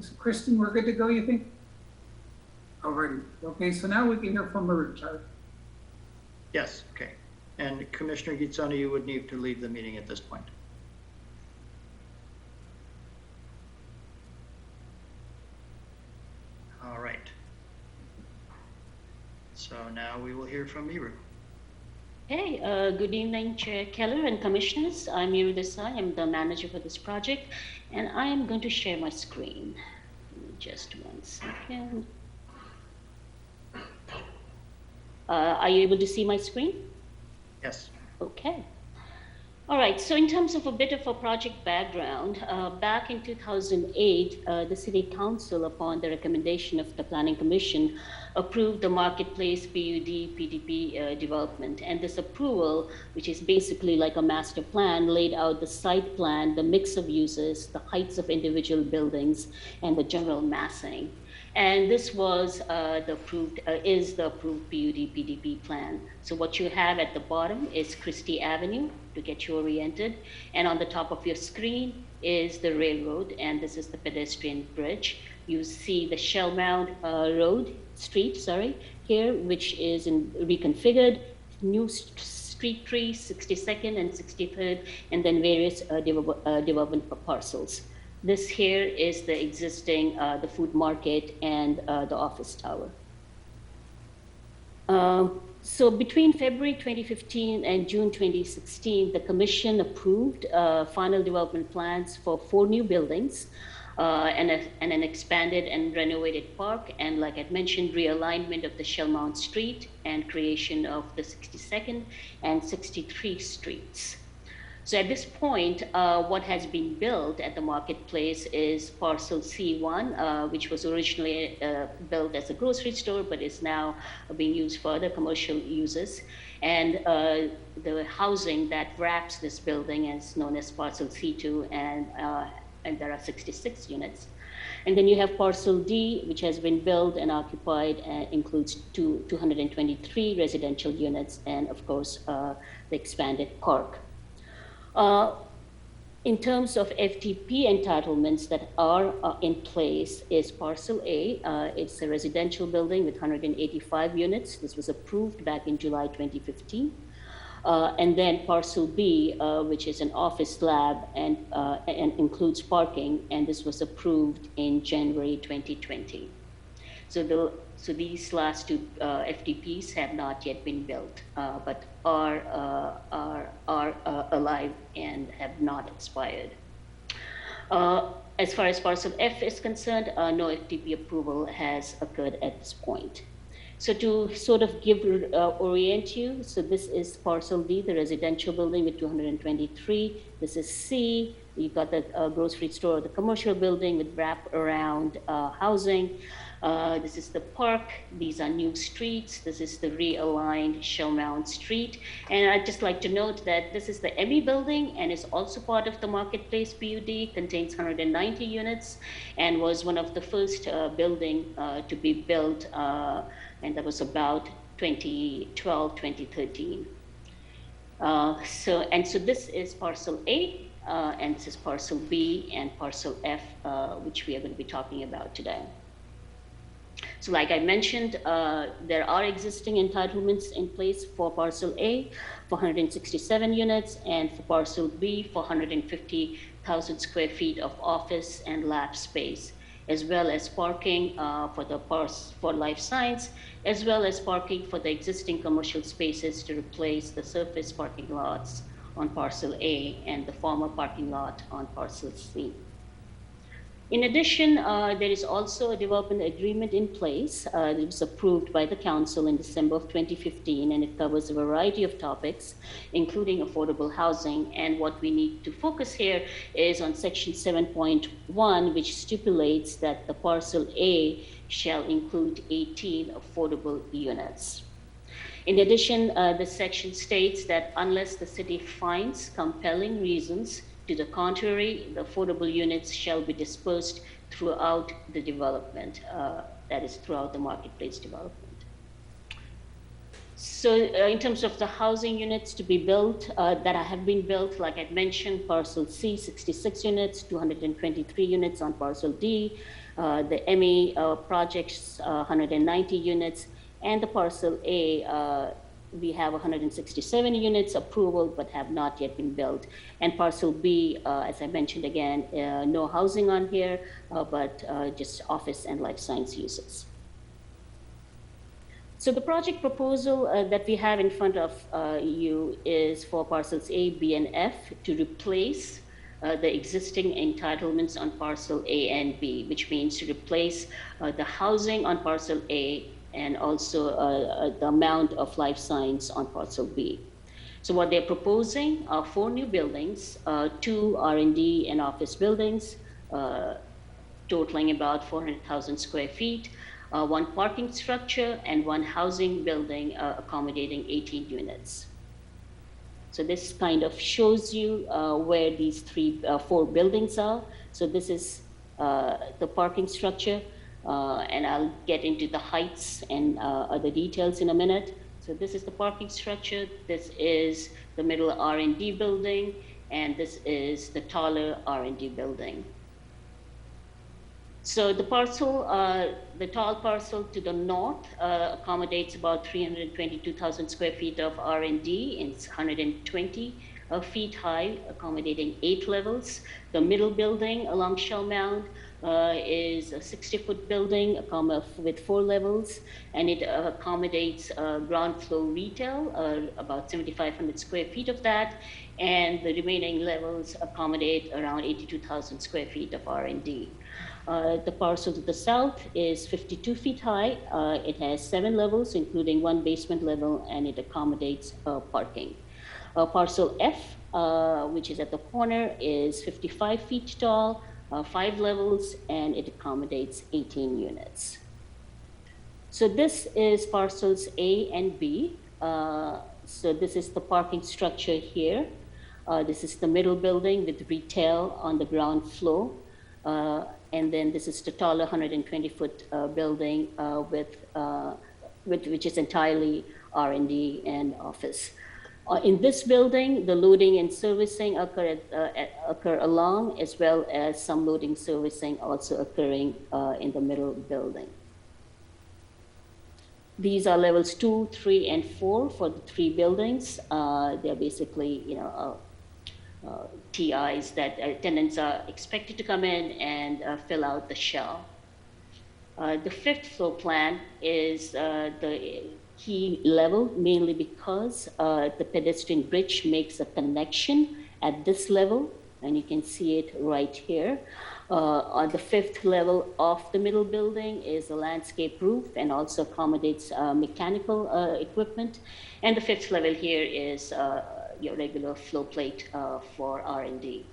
So Kristen, we're good to go, you think? Alrighty, okay, so now we can hear from Maru, Charlie. Yes, okay. And Commissioner Gitsoni, you would need to leave the meeting at this point. All right. So now we will hear from Miru. Hey, good evening, Chair Keller and Commissioners. I'm Miru Desai. I'm the manager for this project, and I am going to share my screen. Just 1 second. Are you able to see my screen? Yes. Okay. All right, so in terms of a bit of a project background, back in 2008, the City Council, upon the recommendation of the Planning Commission, approved the Marketplace PUD PDP development. And this approval, which is basically like a master plan, laid out the site plan, the mix of uses, the heights of individual buildings, and the general massing. And this was the approved PUD PDP plan. So what you have at the bottom is Christie Avenue to get you oriented. And on the top of your screen is the railroad, and this is the pedestrian bridge. You see the Shellmount Street here, which is reconfigured, new street trees, 62nd and 63rd, and then various development parcels. This here is the existing, the food market and the office tower. So between February 2015 and June 2016, the Commission approved final development plans for 4 new buildings and an expanded and renovated park, and like I mentioned, realignment of the Shellmount Street and creation of the 62nd and 63rd Streets. So at this point, what has been built at the marketplace is parcel C1, which was originally built as a grocery store, but is now being used for other commercial uses. And the housing that wraps this building is known as parcel C2, and there are 66 units. And then you have parcel D, which has been built and occupied and includes 223 residential units, and of course, the expanded park. In terms of FTP entitlements that are in place is parcel A. It's a residential building with 185 units. This was approved back in July 2015. And then parcel B, which is an office lab and includes parking, and this was approved in January 2020. So these last 2 FTPs have not yet been built, but are alive and have not expired. As far as parcel F is concerned, no FTP approval has occurred at this point. So to sort of orient you, so this is parcel D, the residential building with 223. This is C, you've got the grocery store, the commercial building with wrap-around housing. This is the park. These are new streets. This is the realigned Shellmount Street. And I'd just like to note that this is the Emmy building and is also part of the Marketplace PUD, contains 190 units, and was one of the first building to be built, and that was about 2012, 2013. So this is parcel A. and this is parcel B and parcel F, which we are going to be talking about today. So like I mentioned, there are existing entitlements in place for parcel A for 167 units and for parcel B for 150,000 square feet of office and lab space, as well as parking for life science, as well as parking for the existing commercial spaces to replace the surface parking lots on parcel A and the former parking lot on parcel C. In addition, there is also a development agreement in place that was approved by the council in December of 2015, and it covers a variety of topics, including affordable housing. And what we need to focus here is on section 7.1, which stipulates that the parcel A shall include 18 affordable units. In addition, the section states that unless the city finds compelling reasons to the contrary, the affordable units shall be dispersed throughout the development, that is throughout the marketplace development. So in terms of the housing units to be built, that have been built, like I mentioned, parcel C, 66 units, 223 units on parcel D, the ME projects, 190 units, and the parcel A, we have 167 units approval, but have not yet been built. And parcel B, as I mentioned again, no housing on here, but just office and life science uses. So the project proposal that we have in front of you is for parcels A, B, and F to replace the existing entitlements on parcel A and B, which means to replace the housing on parcel A and also the amount of life science on parcel B. So what they're proposing are 4 new buildings, 2 R&D and office buildings, totaling about 400,000 square feet, 1 parking structure, and 1 housing building accommodating 18 units. So this kind of shows you where these 4 buildings are. So this is the parking structure. And I'll get into the heights and other details in a minute. So this is the parking structure. This is the middle R&D building, and this is the taller R&D building. So the parcel, the tall parcel to the north accommodates about 322,000 square feet of R&D, and it's 120 feet high, accommodating 8 levels. The middle building along Shell Mound is a 60-foot building with 4 levels, and it accommodates ground floor retail, about 7,500 square feet of that, and the remaining levels accommodate around 82,000 square feet of R&D. The parcel to the south is 52 feet high. It has 7 levels, including 1 basement level, and it accommodates parking. Parcel F, which is at the corner, is 55 feet tall, 5 levels, and it accommodates 18 units. So this is parcels A and B. So this is the parking structure here. This is the middle building with retail on the ground floor. And then this is the taller 120-foot building which is entirely R&D and office. In this building, the loading and servicing occur along, as well as some loading servicing also occurring in the middle building. These are levels 2, 3, and 4 for the 3 buildings. They're basically, TIs that tenants are expected to come in and fill out the shell. The 5th floor plan is the key level, mainly because the pedestrian bridge makes a connection at this level, and you can see it right here. On the 5th level of the middle building is a landscape roof and also accommodates mechanical equipment. And the 5th level here is your regular flow plate for R&D.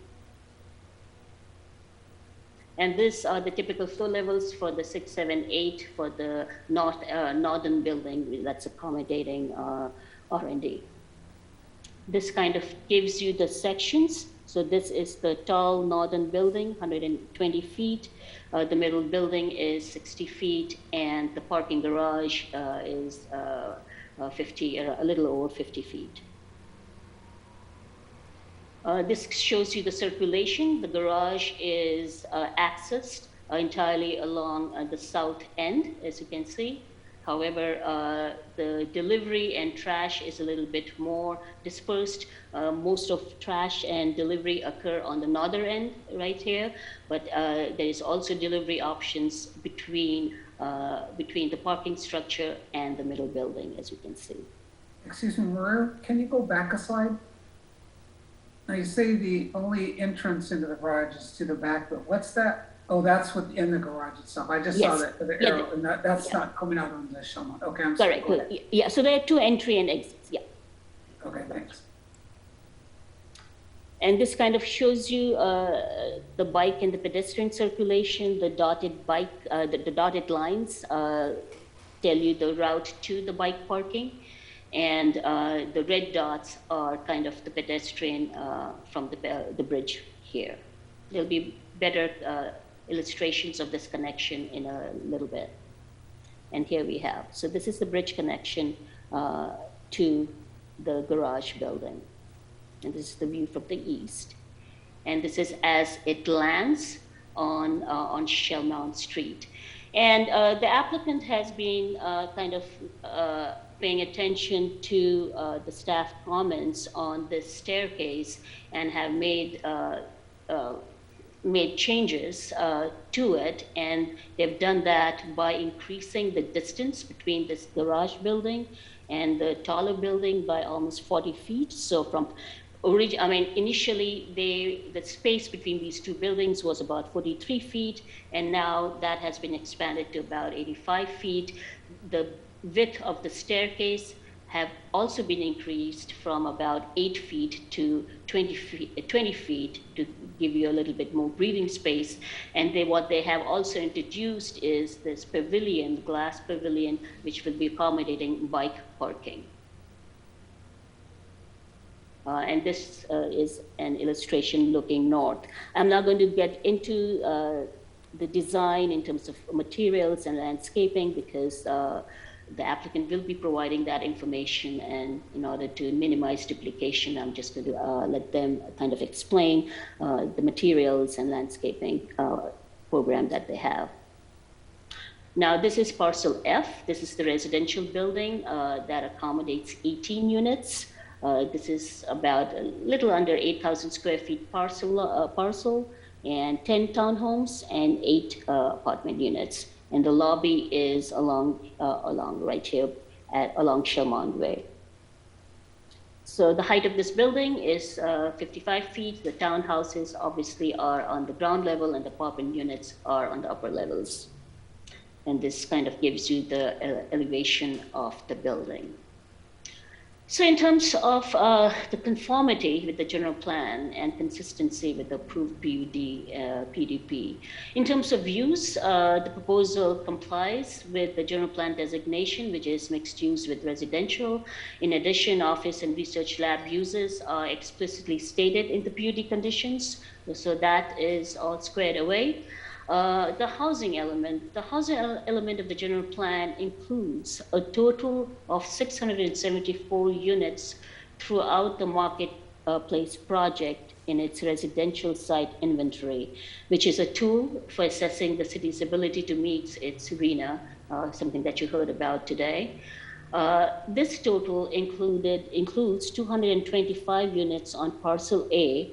And these are the typical floor levels for the 6, 7, 8 for the northern building that's accommodating R&D. This kind of gives you the sections. So this is the tall northern building, 120 feet. The middle building is 60 feet, and the parking garage is a little over 50 feet. This shows you the circulation. The garage is accessed entirely along the south end, as you can see. However, the delivery and trash is a little bit more dispersed. Most of trash and delivery occur on the northern end right here, but there is also delivery options between the parking structure and the middle building, as you can see. Excuse me, Maria, can you go back a slide? Now you say the only entrance into the garage is to the back, but what's that? Oh, that's within the garage itself. I just saw that the arrow, and that's not coming out on the show. Okay, I'm sorry. Correct. Yeah, so there are two entry and exits. Yeah. Okay, thanks. And this kind of shows you the bike and the pedestrian circulation. The dotted the dotted lines tell you the route to the bike parking, and the red dots are kind of the pedestrian from the bridge here. There'll be better illustrations of this connection in a little bit. And here we have. So this is the bridge connection to the garage building. And this is the view from the east. And this is as it lands on Shellmount Street. And the applicant has been kind of paying attention to the staff comments on this staircase and have made changes to it, and they've done that by increasing the distance between this garage building and the taller building by almost 40 feet. So from initially the space between these two buildings was about 43 feet, and now that has been expanded to about 85 feet. The width of the staircase have also been increased from about 8 feet to 20 feet to give you a little bit more breathing space. And what they have also introduced is this pavilion, glass pavilion, which will be accommodating bike parking. And this is an illustration looking north. I'm not going to get into the design in terms of materials and landscaping because the applicant will be providing that information, and in order to minimize duplication, I'm just going to let them kind of explain the materials and landscaping program that they have. Now, this is parcel F. This is the residential building that accommodates 18 units. This is about a little under 8,000 square feet parcel and 10 townhomes and 8 apartment units. And the lobby is along right here along Shelmont Way. So the height of this building is 55 feet. The townhouses obviously are on the ground level and the apartment units are on the upper levels. And this kind of gives you the elevation of the building. So in terms of the conformity with the general plan and consistency with the approved PDP, in terms of use, the proposal complies with the general plan designation, which is mixed use with residential. In addition, office and research lab uses are explicitly stated in the PUD conditions, so that is all squared away. The housing element of the general plan includes a total of 674 units throughout the marketplace project in its residential site inventory, which is a tool for assessing the city's ability to meet its RENA, something that you heard about today. This total includes 225 units on parcel A,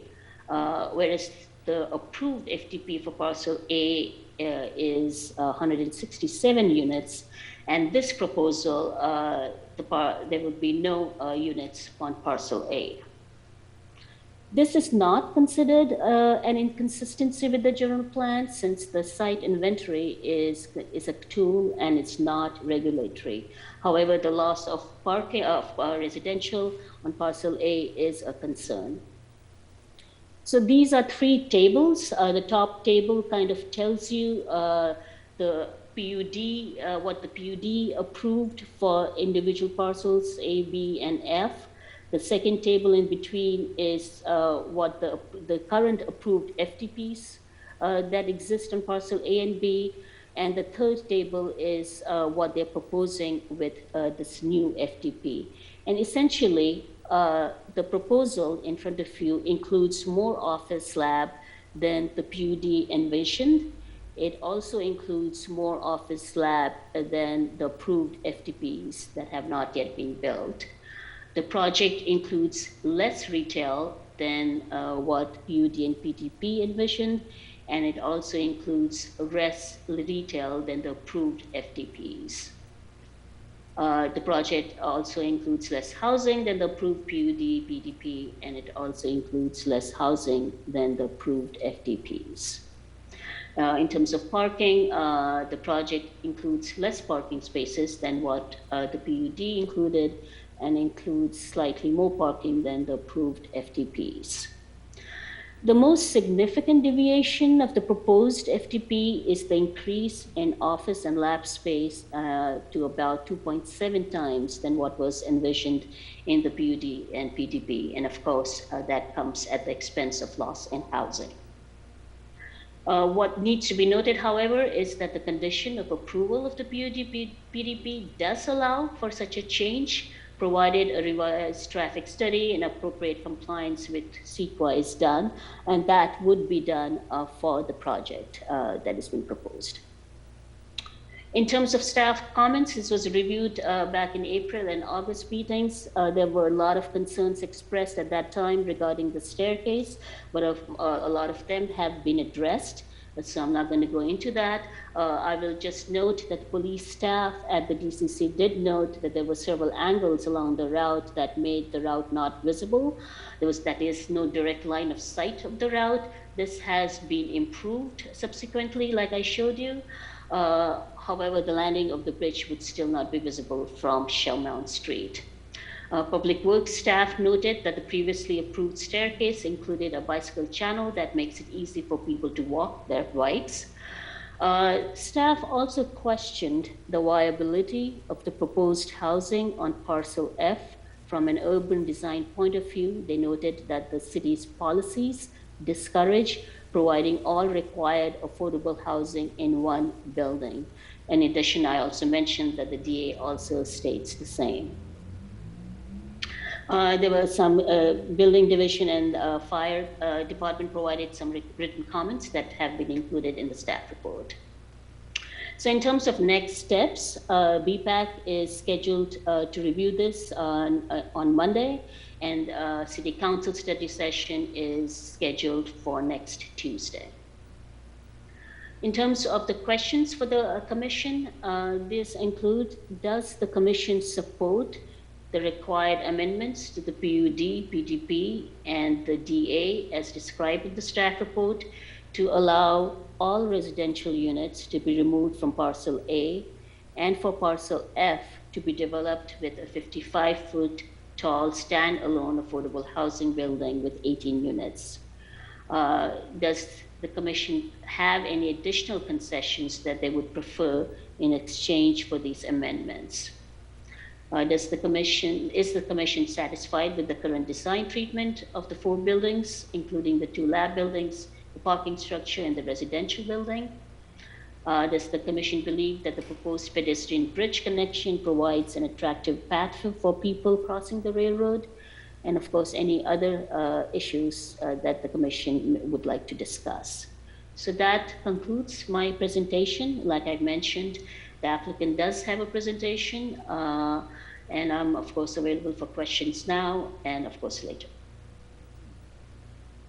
whereas the approved FTP for parcel A is 167 units, and this proposal, there would be no units on parcel A. This is not considered an inconsistency with the general plan, since the site inventory is a tool and it's not regulatory. However, the loss of parking of residential on parcel A is a concern. So these are 3 tables. The top table kind of tells you the PUD, what the PUD approved for individual parcels A, B, and F. The second table in between is what the current approved FTPs that exist on parcel A and B. And the third table is what they're proposing with this new FTP. And essentially, the proposal in front of you includes more office slab than the PUD envisioned. It also includes more office slab than the approved FTPs that have not yet been built. The project includes less retail than what PUD and PTP envisioned, and it also includes less retail than the approved FTPs. The project also includes less housing than the approved PUD, PDP, and it also includes less housing than the approved FTPs. In terms of parking, the project includes less parking spaces than what the PUD included, and includes slightly more parking than the approved FTPs. The most significant deviation of the proposed FTP is the increase in office and lab space to about 2.7 times than what was envisioned in the PUD and PTP. And of course, that comes at the expense of loss in housing. What needs to be noted, however, is that the condition of approval of the PUD PDP does allow for such a change, provided a revised traffic study and appropriate compliance with CEQA is done, and that would be done for the project that is being proposed. In terms of staff comments, this was reviewed back in April and August meetings. There were a lot of concerns expressed at that time regarding the staircase, but a lot of them have been addressed. So I'm not going to go into that. I will just note that police staff at the DCC did note that there were several angles along the route that made the route not visible. That is no direct line of sight of the route. This has been improved subsequently, like I showed you. However, the landing of the bridge would still not be visible from Shellmount Street. Public Works staff noted that the previously approved staircase included a bicycle channel that makes it easy for people to walk their bikes. Staff also questioned the viability of the proposed housing on Parcel F from an urban design point of view. They noted that the city's policies discourage providing all required affordable housing in one building. In addition, I also mentioned that the DA also states the same. There were some building division and fire department provided some written comments that have been included in the staff report. So in terms of next steps, BPAC is scheduled to review this on Monday, and City Council study session is scheduled for next Tuesday. In terms of the questions for the Commission, these include, does the Commission support the required amendments to the PUD, PDP, and the DA as described in the staff report to allow all residential units to be removed from Parcel A and for Parcel F to be developed with a 55-foot tall standalone affordable housing building with 18 units? Does the Commission have any additional concessions that they would prefer in exchange for these amendments? Is the Commission satisfied with the current design treatment of the 4 buildings, including the 2 lab buildings, the parking structure, and the residential building? Does the Commission believe that the proposed pedestrian bridge connection provides an attractive path for people crossing the railroad? And of course, any other issues that the Commission would like to discuss. So that concludes my presentation. Like I mentioned, the applicant does have a presentation, and I'm of course available for questions now and of course later.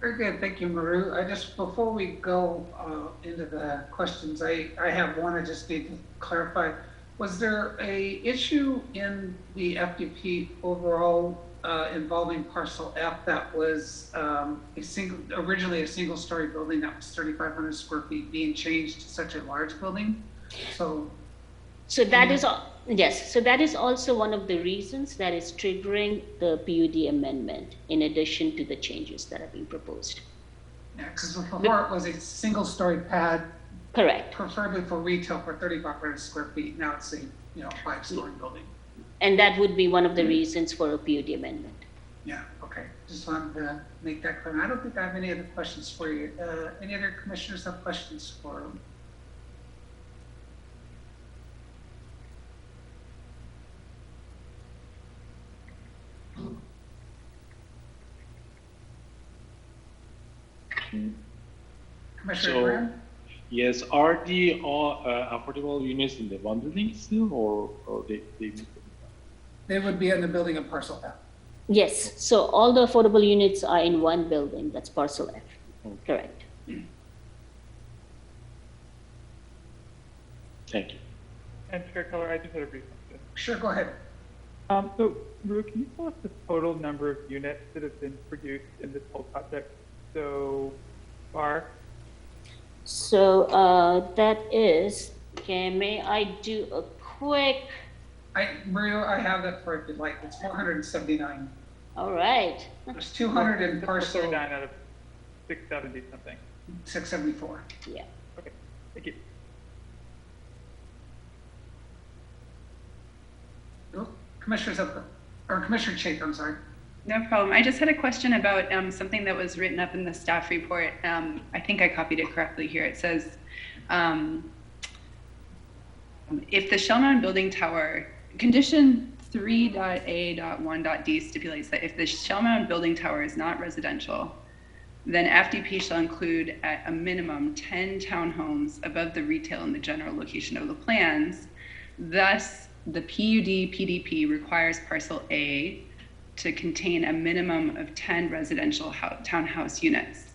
Very good, thank you, Maru. Before we go into the questions, I have one I just need to clarify. Was there a issue in the FDP overall involving Parcel F that was originally a single-story building that was 3,500 square feet being changed to such a large building? So that is, yes, so that is also one of the reasons that is triggering the PUD amendment, in addition to the changes that are being proposed. Yeah, because before it was a single-story pad. Correct. Preferably for retail for 3,500 square feet. Now it's a 5-story building. And that would be one of the reasons for a PUD amendment. Yeah, okay. Just wanted to make that clear. I don't think I have any other questions for you. Any other commissioners have questions for them? Commissioner So, Graham? yes, are the all affordable units in the one building still, or they They would be in the building of parcel F. Yes, so all the affordable units are in one building, that's parcel F, correct. Thank you. And Chair Keller, I just had a brief question. Sure, go ahead. So, Ru, can you tell us the total number of units that have been produced in this whole project so far? So that is, okay, may I do a quick, Mario, I have that for if you'd like. It's 479. all right. There's 200 in parcel 49 out of 670 something. 674. Yeah. Okay, thank you. Oh, Commissioner Zupko, or Commissioner Chake, I'm sorry. No problem. I just had a question about something that was written up in the staff report. I think I copied it correctly here. It says, if the Shell Mountain Building Tower, condition 3.A.1.d stipulates that if the Shell Mountain Building Tower is not residential, then FDP shall include at a minimum 10 townhomes above the retail and the general location of the plans. Thus, the PUD PDP requires parcel A to contain a minimum of 10 residential townhouse units.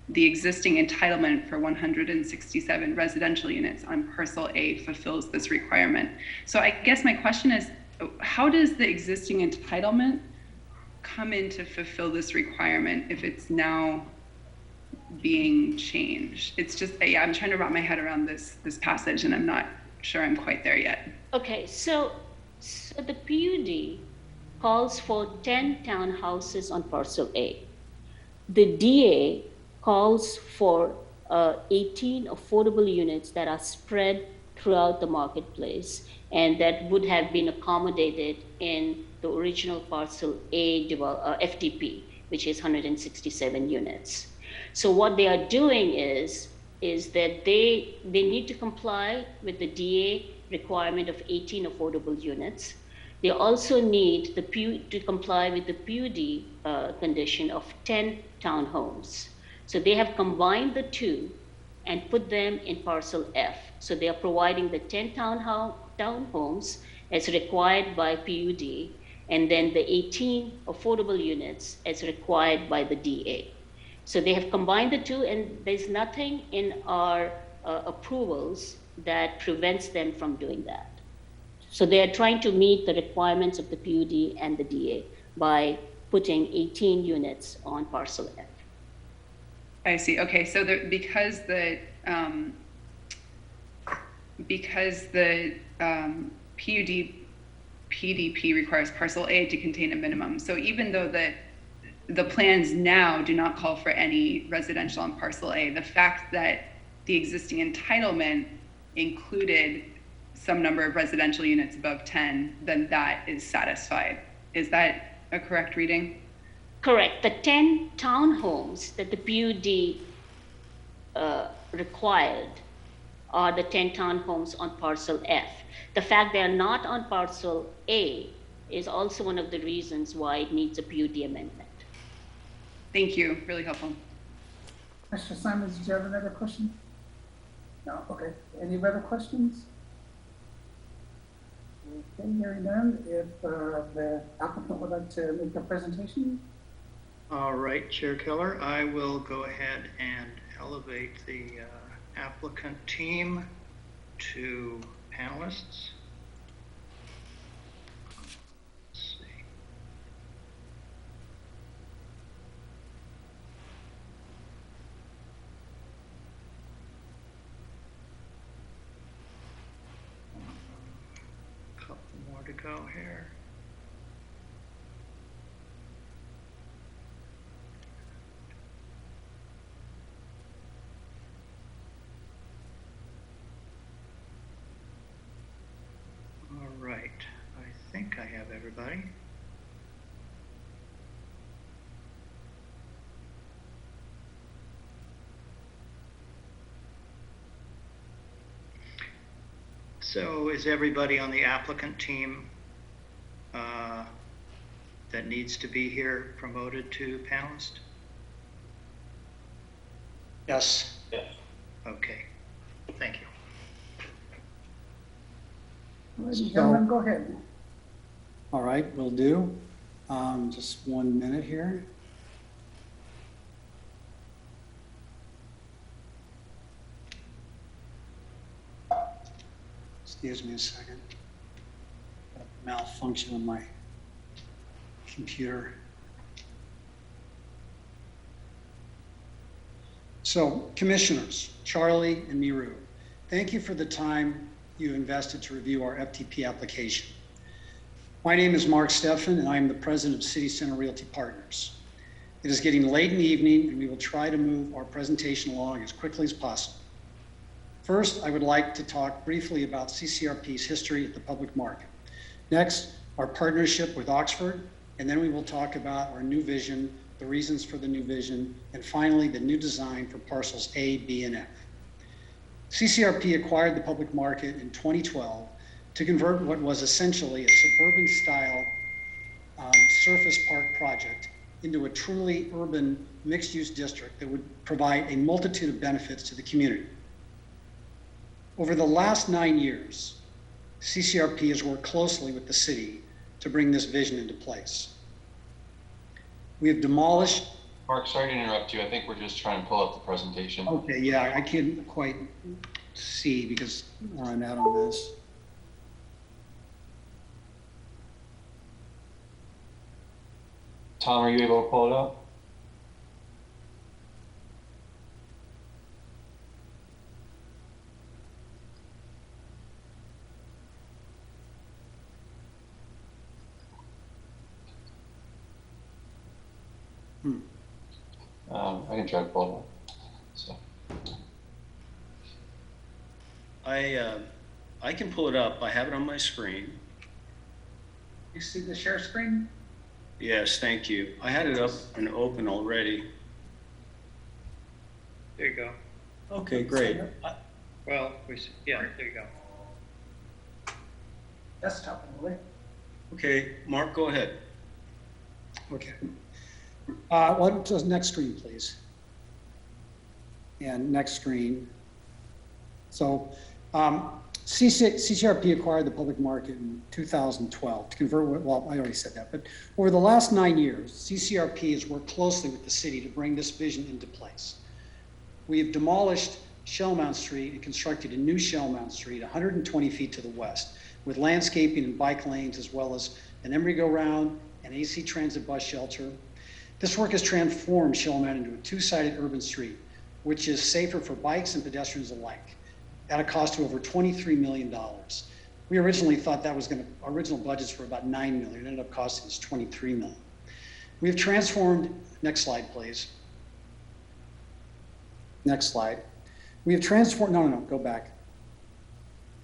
The existing entitlement for 167 residential units on parcel A fulfills this requirement. So I guess my question is, how does the existing entitlement come in to fulfill this requirement if it's now being changed? It's just, yeah, I'm trying to wrap my head around this passage, and I'm not sure I'm quite there yet. Okay, so the PUD calls for 10 townhouses on parcel A. The DA calls for 18 affordable units that are spread throughout the marketplace and that would have been accommodated in the original parcel A FDP, which is 167 units. So what they are doing is that they need to comply with the DA requirement of 18 affordable units. They also need the to comply with the PUD condition of 10 townhomes. So they have combined the two and put them in parcel F. So they are providing the 10 townhomes as required by PUD, and then the 18 affordable units as required by the DA. So they have combined the two, and there's nothing in our approvals that prevents them from doing that. So they are trying to meet the requirements of the PUD and the DA by putting 18 units on parcel F. I see. Okay, so because the PUD PDP requires parcel A to contain a minimum. So even though the plans now do not call for any residential on parcel A, the fact that the existing entitlement included some number of residential units above 10, then that is satisfied. Is that a correct reading? Correct. The 10 townhomes that the PUD required are the 10 townhomes on parcel F. The fact they are not on parcel A is also one of the reasons why it needs a PUD amendment. Thank you. Really helpful. Mr. Simons, did you have another question? No? Okay. Any other questions? Okay, hearing none. If the applicant would like to make a presentation. All right, Chair Keller, I will go ahead and elevate the applicant team to panelists. Let's see. A couple more to go here. All right, I think I have everybody. So is everybody on the applicant team that needs to be here promoted to panelist? Yes. Yes. Okay. Thank you. Ladies and gentlemen, go ahead. All right, will do. Just 1 minute here. Excuse me a second. Got a malfunction on my computer. So, commissioners, Charlie and Miru, thank you for the time you invested to review our FTP application. My name is Mark Steffen, and I am the president of City Center Realty Partners. It is getting late in the evening, and we will try to move our presentation along as quickly as possible. First, I would like to talk briefly about CCRP's history at the public market. Next, our partnership with Oxford, and then we will talk about our new vision, the reasons for the new vision, and finally, the new design for parcels A, B, and F. CCRP acquired the public market in 2012 to convert what was essentially a suburban style surface park project into a truly urban mixed-use district that would provide a multitude of benefits to the community. Over the last 9 years, CCRP has worked closely with the city to bring this vision into place. We have demolished. Mark, sorry to interrupt you. I think we're just trying to pull up the presentation. Okay, yeah, I can't quite see because I'm out on this. Tom, are you able to pull it up? I can try to pull it up. So. I can pull it up. I have it on my screen. You see the share screen? Yes, thank you. I had it up and open already. There you go. Okay, great. Well, yeah, there you go. Desktop only. Okay, Mark, go ahead. Okay. Well, just next screen, please. And next screen. So CCRP acquired the public market in 2012 to convert, well, I already said that, but over the last 9 years, CCRP has worked closely with the city to bring this vision into place. We have demolished Shellmount Street and constructed a new Shellmount Street 120 feet to the west with landscaping and bike lanes, as well as an Emeryville round and AC transit bus shelter. This work has transformed Shellmount into a two-sided urban street, which is safer for bikes and pedestrians alike, at a cost of over $23 million. We originally thought that was our original budgets were about $9 million. It ended up costing us $23 million. We have transformed, next slide, please. Next slide. We have transformed, no, go back.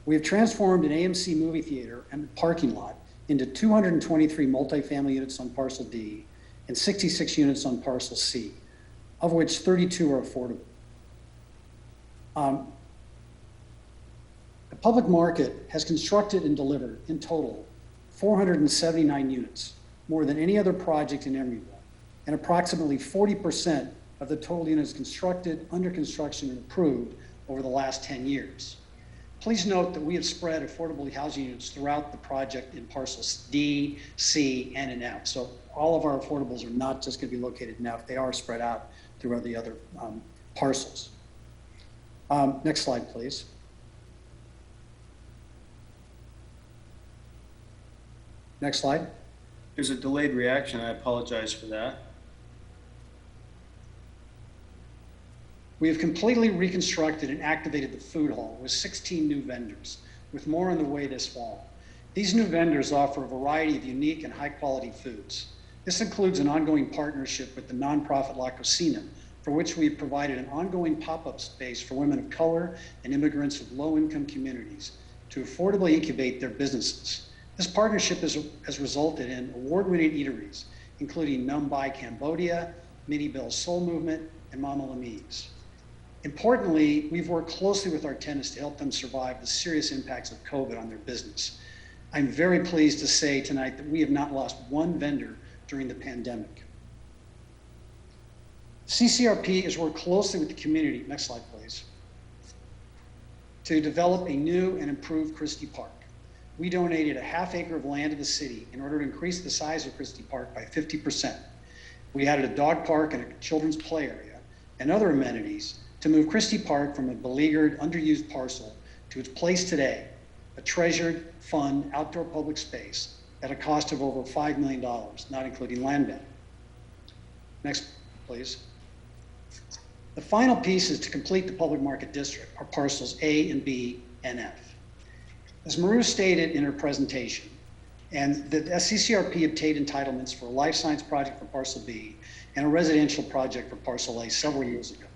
We have transformed an AMC movie theater and parking lot into 223 multifamily units on parcel D and 66 units on parcel C, of which 32 are affordable. The public market has constructed and delivered in total 479 units, more than any other project in Emeryville, and approximately 40% of the total units constructed, under construction, and approved over the last 10 years. Please note that we have spread affordable housing units throughout the project in parcels D, C, and in F. So all of our affordables are not just going to be located in F, they are spread out throughout the other parcels. Next slide, please. Next slide. There's a delayed reaction. I apologize for that. We have completely reconstructed and activated the food hall with 16 new vendors, with more on the way this fall. These new vendors offer a variety of unique and high-quality foods. This includes an ongoing partnership with the nonprofit La Cocina, for which we have provided an ongoing pop-up space for women of color and immigrants of low-income communities to affordably incubate their businesses. This partnership has resulted in award-winning eateries, including Num Bai Cambodia, Minnie Bell's Soul Movement, and Mama Lami's. Importantly, we've worked closely with our tenants to help them survive the serious impacts of COVID on their business. I'm very pleased to say tonight that we have not lost one vendor during the pandemic. CCRP has worked closely with the community, next slide please, to develop a new and improved Christie Park. We donated a half acre of land to the city in order to increase the size of Christie Park by 50%. We added a dog park and a children's play area and other amenities to move Christie Park from a beleaguered, underused parcel to its place today, a treasured, fun, outdoor public space at a cost of over $5 million, not including land value. Next, please. The final piece is to complete the public market district, our parcels A and B and F. As Maru stated in her presentation, and the CCRP obtained entitlements for a life science project for parcel B and a residential project for parcel A several years ago.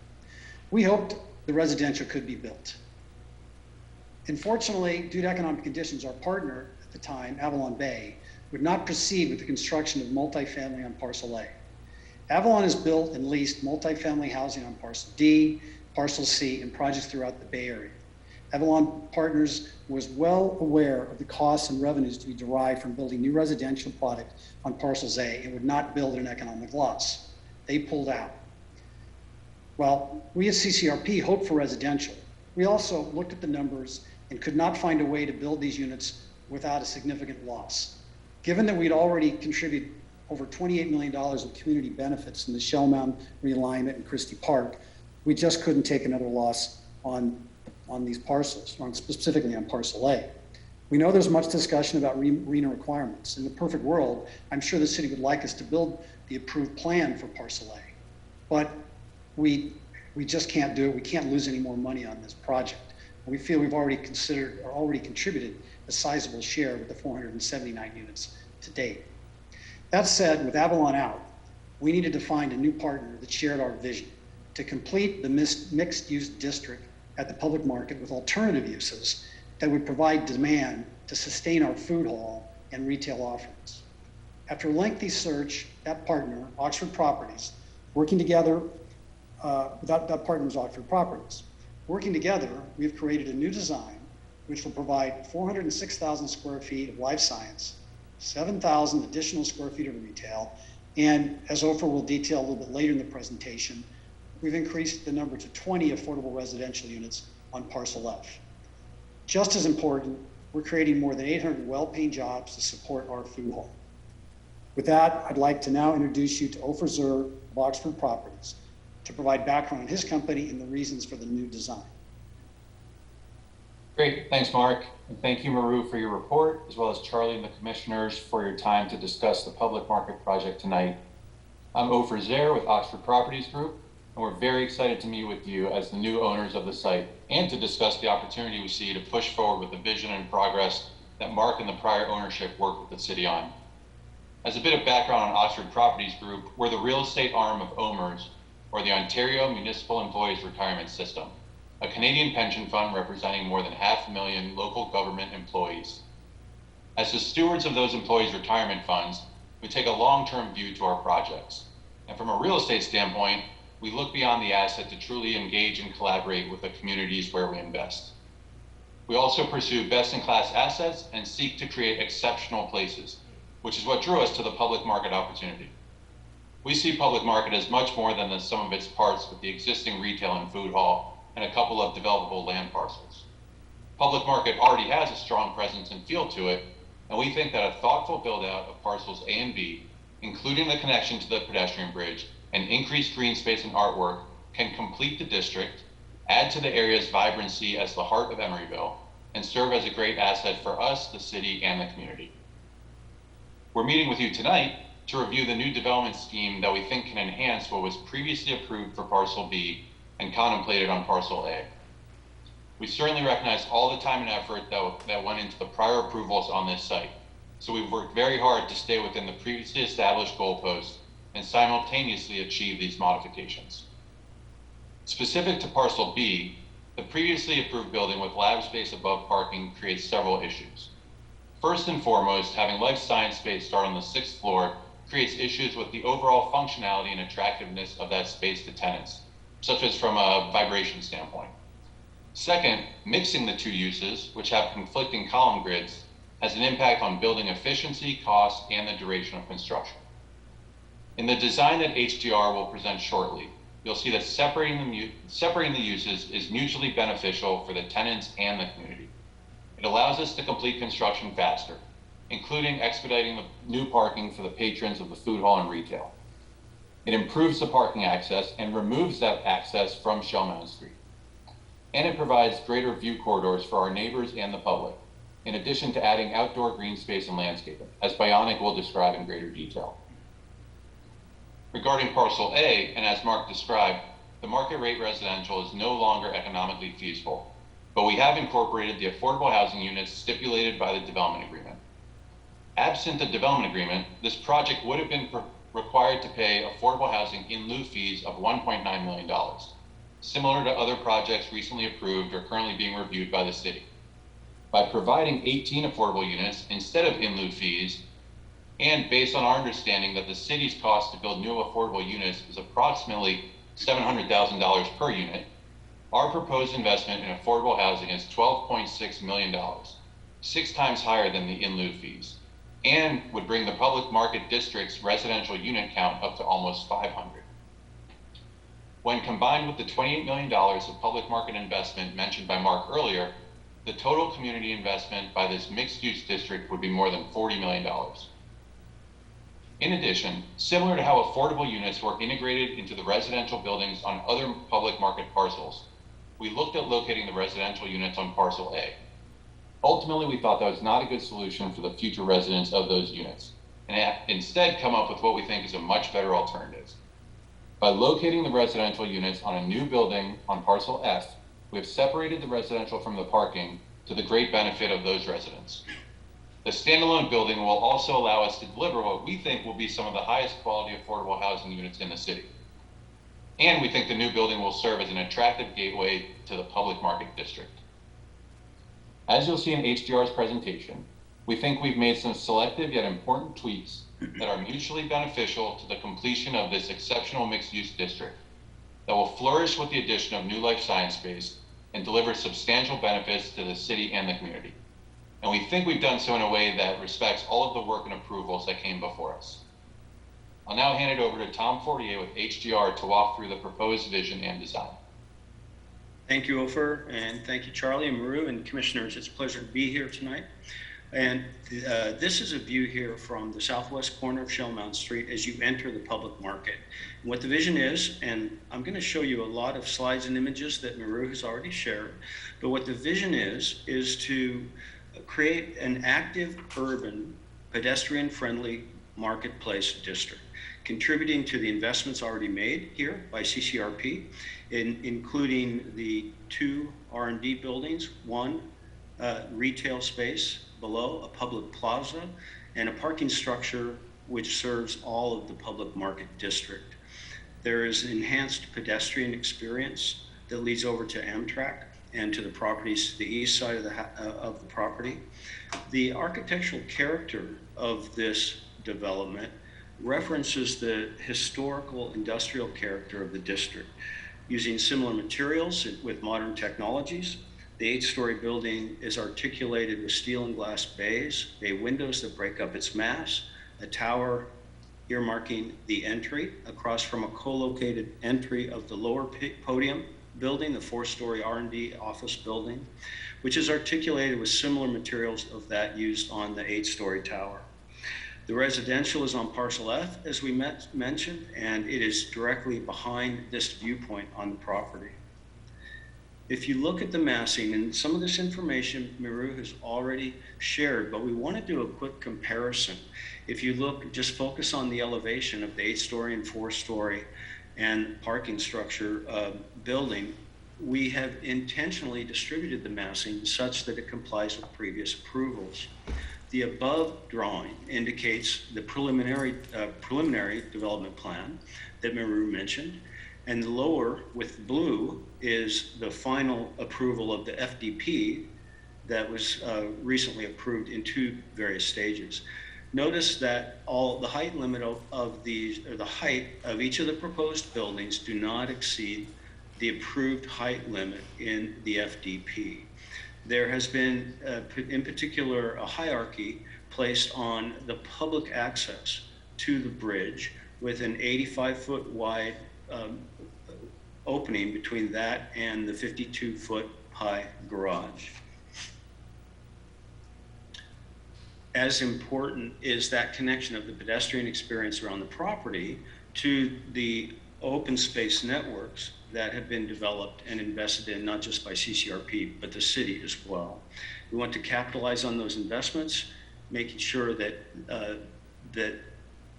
We hoped the residential could be built. Unfortunately, due to economic conditions, our partner at the time, Avalon Bay, would not proceed with the construction of multifamily on parcel A. Avalon has built and leased multifamily housing on parcel D, parcel C, and projects throughout the Bay Area. Avalon Partners was well aware of the costs and revenues to be derived from building new residential product on parcels A and would not build at an economic loss. They pulled out. Well, we at CCRP hoped for residential. We also looked at the numbers and could not find a way to build these units without a significant loss. Given that we'd already contributed over $28 million of community benefits in the Shell Mound realignment in Christie Park, we just couldn't take another loss on these parcels, specifically on parcel A. We know there's much discussion about RENA requirements. In the perfect world, I'm sure the city would like us to build the approved plan for parcel A, but we just can't do it. We can't lose any more money on this project. We feel we've already considered or already contributed a sizable share with the 479 units to date. That said, with Avalon out, we needed to find a new partner that shared our vision to complete the mixed-use district at the public market with alternative uses that would provide demand to sustain our food hall and retail offerings. After a lengthy search, that partner, Oxford Properties, working together, that partner was Oxford Properties. Working together, we've created a new design which will provide 406,000 square feet of life science, 7,000 additional square feet of retail, and as Ofer will detail a little bit later in the presentation, we've increased the number to 20 affordable residential units on parcel F. Just as important, we're creating more than 800 well-paying jobs to support our food hall. With that, I'd like to now introduce you to Ofer Zur of Oxford Properties to provide background on his company and the reasons for the new design. Great, thanks Mark. And thank you Maru for your report, as well as Charlie and the commissioners for your time to discuss the public market project tonight. I'm Ofer Zur with Oxford Properties Group, and we're very excited to meet with you as the new owners of the site and to discuss the opportunity we see to push forward with the vision and progress that Mark and the prior ownership worked with the city on. As a bit of background on Oxford Properties Group, we're the real estate arm of OMERS, or the Ontario Municipal Employees Retirement System, a Canadian pension fund representing more than 500,000 local government employees. As the stewards of those employees' retirement funds, we take a long-term view to our projects. And from a real estate standpoint, we look beyond the asset to truly engage and collaborate with the communities where we invest. We also pursue best-in-class assets and seek to create exceptional places, which is what drew us to the public market opportunity. We see public market as much more than the sum of its parts with the existing retail and food hall and a couple of developable land parcels. Public market already has a strong presence and feel to it, and we think that a thoughtful build-out of parcels A and B, including the connection to the pedestrian bridge and increased green space and artwork, can complete the district, add to the area's vibrancy as the heart of Emeryville, and serve as a great asset for us, the city, and the community. We're meeting with you tonight to review the new development scheme that we think can enhance what was previously approved for parcel B and contemplated on parcel A. We certainly recognize all the time and effort that went into the prior approvals on this site, so we've worked very hard to stay within the previously established goalposts and simultaneously achieve these modifications. Specific to parcel B, the previously approved building with lab space above parking creates several issues. First and foremost, having life science space start on the 6th floor creates issues with the overall functionality and attractiveness of that space to tenants, such as from a vibration standpoint. Second, mixing the two uses, which have conflicting column grids, has an impact on building efficiency, cost, and the duration of construction. In the design that HDR will present shortly, you'll see that separating the uses is mutually beneficial for the tenants and the community. It allows us to complete construction faster, including expediting the new parking for the patrons of the food hall and retail. It improves the parking access and removes that access from Shell Mountain Street. And it provides greater view corridors for our neighbors and the public, in addition to adding outdoor green space and landscaping, as Bionic will describe in greater detail. Regarding parcel A, and as Mark described, the market rate residential is no longer economically feasible, but we have incorporated the affordable housing units stipulated by the development agreement. Absent the development agreement, this project would have been required to pay affordable housing in lieu fees of $1.9 million, similar to other projects recently approved or currently being reviewed by the city. By providing 18 affordable units instead of in lieu fees, and based on our understanding that the city's cost to build new affordable units is approximately $700,000 per unit, our proposed investment in affordable housing is $12.6 million, 6 times higher than the in lieu fees, and would bring the public market district's residential unit count up to almost 500. When combined with the $28 million of public market investment mentioned by Mark earlier, the total community investment by this mixed-use district would be more than $40 million. In addition, similar to how affordable units were integrated into the residential buildings on other public market parcels, we looked at locating the residential units on parcel A. Ultimately, we thought that was not a good solution for the future residents of those units, and instead come up with what we think is a much better alternative. By locating the residential units on a new building on parcel F, we have separated the residential from the parking to the great benefit of those residents. The standalone building will also allow us to deliver what we think will be some of the highest quality affordable housing units in the city. And we think the new building will serve as an attractive gateway to the public market district. As you'll see in HDR's presentation, we think we've made some selective yet important tweaks that are mutually beneficial to the completion of this exceptional mixed-use district that will flourish with the addition of new life science space and deliver substantial benefits to the city and the community. And we think we've done so in a way that respects all of the work and approvals that came before us. I'll now hand it over to Tom Fortier with HDR to walk through the proposed vision and design. Thank you, Ofer, and thank you, Charlie and Maru and commissioners. It's a pleasure to be here tonight. And this is a view here from the southwest corner of Shell Mountain Street as you enter the public market. And what the vision is, and I'm going to show you a lot of slides and images that Maru has already shared, but what the vision is to create an active, urban, pedestrian-friendly marketplace district, contributing to the investments already made here by CCRP, including the 2 R&D buildings, 1 retail space below, a public plaza, and a parking structure which serves all of the public market district. There is enhanced pedestrian experience that leads over to Amtrak and to the properties to the east side of the property. The architectural character of this development references the historical industrial character of the district, using similar materials with modern technologies. The 8-story building is articulated with steel and glass bay windows that break up its mass, a tower earmarking the entry across from a co-located entry of the lower podium building, the 4-story R&D office building, which is articulated with similar materials of that used on the 8-story tower. The residential is on parcel F, as we mentioned, and it is directly behind this viewpoint on the property. If you look at the massing, and some of this information Maru has already shared, but we want to do a quick comparison. If you look, just focus on the elevation of the 8-story and 4-story and parking structure building, we have intentionally distributed the massing such that it complies with previous approvals. The above drawing indicates the preliminary development plan that Maru mentioned, and the lower with blue is the final approval of the FDP that was recently approved in 2 various stages. Notice that all the height limit of these, or the height of each of the proposed buildings, do not exceed the approved height limit in the FDP. There has been, in particular, a hierarchy placed on the public access to the bridge with an 85-foot wide opening between that and the 52-foot high garage. As important is that connection of the pedestrian experience around the property to the open space networks that have been developed and invested in, not just by CCRP, but the city as well. We want to capitalize on those investments, making sure that that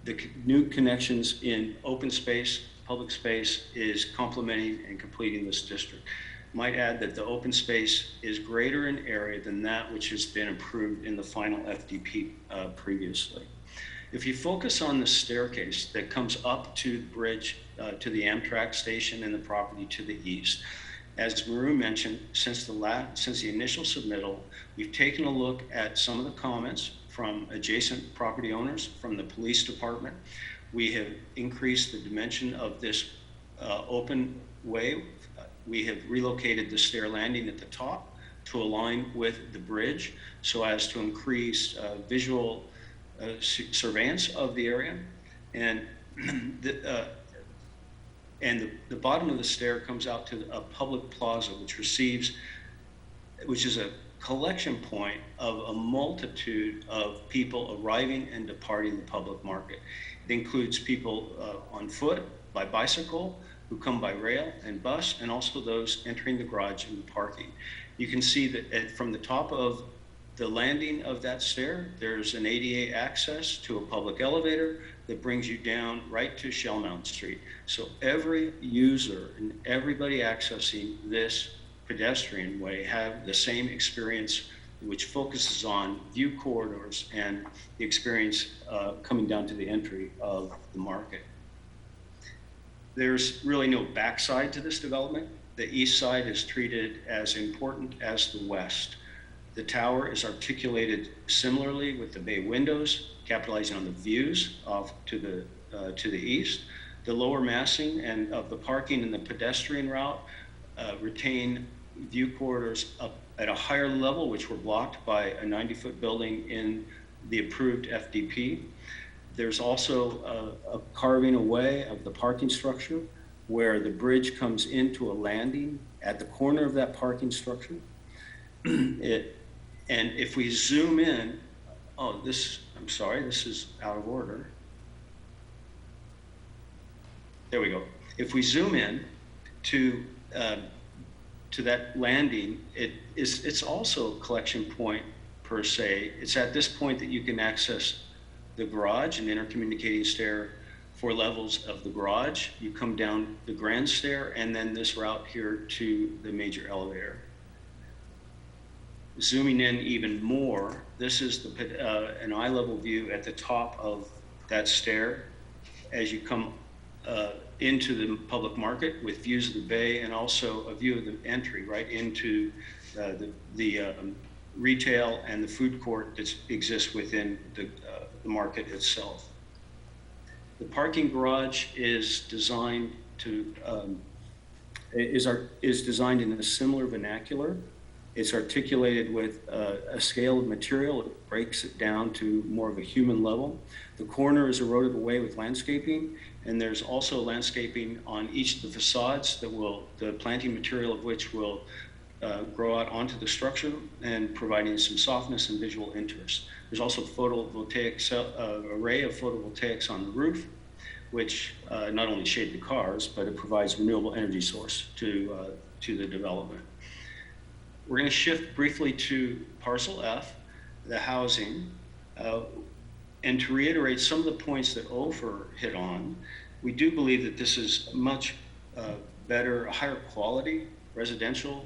the new connections in open space, public space is complementing and completing this district. Might add that the open space is greater in area than that which has been approved in the final FDP previously. If you focus on the staircase that comes up to the bridge to the Amtrak station and the property to the east, as Maru mentioned, since the initial submittal, we've taken a look at some of the comments from adjacent property owners, from the police department. We have increased the dimension of this open way. We have relocated the stair landing at the top to align with the bridge so as to increase visual surveillance of the area. And the bottom of the stair comes out to a public plaza, which is a collection point of a multitude of people arriving and departing the public market. It includes people on foot, by bicycle, who come by rail and bus, and also those entering the garage and the parking. You can see that from the top of the landing of that stair, there's an ADA access to a public elevator that brings you down right to Shellmount Street. So every user and everybody accessing this pedestrian way have the same experience, which focuses on view corridors and the experience coming down to the entry of the market. There's really no backside to this development. The east side is treated as important as the west. The tower is articulated similarly with the bay windows, capitalizing on the views off to the east. The lower massing and of the parking and the pedestrian route retain view corridors up at a higher level, which were blocked by a 90-foot building in the approved FDP. There's also a carving away of the parking structure where the bridge comes into a landing at the corner of that parking structure. And if we zoom in, I'm sorry, this is out of order. There we go. If we zoom in to that landing, it's also a collection point per se. It's at this point that you can access the garage and intercommunicating stair for levels of the garage. You come down the grand stair and then this route here to the major elevator. Zooming in even more, this is an eye level view at the top of that stair as you come into the public market with views of the bay and also a view of the entry right into the retail and the food court that exists within the market itself. The parking garage is designed is designed in a similar vernacular. It's articulated with a scale of material. It breaks it down to more of a human level. The corner is eroded away with landscaping, and there's also landscaping on each of the facades the planting material of which will grow out onto the structure and providing some softness and visual interest. There's also array of photovoltaics on the roof, which not only shade the cars, but it provides renewable energy source to the development. We're going to shift briefly to parcel F, the housing, and to reiterate some of the points that Ofer hit on. We do believe that this is much better, a higher quality residential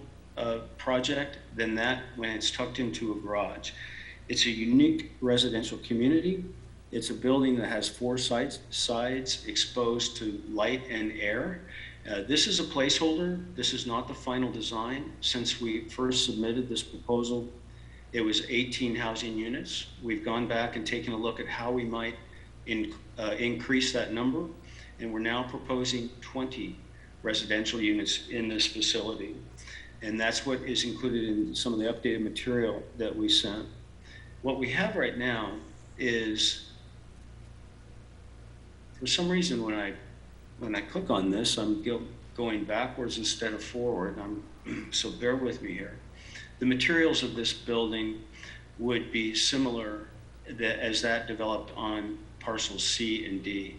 project than that when it's tucked into a garage. It's a unique residential community. It's a building that has 4 sides exposed to light and air. This is a placeholder. This is not the final design. Since we first submitted this proposal, it was 18 housing units. We've gone back and taken a look at how we might increase that number, and we're now proposing 20 residential units in this facility. And that's what is included in some of the updated material that we sent. What we have right now is, for some reason, when I click on this, I'm going backwards instead of forward. So bear with me here. The materials of this building would be similar as that developed on parcels C and D.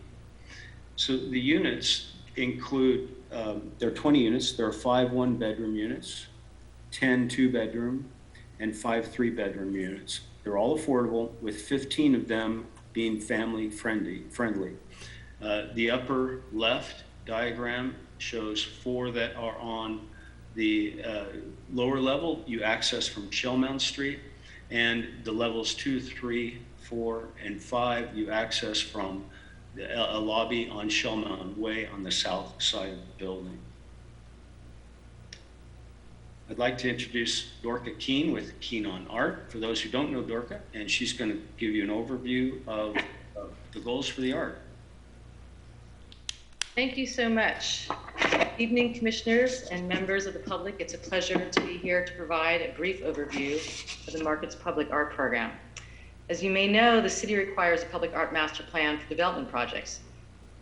So the units include, there are 20 units. There are 5 one-bedroom units, 10 two-bedroom, and 5 three-bedroom units. They're all affordable, with 15 of them being family friendly. The upper left diagram shows 4 that are on the lower level you access from Shellmound Street, and the levels 2, 3, 4, and 5 you access from a lobby on Shellmound Way on the south side of the building. I'd like to introduce Dorka Keene with Keene on Art, for those who don't know Dorka, and she's going to give you an overview of the goals for the art. Thank you so much. Good evening, commissioners and members of the public. It's a pleasure to be here to provide a brief overview of the Market's Public Art Program. As you may know, the city requires a public art master plan for development projects.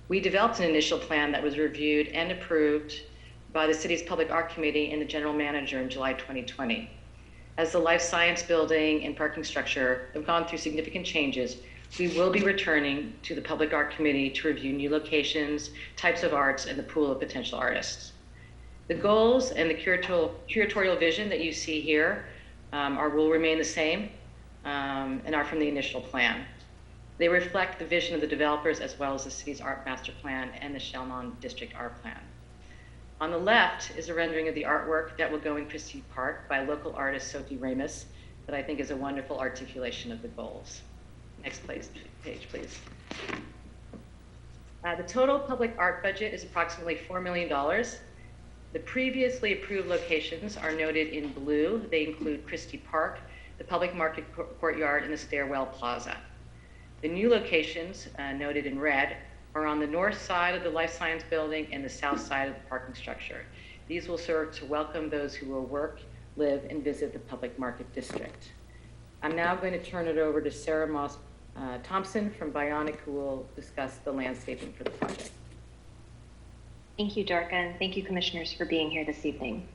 We developed an initial plan that was reviewed and approved by the city's Public Art Committee and the general manager in July 2020. As the life science building and parking structure have gone through significant changes, we will be returning to the Public Art Committee to review new locations, types of arts, and the pool of potential artists. The goals and the curatorial vision that you see here will remain the same and are from the initial plan. They reflect the vision of the developers as well as the city's art master plan and the Shellmound District Art Plan. On the left is a rendering of the artwork that will go in Christie Park by local artist Sophie Ramus, that I think is a wonderful articulation of the goals. Next page, please. The total public art budget is approximately $4 million. The previously approved locations are noted in blue. They include Christie Park, the Public Market Courtyard, and the Stairwell Plaza. The new locations, noted in red, are on the north side of the Life Science Building and the south side of the parking structure. These will serve to welcome those who will work, live, and visit the Public Market District. I'm now going to turn it over to Sarah Moss Thompson from Bionic, who will discuss the landscaping for the project. Thank you, Dorka, and thank you, commissioners, for being here this evening.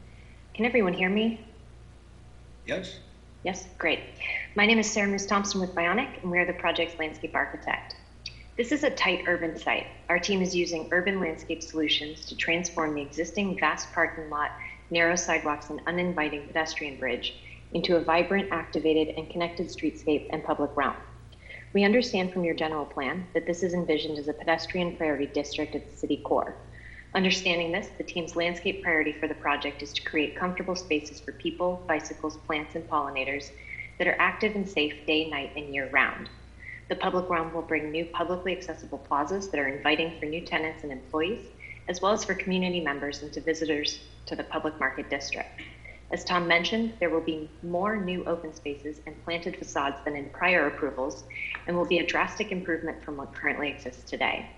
Can everyone hear me? Yes. Yes, great. My name is Sarah Moss Thompson with Bionic, and we are the project's landscape architect. This is a tight urban site. Our team is using urban landscape solutions to transform the existing vast parking lot, narrow sidewalks, and uninviting pedestrian bridge into a vibrant, activated, and connected streetscape and public realm. We understand from your general plan that this is envisioned as a pedestrian priority district at the city core. Understanding this, the team's landscape priority for the project is to create comfortable spaces for people, bicycles, plants, and pollinators that are active and safe day, night, and year-round. The public realm will bring new publicly accessible plazas that are inviting for new tenants and employees, as well as for community members and to visitors to the Public Market District. As Tom mentioned, there will be more new open spaces and planted facades than in prior approvals, and will be a drastic improvement from what currently exists today.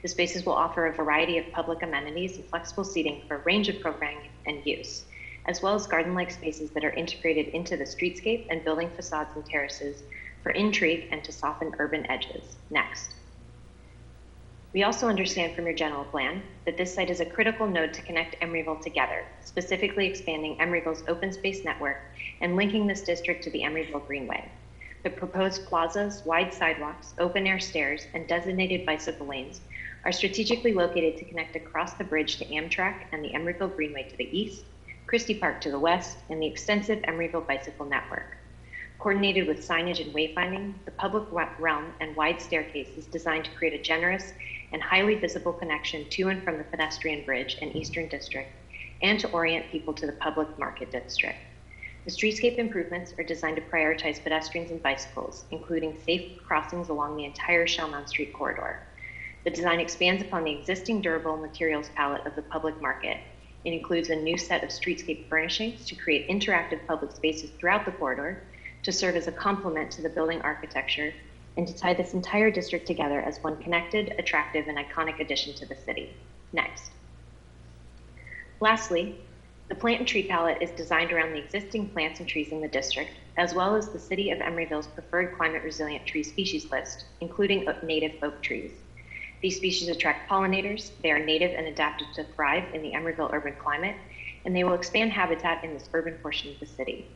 The spaces will offer a variety of public amenities and flexible seating for a range of programming and use, as well as garden-like spaces that are integrated into the streetscape and building facades and terraces for intrigue and to soften urban edges. Next. We also understand from your general plan that this site is a critical node to connect Emeryville together, specifically expanding Emeryville's open space network and linking this district to the Emeryville Greenway. The proposed plazas, wide sidewalks, open air stairs, and designated bicycle lanes are strategically located to connect across the bridge to Amtrak and the Emeryville Greenway to the east, Christie Park to the west, and the extensive Emeryville bicycle network. Coordinated with signage and wayfinding, the public realm and wide staircase is designed to create a generous and highly visible connection to and from the pedestrian bridge and Eastern District, and to orient people to the Public Market District. The streetscape improvements are designed to prioritize pedestrians and bicycles, including safe crossings along the entire Shellmound Street corridor. The design expands upon the existing durable materials palette of the public market. It includes a new set of streetscape furnishings to create interactive public spaces throughout the corridor, to serve as a complement to the building architecture, and to tie this entire district together as one connected, attractive, and iconic addition to the city. Next. Lastly, the plant and tree palette is designed around the existing plants and trees in the district, as well as the City of Emeryville's preferred climate resilient tree species list, including native oak trees. These species attract pollinators. They are native and adapted to thrive in the Emeryville urban climate, and they will expand habitat in this urban portion of the city.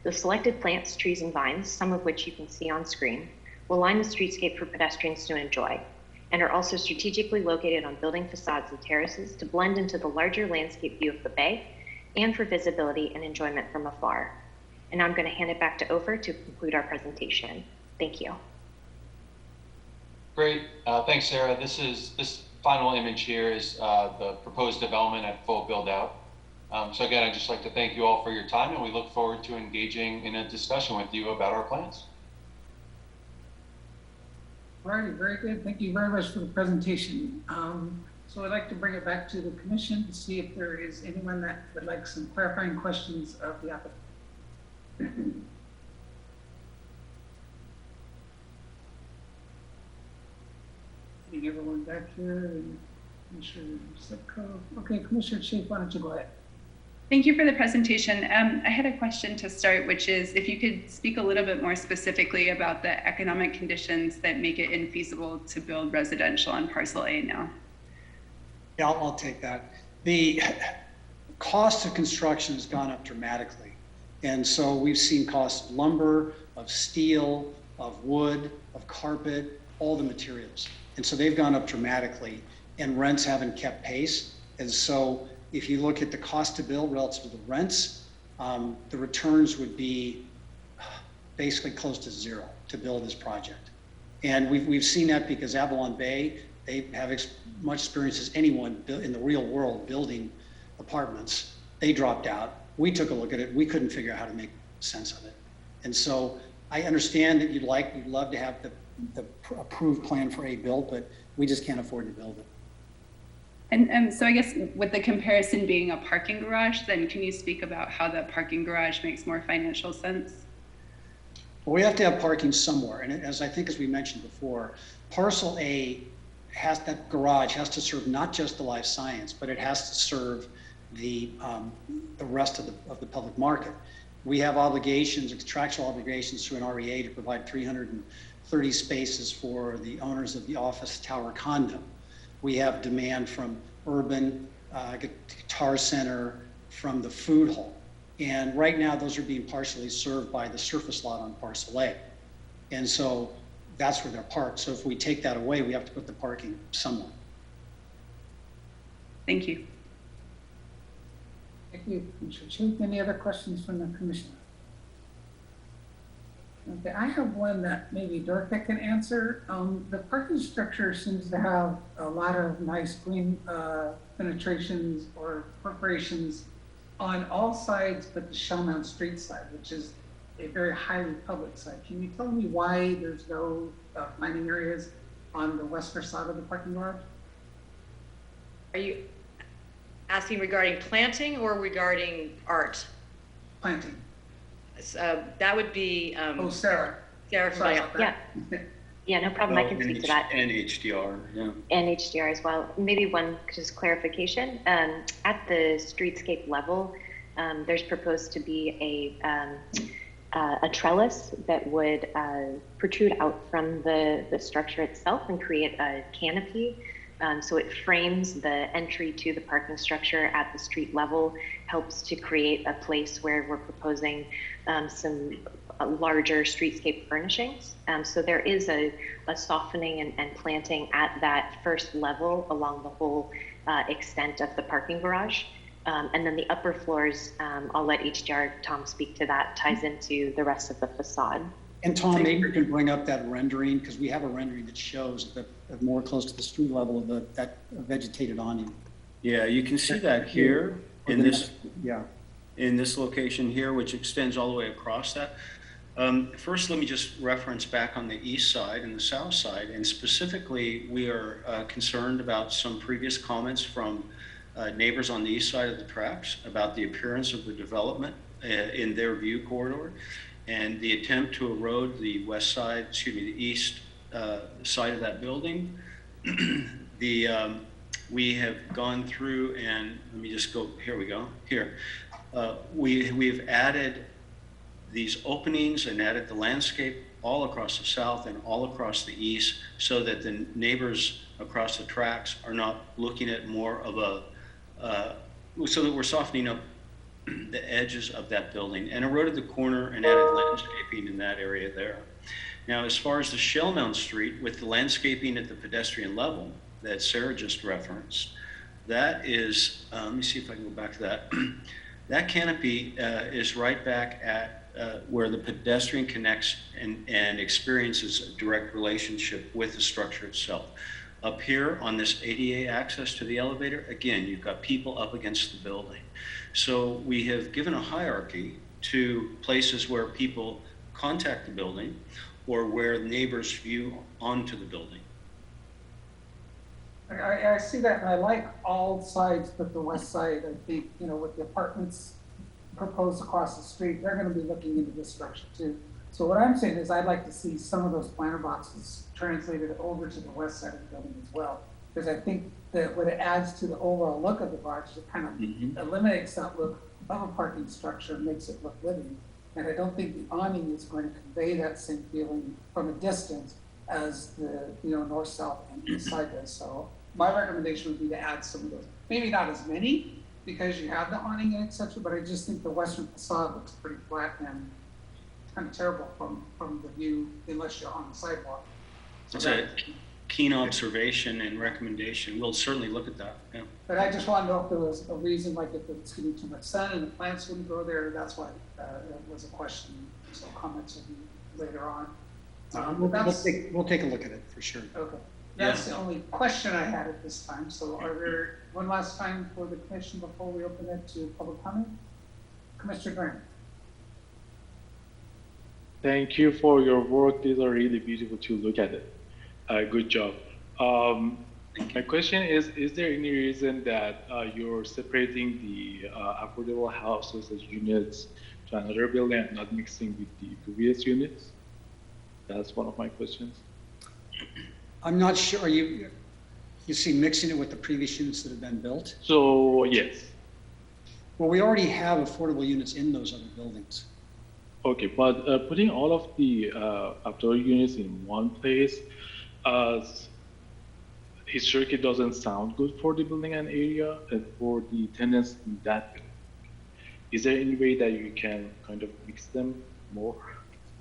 The selected plants, trees, and vines, some of which you can see on screen, will line the streetscape for pedestrians to enjoy, and are also strategically located on building facades and terraces to blend into the larger landscape view of the bay and for visibility and enjoyment from afar. And I'm going to hand it back to Ofer to conclude our presentation. Thank you. Great, thanks, Sarah. This final image here is the proposed development at full build out. So again, I'd just like to thank you all for your time, and we look forward to engaging in a discussion with you about our plans. All righty, very good. Thank you very much for the presentation. So I'd like to bring it back to the commission to see if there is anyone that would like some clarifying questions of the applicant. Getting everyone back here, and Commissioner Sipko. Okay, Commissioner Chief, why don't you go ahead? Thank you for the presentation. I had a question to start, which is if you could speak a little bit more specifically about the economic conditions that make it infeasible to build residential on parcel A now. Yeah, I'll take that. The cost of construction has gone up dramatically. And so we've seen costs of lumber, of steel, of wood, of carpet, all the materials. And so they've gone up dramatically, and rents haven't kept pace. And so if you look at the cost to build relative to the rents, the returns would be basically close to zero to build this project. And we've seen that because Avalon Bay, they have much experience as anyone in the real world building apartments. They dropped out. We took a look at it. We couldn't figure out how to make sense of it. And so I understand that you'd love to have the approved plan for a build, but we just can't afford to build it. And so I guess with the comparison being a parking garage, then can you speak about how the parking garage makes more financial sense? Well, we have to have parking somewhere. And as we mentioned before, parcel A that garage has to serve not just the life science, but it has to serve the rest of the public market. We have obligations, contractual obligations to an REA to provide 330 spaces for the owners of the office tower condo. We have demand from Urban, Guitar Center, from the food hall. And right now those are being partially served by the surface lot on parcel A. And so that's where they're parked. So if we take that away, we have to put the parking somewhere. Thank you. Thank you, Commissioner Chief. Any other questions from the commissioner? Okay, I have one that maybe Dorothy can answer. The parking structure seems to have a lot of nice green penetrations or perforations on all sides but the Shellmount Street side, which is a very highly public side. Can you tell me why there's no planting areas on the western side of the parking garage? Are you asking regarding planting or regarding art? Planting. That would be Sarah. Sarah from Yeah. Yeah, no problem. I can speak to that. And HDR, yeah. And HDR as well. Maybe one just clarification. At the streetscape level, there's proposed to be a trellis that would protrude out from the structure itself and create a canopy. So it frames the entry to the parking structure at the street level, helps to create a place where we're proposing some larger streetscape furnishings. So there is a softening and planting at that first level along the whole extent of the parking garage. And then the upper floors, I'll let HDR Tom speak to that, ties into the rest of the facade. And Tom, maybe you can bring up that rendering, because we have a rendering that shows the more close to the street level of that vegetated awning. Yeah, you can see that here in this, yeah, in this location here, which extends all the way across that. First, let me just reference back on the east side and the south side, and specifically, we are concerned about some previous comments from neighbors on the east side of the tracks about the appearance of the development in their view corridor, and the attempt to erode the west side, the east side of that building. We have gone through, and let me just go, here we go, here. We've added these openings and added the landscape all across the south and all across the east, so that the neighbors across the tracks are not looking at more of so that we're softening up the edges of that building and eroded the corner and added landscaping in that area there. Now, as far as the Shell Mound Street with the landscaping at the pedestrian level that Sarah just referenced, that is, let me see if I can go back to that. That canopy is right back at where the pedestrian connects and experiences a direct relationship with the structure itself. Up here on this ADA access to the elevator, again, you've got people up against the building. So we have given a hierarchy to places where people contact the building or where neighbors view onto the building. I see that, and I like all sides but the west side. I think, you know, with the apartments proposed across the street, they're going to be looking into this structure too. So what I'm saying is I'd like to see some of those planter boxes translated over to the west side of the building as well, because I think that what it adds to the overall look of the garage, it kind of eliminates that look of a parking structure and makes it look living. And I don't think the awning is going to convey that same feeling from a distance as the, you know, north, south, and east side does. So my recommendation would be to add some of those, maybe not as many because you have the awning and et cetera, but I just think the western facade looks pretty flat and kind of terrible from the view unless you're on the sidewalk. So It's a keen observation and recommendation. We'll certainly look at that. Yeah. But I just want to know if there was a reason, like if it's getting too much sun and the plants wouldn't grow there. That's why it was a question. So comments will be later on. We'll take a look at it for sure. Okay. That's the only question I had at this time. So are there one last time for the commission before we open it to public comment? Commissioner Graham. Thank you for your work. These are really beautiful to look at it. Good job. My question is there any reason that you're separating the affordable houses as units to another building and not mixing with the previous units? That's one of my questions. I'm not sure. You see mixing it with the previous units that have been built? So, yes. Well, we already have affordable units in those other buildings. Okay, but putting all of the outdoor units in one place, historically doesn't sound good for the building and area and for the tenants in that building. Is there any way that you can kind of mix them more?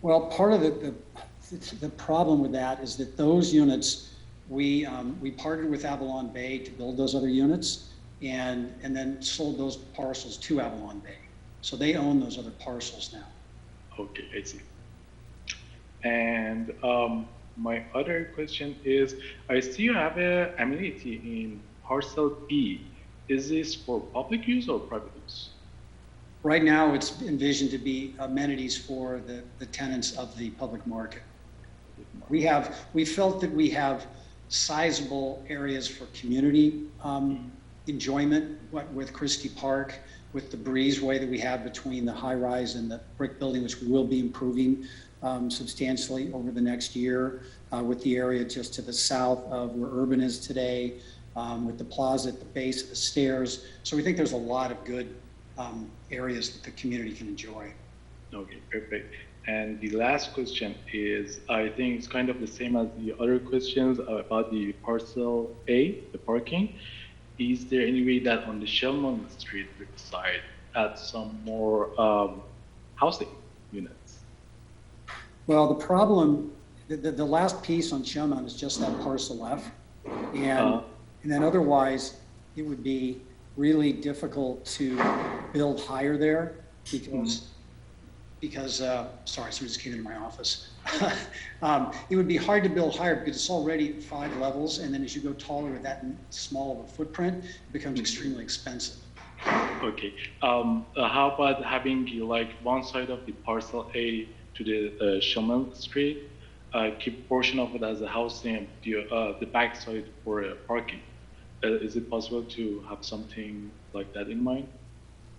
Well, part of the problem with that is that those units, we partnered with Avalon Bay to build those other units and then sold those parcels to Avalon Bay. So they own those other parcels now. Okay, I see. And my other question is, I see you have an amenity in parcel B. Is this for public use or private use? Right now, it's envisioned to be amenities for the tenants of the public market. We felt that we have sizable areas for community enjoyment, with Christie Park, with the breezeway that we have between the high rise and the brick building, which we will be improving substantially over the next year, with the area just to the south of where Urban is today, with the plaza at the base of the stairs. So we think there's a lot of good areas that the community can enjoy. Okay, perfect. And the last question is, I think it's kind of the same as the other questions about the parcel A, the parking. Is there any way that on the Shellman Street side add some more housing units? Well, the problem, the last piece on Shellman is just that parcel F. And then otherwise, it would be really difficult to build higher there because sorry, someone just came into my office. It would be hard to build higher because it's already 5 levels, and then as you go taller with that small of a footprint, it becomes extremely expensive. Okay. How about having like one side of the parcel A to the Shellman Street, keep a portion of it as a housing, the back side for parking? Is it possible to have something like that in mind?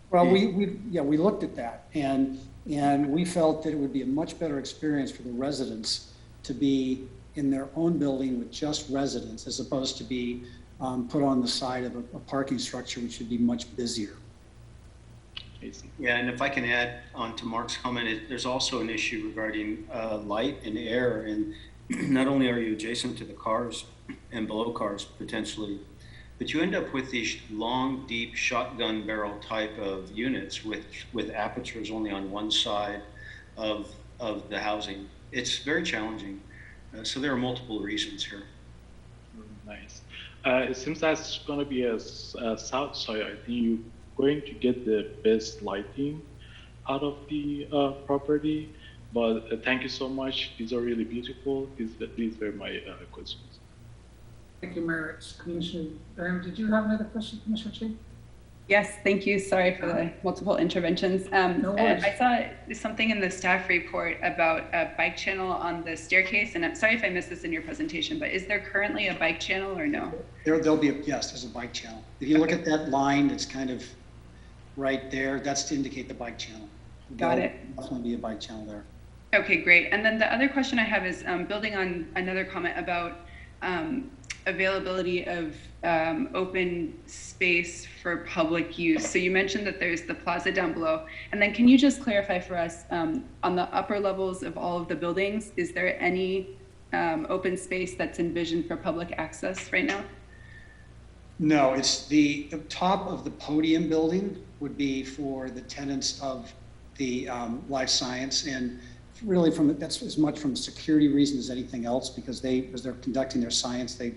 Well, we looked at that, and we felt that it would be a much better experience for the residents to be in their own building with just residents, as opposed to be put on the side of a parking structure, which would be much busier. amazing. Yeah, and if I can add on to Mark's comment, there's also an issue regarding light and air. And not only are you adjacent to the cars and below cars potentially, but you end up with these long, deep shotgun barrel type of units with apertures only on one side of the housing. It's very challenging. So there are multiple reasons here. Nice. It seems that's going to be a south side. I think you're going to get the best lighting out of the property. But thank you so much. These are really beautiful. These were my questions. Thank you, Mayor. Commissioner Graham, did you have another question, Commissioner Chief? Yes, thank you. Sorry for the multiple interventions. No worries. I saw something in the staff report about a bike channel on the staircase, and I'm sorry if I missed this in your presentation, but is there currently a bike channel or no? There'll be, yes, there's a bike channel. If you look at that line, it's kind of right there. That's to indicate the bike channel. Got it. There'll definitely be a bike channel there. Okay, great. And then the other question I have is building on another comment about availability of open space for public use. So you mentioned that there's the plaza down below. And then can you just clarify for us, on the upper levels of all of the buildings, is there any open space that's envisioned for public access right now? No, it's the top of the podium building would be for the tenants of the life science, and really that's as much from a security reason as anything else, because as they're conducting their science, they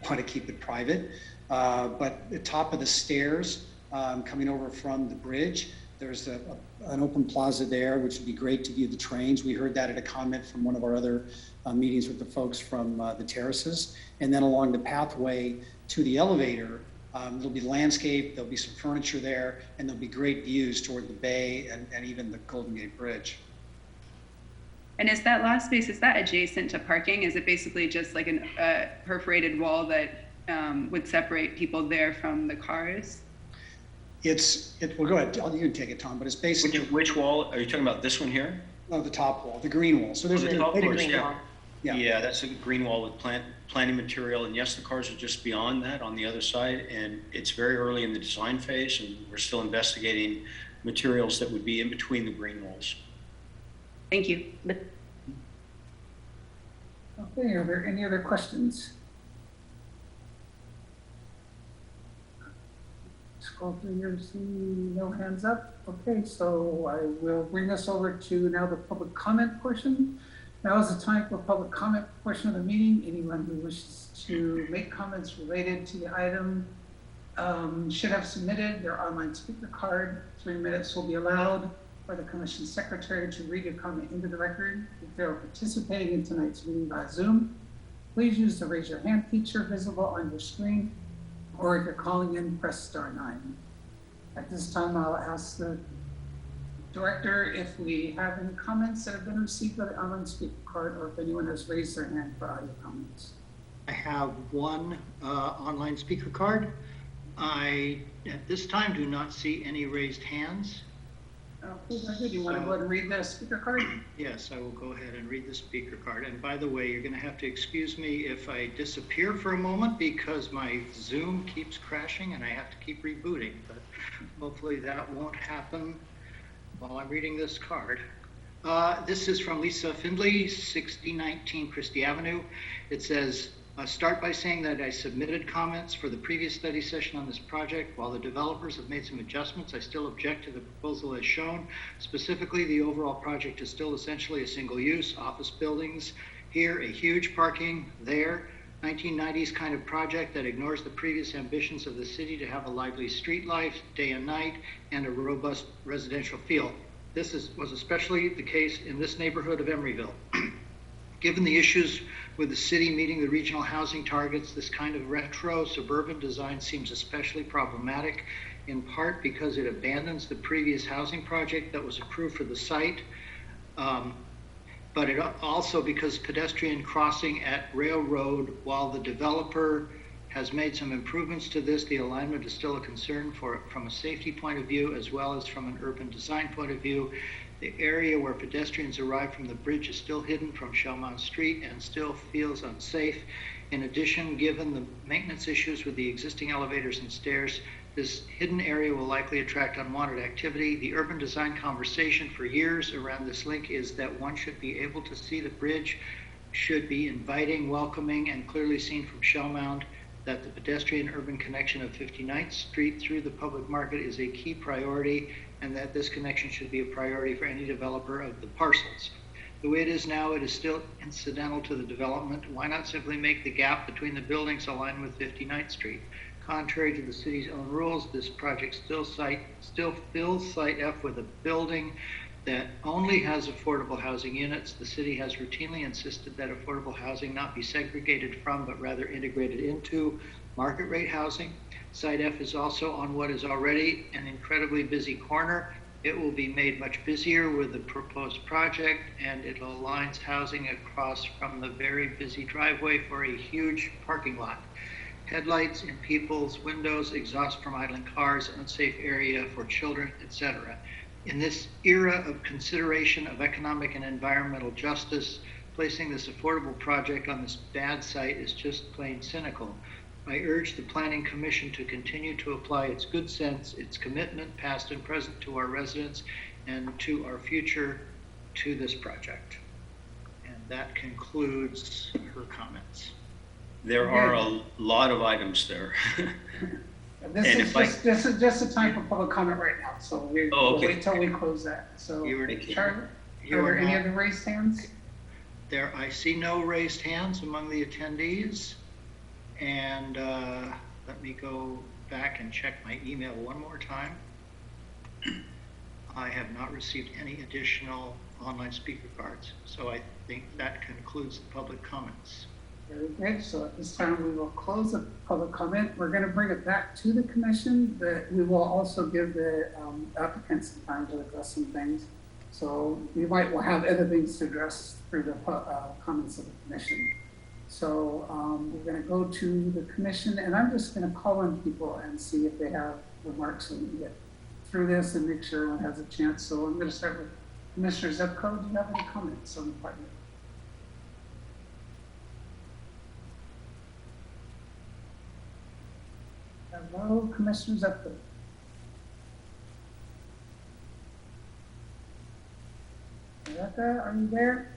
want to keep it private. But the top of the stairs coming over from the bridge, there's an open plaza there, which would be great to view the trains. We heard that at a comment from one of our other meetings with the folks from the terraces. And then along the pathway to the elevator, there'll be landscape, there'll be some furniture there, and there'll be great views toward the bay and even the Golden Gate Bridge. And is that last space, is that adjacent to parking? Is it basically just like a perforated wall that would separate people there from the cars? Well, go ahead, you can take it, Tom, but it's basically... Which wall? Are you talking about this one here? No, the top wall, the green wall. So there's the top green yeah. wall. Yeah, that's a green wall with planting material. And yes, the cars are just beyond that on the other side. And it's very early in the design phase, and we're still investigating materials that would be in between the green walls. Thank you. Okay, are there any other questions? Scroll through here, see no hands up. Okay, so I will bring us over to now the public comment portion. Now is the time for public comment portion of the meeting. Anyone who wishes to make comments related to the item should have submitted their online speaker card. 3 minutes will be allowed for the Commission Secretary to read your comment into the record. If they are participating in tonight's meeting by Zoom, please use the raise your hand feature visible on your screen, or if you're calling in, press *9. At this time, I'll ask the Director if we have any comments that have been received by the online speaker card, or if anyone has raised their hand for audio comments. I have one online speaker card. I, at this time, do not see any raised hands. Okay, very good. You want to go ahead and read the speaker card? Yes, I will go ahead and read the speaker card. And by the way, you're going to have to excuse me if I disappear for a moment because my Zoom keeps crashing and I have to keep rebooting. But hopefully that won't happen while I'm reading this card. This is from Lisa Findley, 6019 Christie Avenue. It says, start by saying that I submitted comments for the previous study session on this project. While the developers have made some adjustments, I still object to the proposal as shown. Specifically, the overall project is still essentially a single-use office buildings. Here, a huge parking there. 1990s kind of project that ignores the previous ambitions of the city to have a lively street life, day and night, and a robust residential feel. This was especially the case in this neighborhood of Emeryville. Given the issues with the city meeting the regional housing targets, this kind of retro suburban design seems especially problematic, in part because it abandons the previous housing project that was approved for the site, but it also because pedestrian crossing at Railroad, while the developer has made some improvements to this, the alignment is still a concern from a safety point of view as well as from an urban design point of view. The area where pedestrians arrive from the bridge is still hidden from Shellmount Street and still feels unsafe. In addition, given the maintenance issues with the existing elevators and stairs, This hidden area will likely attract unwanted activity. The urban design conversation for years around this link is that one should be able to see the bridge, should be inviting, welcoming, and clearly seen from Shell Mound, that the pedestrian urban connection of 59th Street through the public market is a key priority, and that this connection should be a priority for any developer of the parcels. The way it is now, it is still incidental to the development. Why not simply make the gap between the buildings align with 59th Street? Contrary to the city's own rules, this project still fills Site F with a building that only has affordable housing units. The city has routinely insisted that affordable housing not be segregated from, but rather integrated into market rate housing. Site F is also on what is already an incredibly busy corner. It will be made much busier with the proposed project, and it aligns housing across from the very busy driveway for a huge parking lot. Headlights in people's windows, exhaust from idling cars, unsafe area for children, etc. In this era of consideration of economic and environmental justice, placing this affordable project on this bad site is just plain cynical. I urge the Planning Commission to continue to apply its good sense, its commitment, past and present, to our residents and to our future to this project. And that concludes her comments. There are a lot of items there. This is just a time for public comment right now, so we'll wait till we close that. So, Charlie, are there any other raised hands? There, I see no raised hands among the attendees. And let me go back and check my email one more time. I have not received any additional online speaker cards, so I think that concludes the public comments. Very good. So at this time, we will close the public comment. We're going to bring it back to the commission, but we will also give the applicants some time to address some things. So we'll have other things to address through the comments of the commission. So we're going to go to the commission, and I'm just going to call on people and see if they have remarks, so we can get through this and make sure everyone has a chance. So I'm going to start with Commissioner Zepko. Do you have any comments on the partner? Hello, Commissioner Zepko. Rebecca, are you there?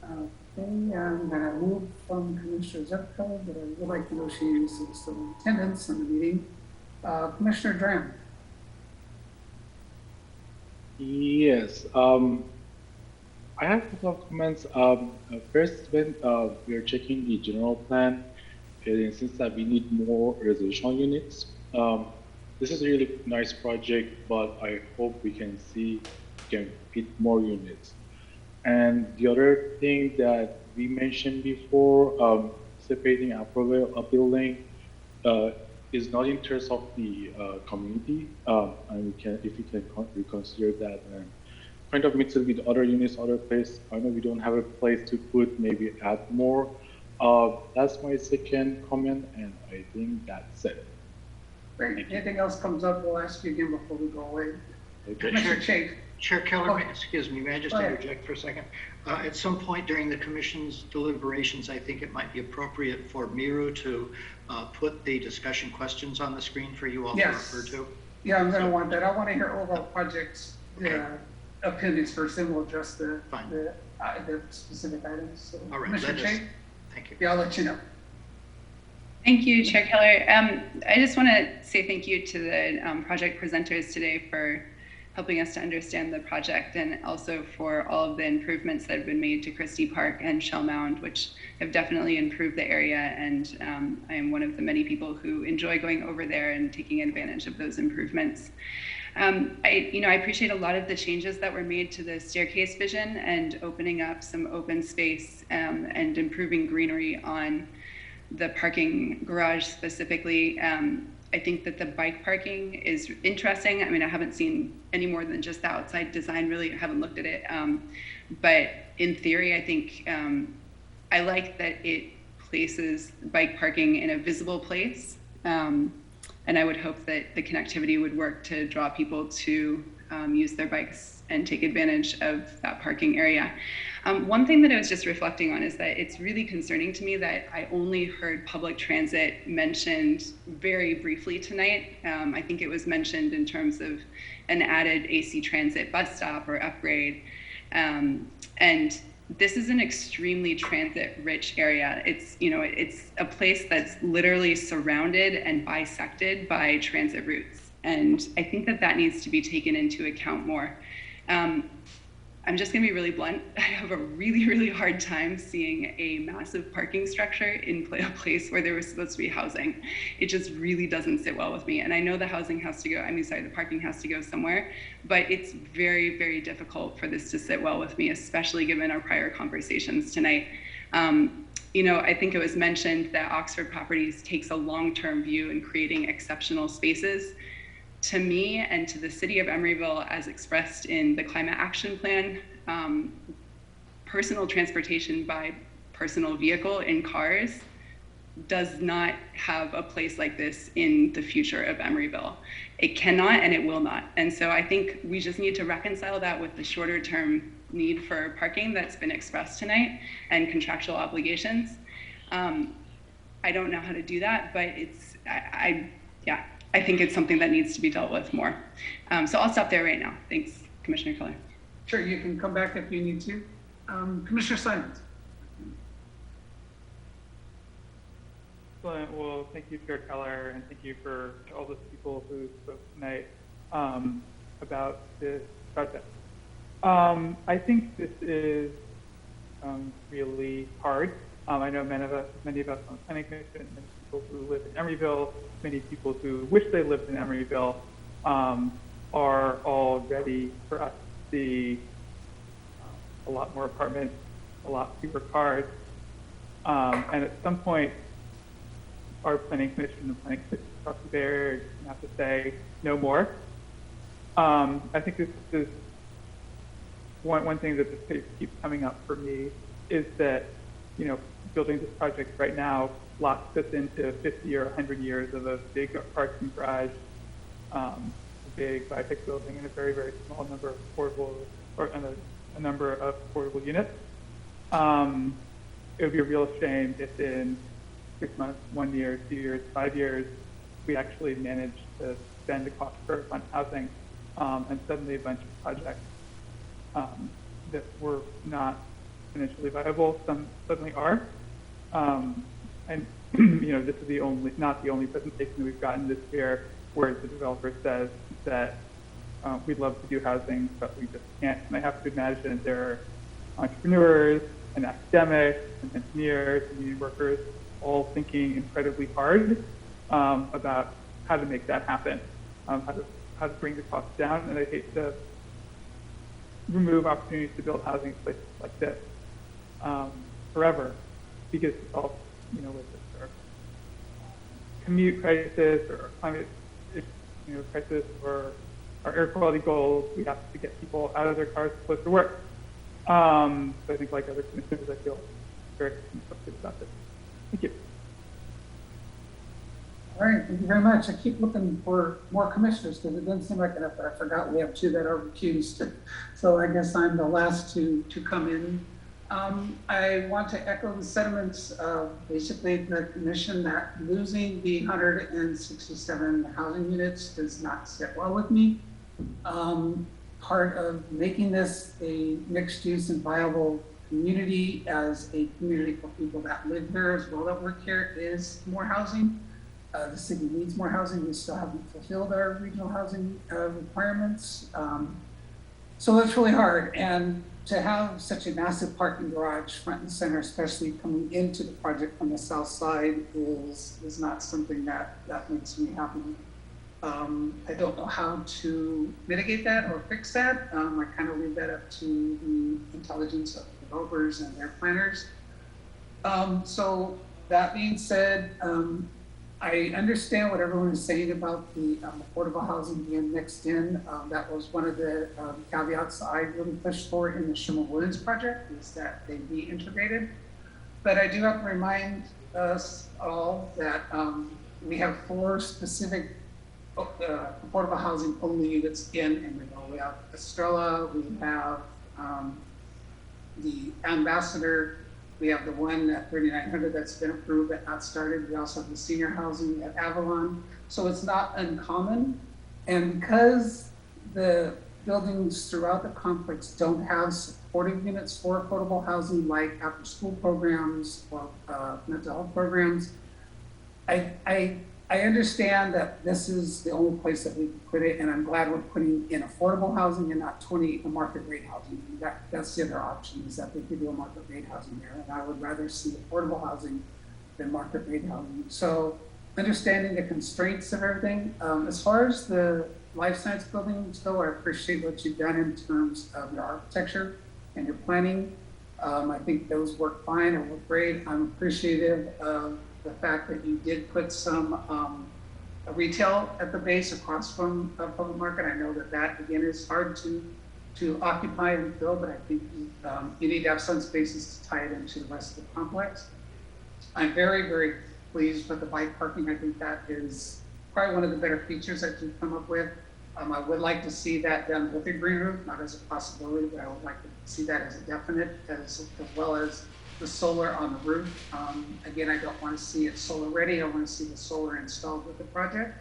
Okay, I'm going to move from Commissioner Zepko, but I would like to know she is still in attendance on the meeting. Commissioner Dram. Yes. I have a couple of comments. First, when we are checking the general plan, it insists that we need more residential units. This is a really nice project, but I hope we can fit more units. And the other thing that we mentioned before, separating a building is not in interest of the community, and if we can reconsider that and kind of mix it with other units, other place. I know we don't have a place to put, maybe add more. That's my second comment, and I think that's it. Great. Anything else comes up, we'll ask you again before we go away. Okay. Chair Keller, excuse me, may I just interject for a second? At some point during the commission's deliberations, I think it might be appropriate for Miru to put the discussion questions on the screen for you all to refer to. Yeah, I'm going to want that. I want to hear overall projects opinions first, then we'll address the specific items. So, all right, Commissioner thank you. Yeah, I'll let you know. Thank you, Chair Keller. I just want to say thank you to the project presenters today for helping us to understand the project, and also for all of the improvements that have been made to Christie Park and Shell Mound, which have definitely improved the area. And I am one of the many people who enjoy going over there and taking advantage of those improvements. I appreciate a lot of the changes that were made to the staircase vision and opening up some open space and improving greenery on the parking garage specifically. I think that the bike parking is interesting. I mean, I haven't seen any more than just the outside design, really. I haven't looked at it. But in theory, I think I like that it places bike parking in a visible place. And I would hope that the connectivity would work to draw people to use their bikes and take advantage of that parking area. One thing that I was just reflecting on is that it's really concerning to me that I only heard public transit mentioned very briefly tonight. I think it was mentioned in terms of an added AC transit bus stop or upgrade. And this is an extremely transit-rich area. It's, you know, it's a place that's literally surrounded and bisected by transit routes. And I think that that needs to be taken into account more. I'm just gonna be really blunt. I have a really, really hard time seeing a massive parking structure in a place where there was supposed to be housing. It just really doesn't sit well with me. And I know the housing has to go, the parking has to go somewhere, but it's very, very difficult for this to sit well with me, especially given our prior conversations tonight. You know, I think it was mentioned that Oxford Properties takes a long-term view in creating exceptional spaces. To me and to the city of Emeryville, as expressed in the climate action plan, personal transportation by personal vehicle in cars does not have a place like this in the future of Emeryville. It cannot and it will not. And so I think we just need to reconcile that with the shorter term need for parking that's been expressed tonight and contractual obligations. I don't know how to do that, but it's, I think it's something that needs to be dealt with more. So I'll stop there right now. Thanks, Commissioner Keller. Sure, you can come back if you need to. Commissioner Simons. Excellent. Well, thank you, Chair Keller, and thank you for all those people who spoke tonight about this project. I think this is really hard. I know many of us on the planning commission, many people who live in Emeryville, many people who wish they lived in Emeryville, are all ready for us to see a lot more apartments, a lot fewer cars. And at some point, our planning commission and planning commission across the Bay Area have to say no more. I think this is one thing that this case keeps coming up for me is that, you know, building this project right now locks us into 50 or 100 years of a big parking garage, a big biotech building, and a very, very small number of affordable, a number of affordable units. It would be a real shame if in 6 months, 1 year, 2 years, 5 years, we actually manage to bend the cost curve on housing, and suddenly a bunch of projects that were not financially viable, some suddenly are. And you know, this is not the only presentation we've gotten this year where the developer says that we'd love to do housing, but we just can't. And I have to imagine that there are entrepreneurs and academics and engineers and union workers all thinking incredibly hard about how to make that happen, how to bring the costs down. And I hate to remove opportunities to build housing in places like this forever, because it's all, you know, with our commute crisis or climate, crisis or our air quality goals, we have to get people out of their cars close to work. So I think, like other commissioners, I feel very conflicted about this. Thank you. All right, thank you very much. I keep looking for more commissioners because it doesn't seem like enough, but I forgot we have 2 that are recused. So I guess I'm the last to come in. I want to echo the sentiments of basically the commission that losing the 167 housing units does not sit well with me. Part of making this a mixed use and viable community as a community for people that live here as well that work here is more housing. The city needs more housing. We still haven't fulfilled our regional housing requirements. So that's really hard. And to have such a massive parking garage front and center, especially coming into the project from the south side, is not something that makes me happy. I don't know how to mitigate that or fix that. I kind of leave that up to the intelligence of developers and their planners. So that being said, I understand what everyone is saying about the affordable housing being mixed in. That was one of the caveats I really pushed for in the Sherman-Williams project, is that they be integrated. But I do have to remind us all that we have 4 specific affordable housing only units in Emeryville. we have Estrella, we have the Ambassador, we have the one at 3900 that's been approved but not started. We also have the senior housing at Avalon. So it's not uncommon. And because the buildings throughout the complex don't have supportive units for affordable housing, like after school programs or mental health programs, I understand that this is the only place that we can put it, and I'm glad we're putting in affordable housing and not 20 market rate housing. That's the other option, is that they could do a market rate housing there, and I would rather see affordable housing than market rate housing. So understanding the constraints of everything. As far as the life science buildings go, I appreciate what you've done in terms of your architecture and your planning. I think those work fine and work great. I'm appreciative of the fact that you did put some retail at the base across from public market. I know that again is hard to occupy and fill, but I think you need to have some spaces to tie it into the rest of the complex. I'm very, very pleased with the bike parking. I think that is probably one of the better features that you've come up with. I would like to see that done with a green roof, not as a possibility, but I would like to see that as a definite, as well as the solar on the roof. Again, I don't want to see it solar ready. I want to see the solar installed with the project.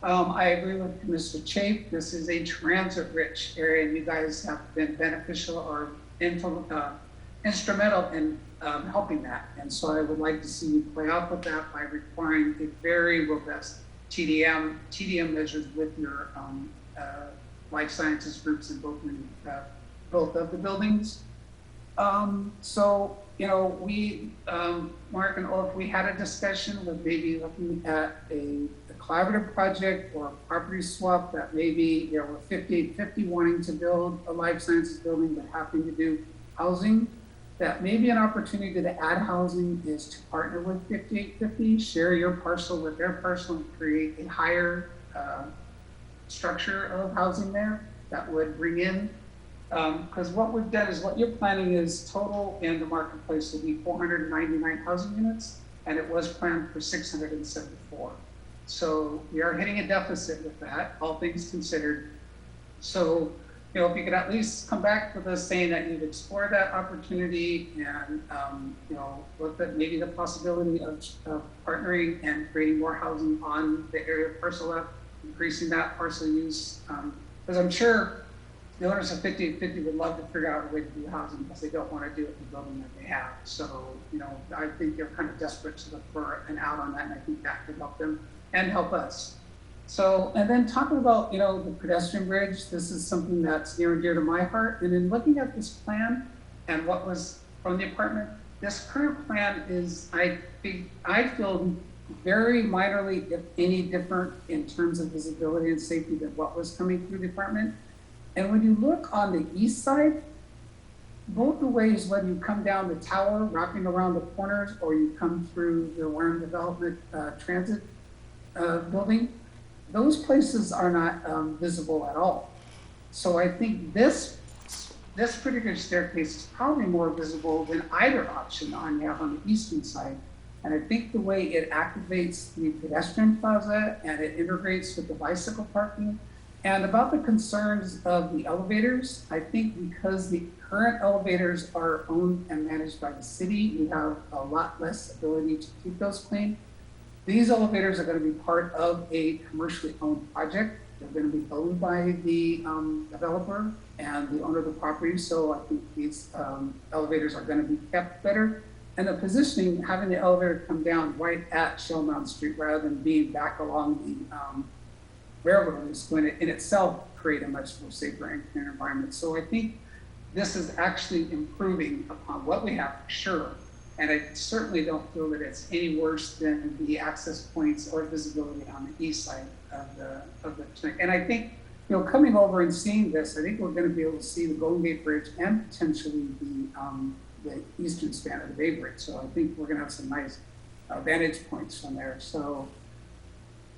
I agree with Mr. Chafe. This is a transit-rich area, and you guys have been beneficial or instrumental in helping that. And so I would like to see you play off with that by requiring a very robust TDM measures with your life sciences groups in both of the buildings. So, you know, we, Mark and Ulf, we had a discussion with maybe looking at a collaborative project or a property swap that maybe there were 50-50 wanting to build a life sciences building but having to do housing. That maybe an opportunity to add housing is to partner with 5850, share your parcel with their parcel and create a higher structure of housing there that would bring in, because what we've done is what you're planning is total in the marketplace will be 499 housing units, and it was planned for 674. So we are hitting a deficit with that, all things considered. So, you know, if you could at least come back with us saying that you've explored that opportunity and, you know, looked at maybe the possibility of partnering and creating more housing on the area of parcel F, increasing that parcel use. Because I'm sure the owners of 5850 would love to figure out a way to do housing because they don't want to do it in the building that they have. So, you know, I think they're kind of desperate to look for an out on that, and I think that could help them and help us. So, and then talking about, you know, the pedestrian bridge, this is something that's near and dear to my heart. And in looking at this plan and what was from the apartment, this current plan is, I feel very minorly, if any, different in terms of visibility and safety than what was coming through the apartment. And when you look on the east side, both the ways, whether you come down the tower, wrapping around the corners, or you come through the Warren Development Transit building, those places are not visible at all. So I think this particular staircase is probably more visible than either option you have on the eastern side. And I think the way it activates the pedestrian plaza and it integrates with the bicycle parking. And about the concerns of the elevators, I think because the current elevators are owned and managed by the city, you have a lot less ability to keep those clean. These elevators are going to be part of a commercially owned project. They're going to be owned by the developer and the owner of the property. So I think these elevators are going to be kept better. And the positioning, having the elevator come down right at Shellmount Street rather than being back along the railroad is going to in itself create a much more safer and cleaner environment. So I think this is actually improving upon what we have for sure. And I certainly don't feel that it's any worse than the access points or visibility on the east side of the. And I think, you know, coming over and seeing this, I think we're going to be able to see the Golden Gate Bridge and potentially the eastern span of the Bay Bridge. So I think we're going to have some nice vantage points from there. So,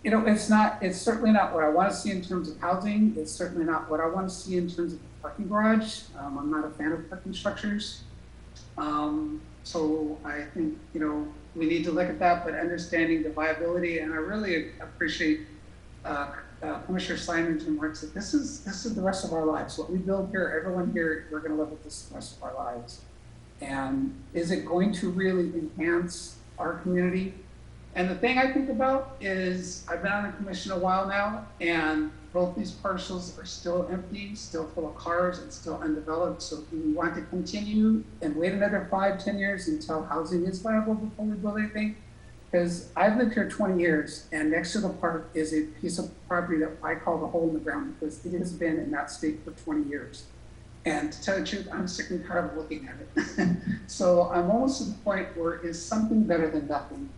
you know, it's certainly not what I want to see in terms of housing. It's certainly not what I want to see in terms of the parking garage. I'm not a fan of parking structures. So I think, you know, we need to look at that, but understanding the viability, and I really appreciate Commissioner Simon's remarks that this is the rest of our lives. What we build here, everyone here, we're going to live with this the rest of our lives. And is it going to really enhance our community? And the thing I think about is I've been on the commission a while now, and both these parcels are still empty, still full of cars, and still undeveloped. So do we want to continue and wait another 5-10 years until housing is viable before we build anything? Because I've lived here 20 years, and next to the park is a piece of property that I call the hole in the ground, because it has been in that state for 20 years. And to tell you the truth, I'm sick and tired of looking at it. So I'm almost to the point where is something better than nothing?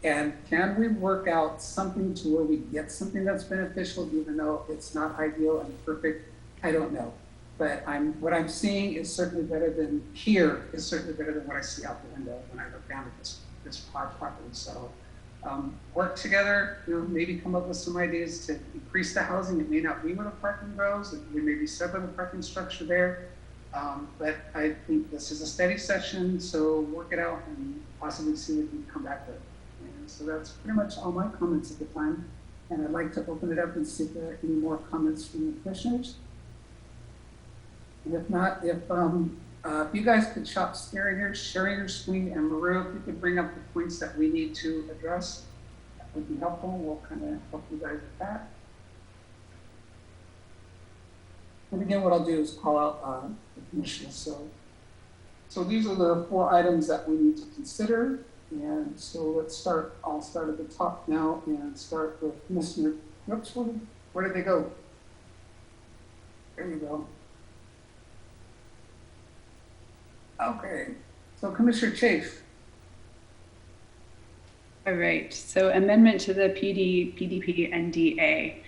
And can we work out something to where we get something that's beneficial, even though it's not ideal and perfect? I don't know. But what I'm seeing is certainly better than here, is certainly better than what I see out the window when I look down at this property. So work together, maybe come up with some ideas to increase the housing. It may not be where the parking grows, we may be separate the parking structure there. But I think this is a study session, so work it out and possibly see what we can come back with. And so that's pretty much all my comments at the time. And I'd like to open it up and see if there are any more comments from the commissioners. And if not, if you guys could stop staring here, sharing your screen, and Maru, if you could bring up the points that we need to address, that would be helpful. We'll kind of help you guys with that. And again, what I'll do is call out the commissioners. So these are the 4 items that we need to consider. And so let's start. I'll start at the top now and start with Commissioner. Oops, where did they go? There you go. Okay, so Commissioner Chafe. All right, so amendment to the PDP, NDA.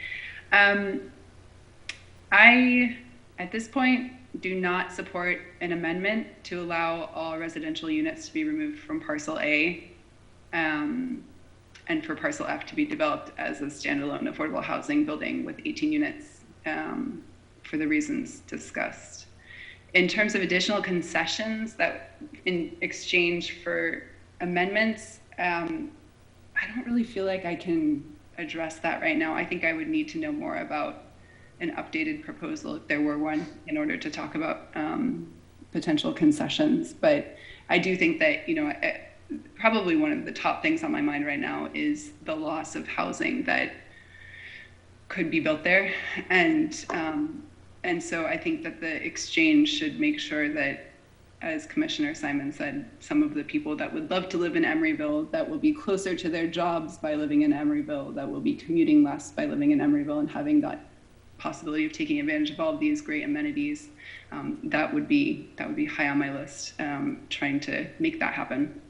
I, at this point, do not support an amendment to allow all residential units to be removed from parcel A and for parcel F to be developed as a standalone affordable housing building with 18 units for the reasons discussed. In terms of additional concessions that in exchange for amendments, I don't really feel like I can address that right now. I think I would need to know more about an updated proposal if there were one in order to talk about potential concessions. But I do think that, probably one of the top things on my mind right now is the loss of housing that could be built there. And so I think that the exchange should make sure that, as Commissioner Simon said, some of the people that would love to live in Emeryville, that will be closer to their jobs by living in Emeryville, that will be commuting less by living in Emeryville and having that possibility of taking advantage of all of these great amenities, that would be high on my list, trying to make that happen.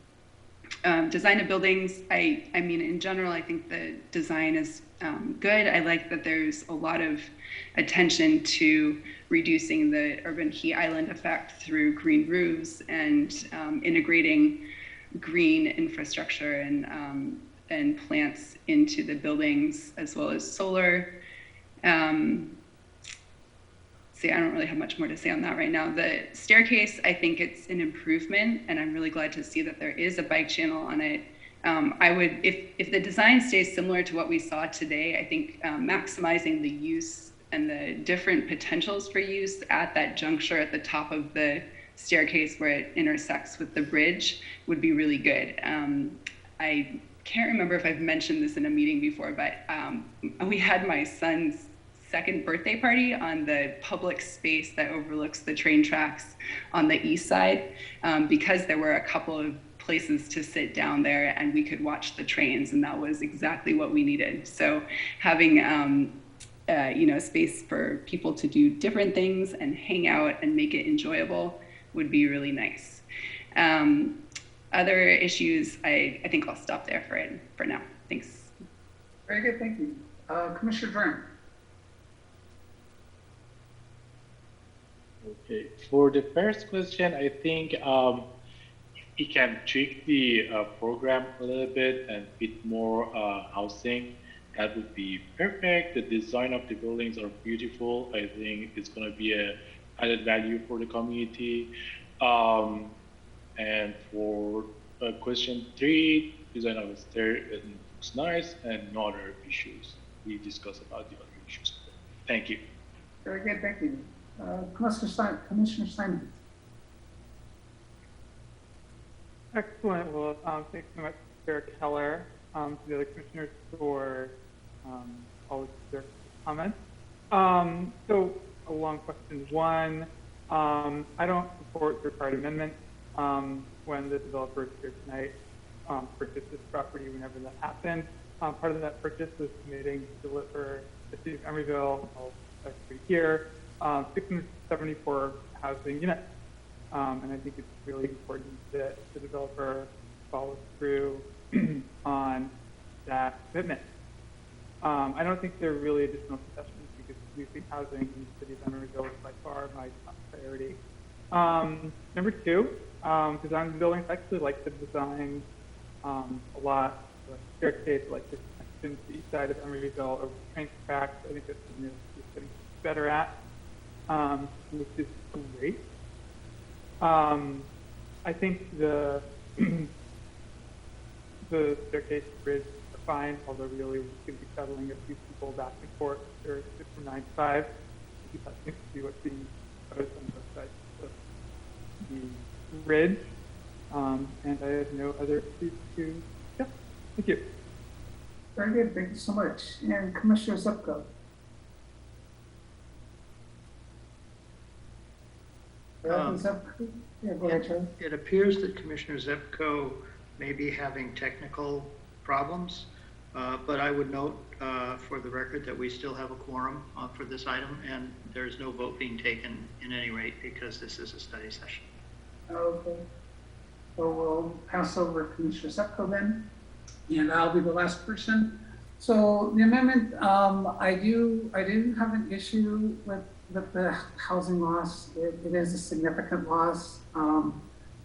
Design of buildings, I mean, in general, I think the design is good. I like that there's a lot of attention to reducing the urban heat island effect through green roofs and integrating green infrastructure and plants into the buildings, as well as solar. See, I don't really have much more to say on that right now. The staircase, I think it's an improvement, and I'm really glad to see that there is a bike channel on it. I would, if the design stays similar to what we saw today, I think maximizing the use and the different potentials for use at that juncture at the top of the staircase where it intersects with the bridge would be really good. I can't remember if I've mentioned this in a meeting before, but we had my son's second birthday party on the public space that overlooks the train tracks on the east side, because there were a couple of places to sit down there and we could watch the trains, and that was exactly what we needed. So having space for people to do different things and hang out and make it enjoyable would be really nice. Other issues, I think I'll stop there for now. Thanks. Very good, thank you. Commissioner Durham. Okay, for the first question, I think we can tweak the program a little bit and fit more housing. That would be perfect. The design of the buildings are beautiful. I think it's going to be a added value for the community. And for question 3, design of the stair looks nice and no other issues. We discussed about the other Thank you. Very good, thank you. Commissioner Simon. Excellent. Well, thanks so much, Chair Keller, to the other commissioners for all of their comments. So along question one, I don't support third-party amendment when the developer is here tonight purchased this property whenever that happened. Part of that purchase was committing to deliver the city of Emeryville, actually here, 674 housing units. And I think it's really important that the developer follows through on that commitment. I don't think there are really additional concessions because producing housing in the city of Emeryville is by far my top priority. Number two, design the buildings. I actually like the design a lot. The staircase, like the connection to the east side of Emeryville over the train tracks. I think that's something that we're getting better at, which is great. I think the the staircase bridge are fine, although really we're going to be shuttling a few people back and forth. They're 6 from 9 to 5. You have to see what's being proposed on both sides of the bridge. And I have no other issues to. Yeah, thank you. Very good, thank you so much. And Commissioner Zupko. Yeah, go ahead, Charlie. It appears that Commissioner Zepko may be having technical problems, but I would note for the record that we still have a quorum for this item, and there's no vote being taken in any rate because this is a study session. Okay. So we'll pass over Commissioner Zepko then, and I'll be the last person. So the amendment, I do have an issue with the housing loss. It is a significant loss.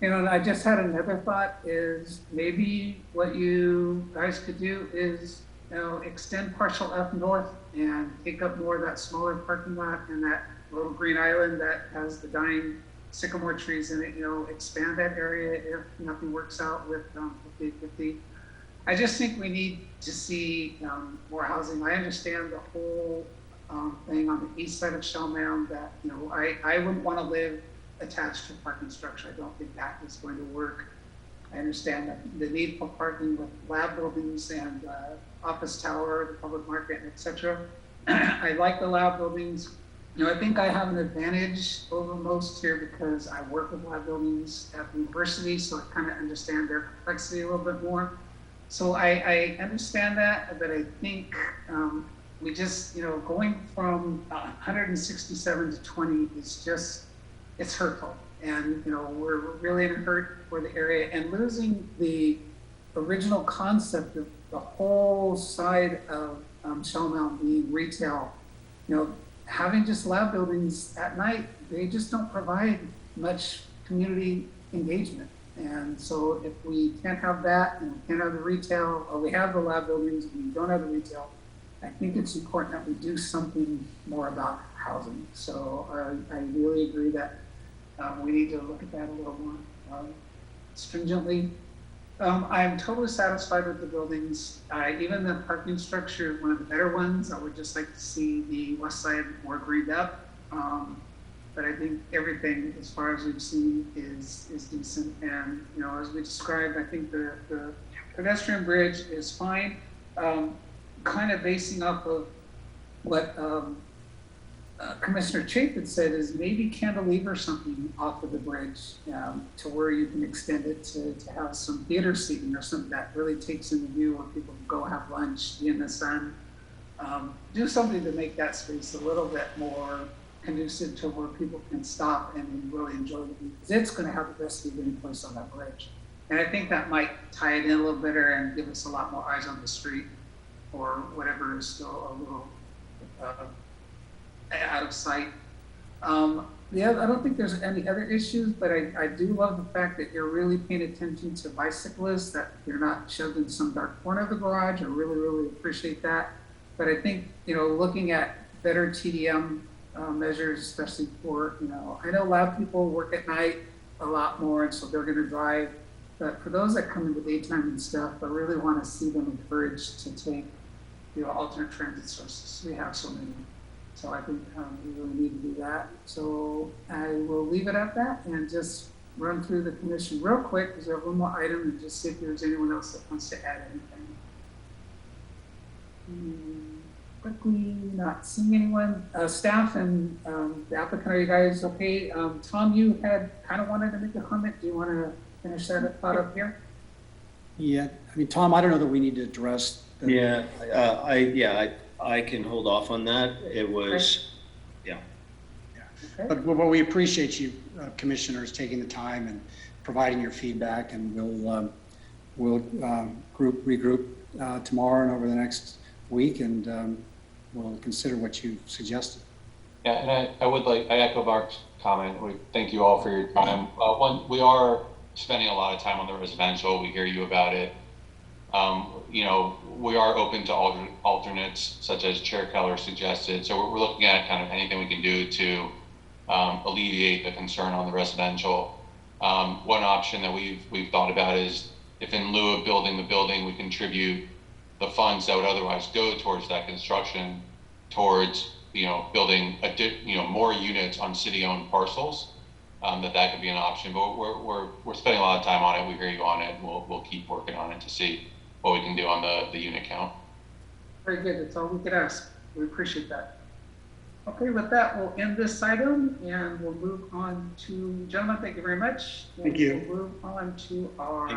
You know, and I just had another thought is maybe what you guys could do is, you know, extend partial F north and take up more of that smaller parking lot and that little green island that has the dying sycamore trees in it, you know, expand that area if nothing works out with 50/50. I just think we need to see more housing. I understand the whole thing on the east side of Shell Mound that, you know, I wouldn't want to live attached to a parking structure. I don't think that is going to work. I understand that the need for parking with lab buildings and office tower, the public market, etc. I like the lab buildings. You know, I think I have an advantage over most here because I work with lab buildings at the university, so I kind of understand their complexity a little bit more. So I understand that, but I think we just, you know, going from 167 to 20 is just, it's hurtful. And, you know, we're really in a hurt for the area, and losing the original concept of the whole side of Shell Mound being retail, you know, having just lab buildings at night, they just don't provide much community engagement. And so if we can't have that and we can't have the retail, or we have the lab buildings and we don't have the retail, I think it's important that we do something more about housing. So I really agree that we need to look at that a little more stringently. I'm totally satisfied with the buildings. Even the parking structure, one of the better ones. I would just like to see the west side more greened up. But I think everything, as far as we've seen, is decent. And, you know, as we described, I think the pedestrian bridge is fine. Kind of basing off of what Commissioner Chapin said is maybe cantilever something off of the bridge to where you can extend it to have some theater seating or something that really takes in the view where people can go have lunch, be in the sun. Do something to make that space a little bit more conducive to where people can stop and really enjoy the view, because it's going to have the best viewing place on that bridge. And I think that might tie it in a little better and give us a lot more eyes on the street, or whatever is still a little out of sight. I don't think there's any other issues, but I do love the fact that you're really paying attention to bicyclists, that you're not shoved in some dark corner of the garage. I really, really appreciate that. But I think, you know, looking at better TDM measures, especially for, you know, I know a lot of people work at night a lot more, and so they're going to drive. But for those that come in the daytime and stuff, I really want to see them encouraged to take, you know, alternate transit sources. We have so many. So I think we really need to do that. So I will leave it at that and just run through the commission real quick because we have one more item and just see if there's anyone else that wants to add anything. Quickly, not seeing anyone. Staff and the applicant, are you guys okay? Tom, you had kind of wanted to make a comment. Do you want to finish that thought up here? Yeah, I mean, Tom, I don't know that we need to address. I can hold off on that. It was, yeah. Okay. But we appreciate you, commissioners, taking the time and providing your feedback, and we'll regroup tomorrow and over the next week, and we'll consider what you suggested. Yeah, and I echo Mark's comment. We thank you all for your time. We are spending a lot of time on the residential. We hear you about it. We are open to alternates, such as Chair Keller suggested. So we're looking at kind of anything we can do to alleviate the concern on the residential. One option that we've thought about is if in lieu of building the building, we contribute the funds that would otherwise go towards that construction towards, building more units on city-owned parcels. That could be an option, but we're spending a lot of time on it. We hear you on it. We'll keep working on it to see what we can do on the unit count. Very good. That's all we could ask. We appreciate that. Okay, with that, we'll end this item and we'll move on to, gentlemen, thank you very much. Thank you. We'll move on to our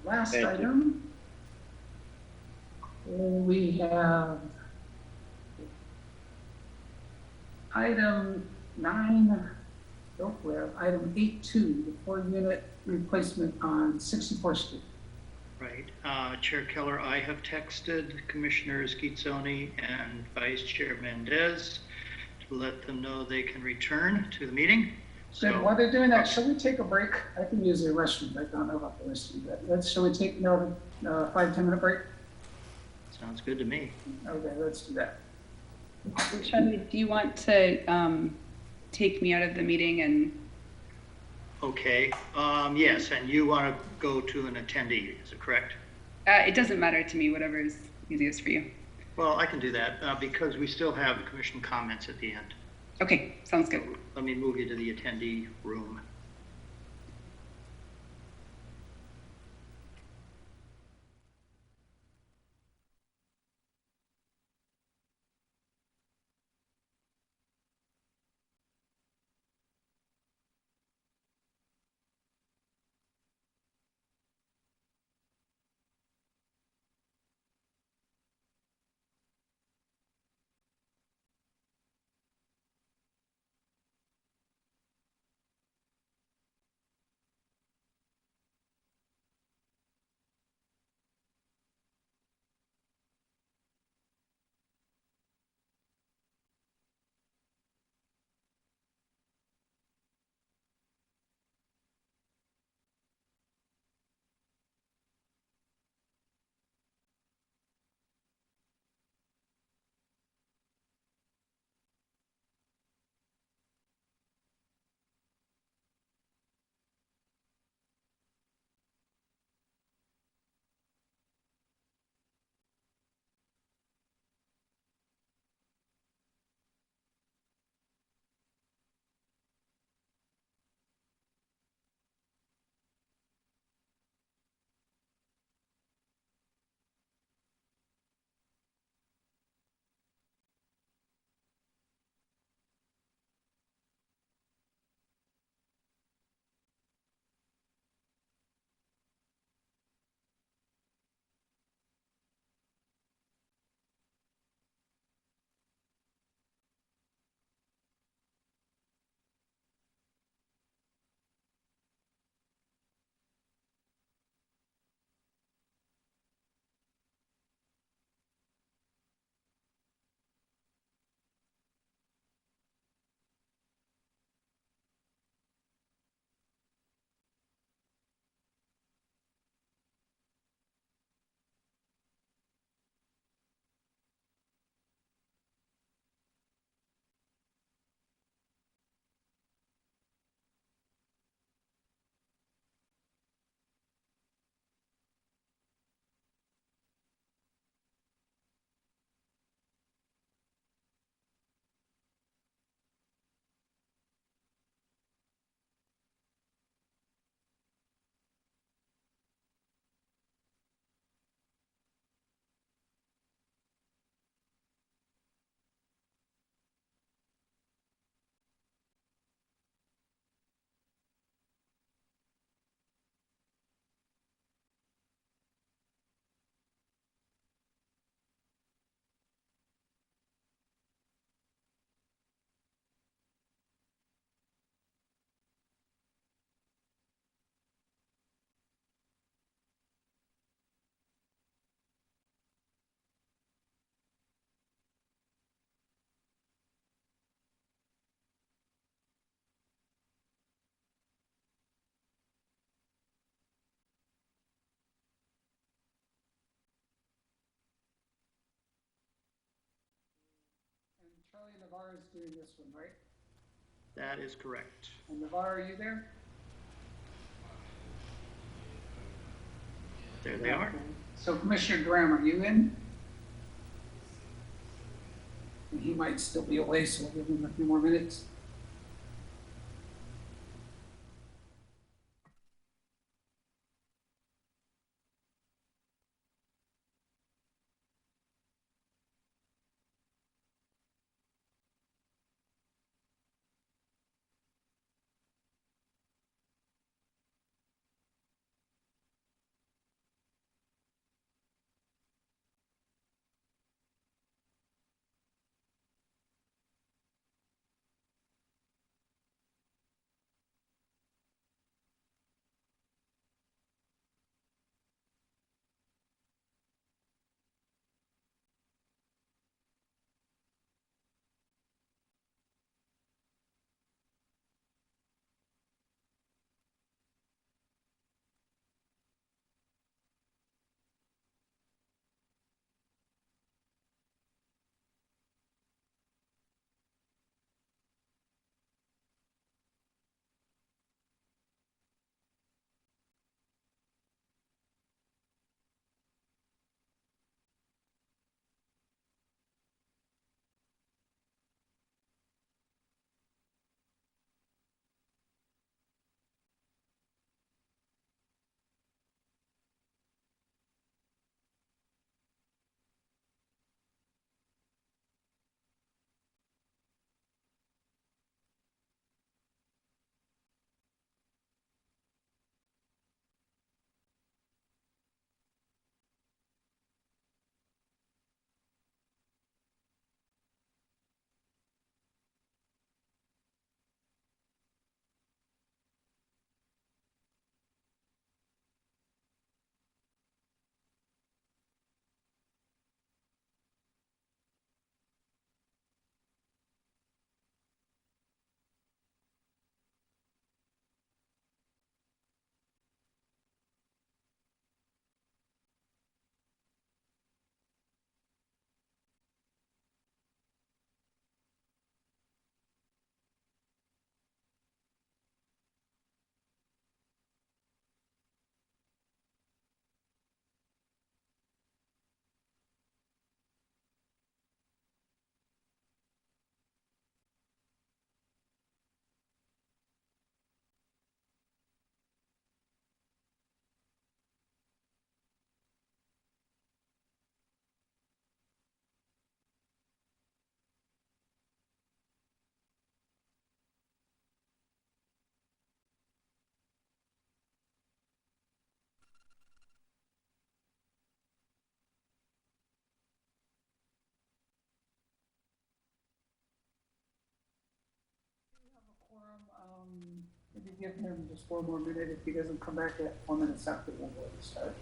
last Thank you. item. We have item 9. We have item 8.2, the 4-unit replacement on 64th Street. Right. Chair Keller, I have texted Commissioners Gitzoni and Vice Chair Mendez to let them know they can return to the meeting. So while they're doing that, shall we take a break? I can use the restroom. I don't know about the restroom, but shall we take a 5-10 minute break? Sounds good to me. Okay, let's do that. Charlie, do you want to take me out of the meeting and? Okay. Yes, and you want to go to an attendee, is it correct? It doesn't matter to me, whatever is easiest for you. Well, I can do that because we still have commission comments at the end. Okay, sounds good. So let me move you to the attendee room. Charlie Navarro is doing this one, right? That is correct. And Navarro, are you there? There they are. So Commissioner Graham, are you in? And he might still be away, so we'll give him a few more minutes. Maybe give him just one more minute. If he doesn't come back at 4 minutes after, we'll go ahead and start.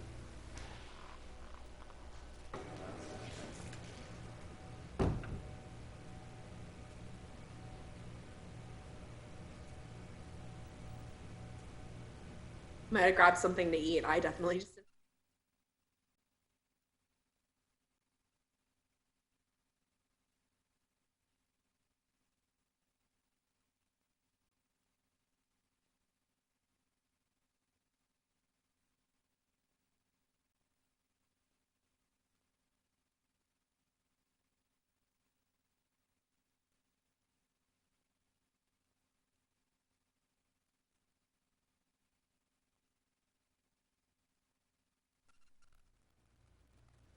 Might have grabbed something to eat. I definitely just.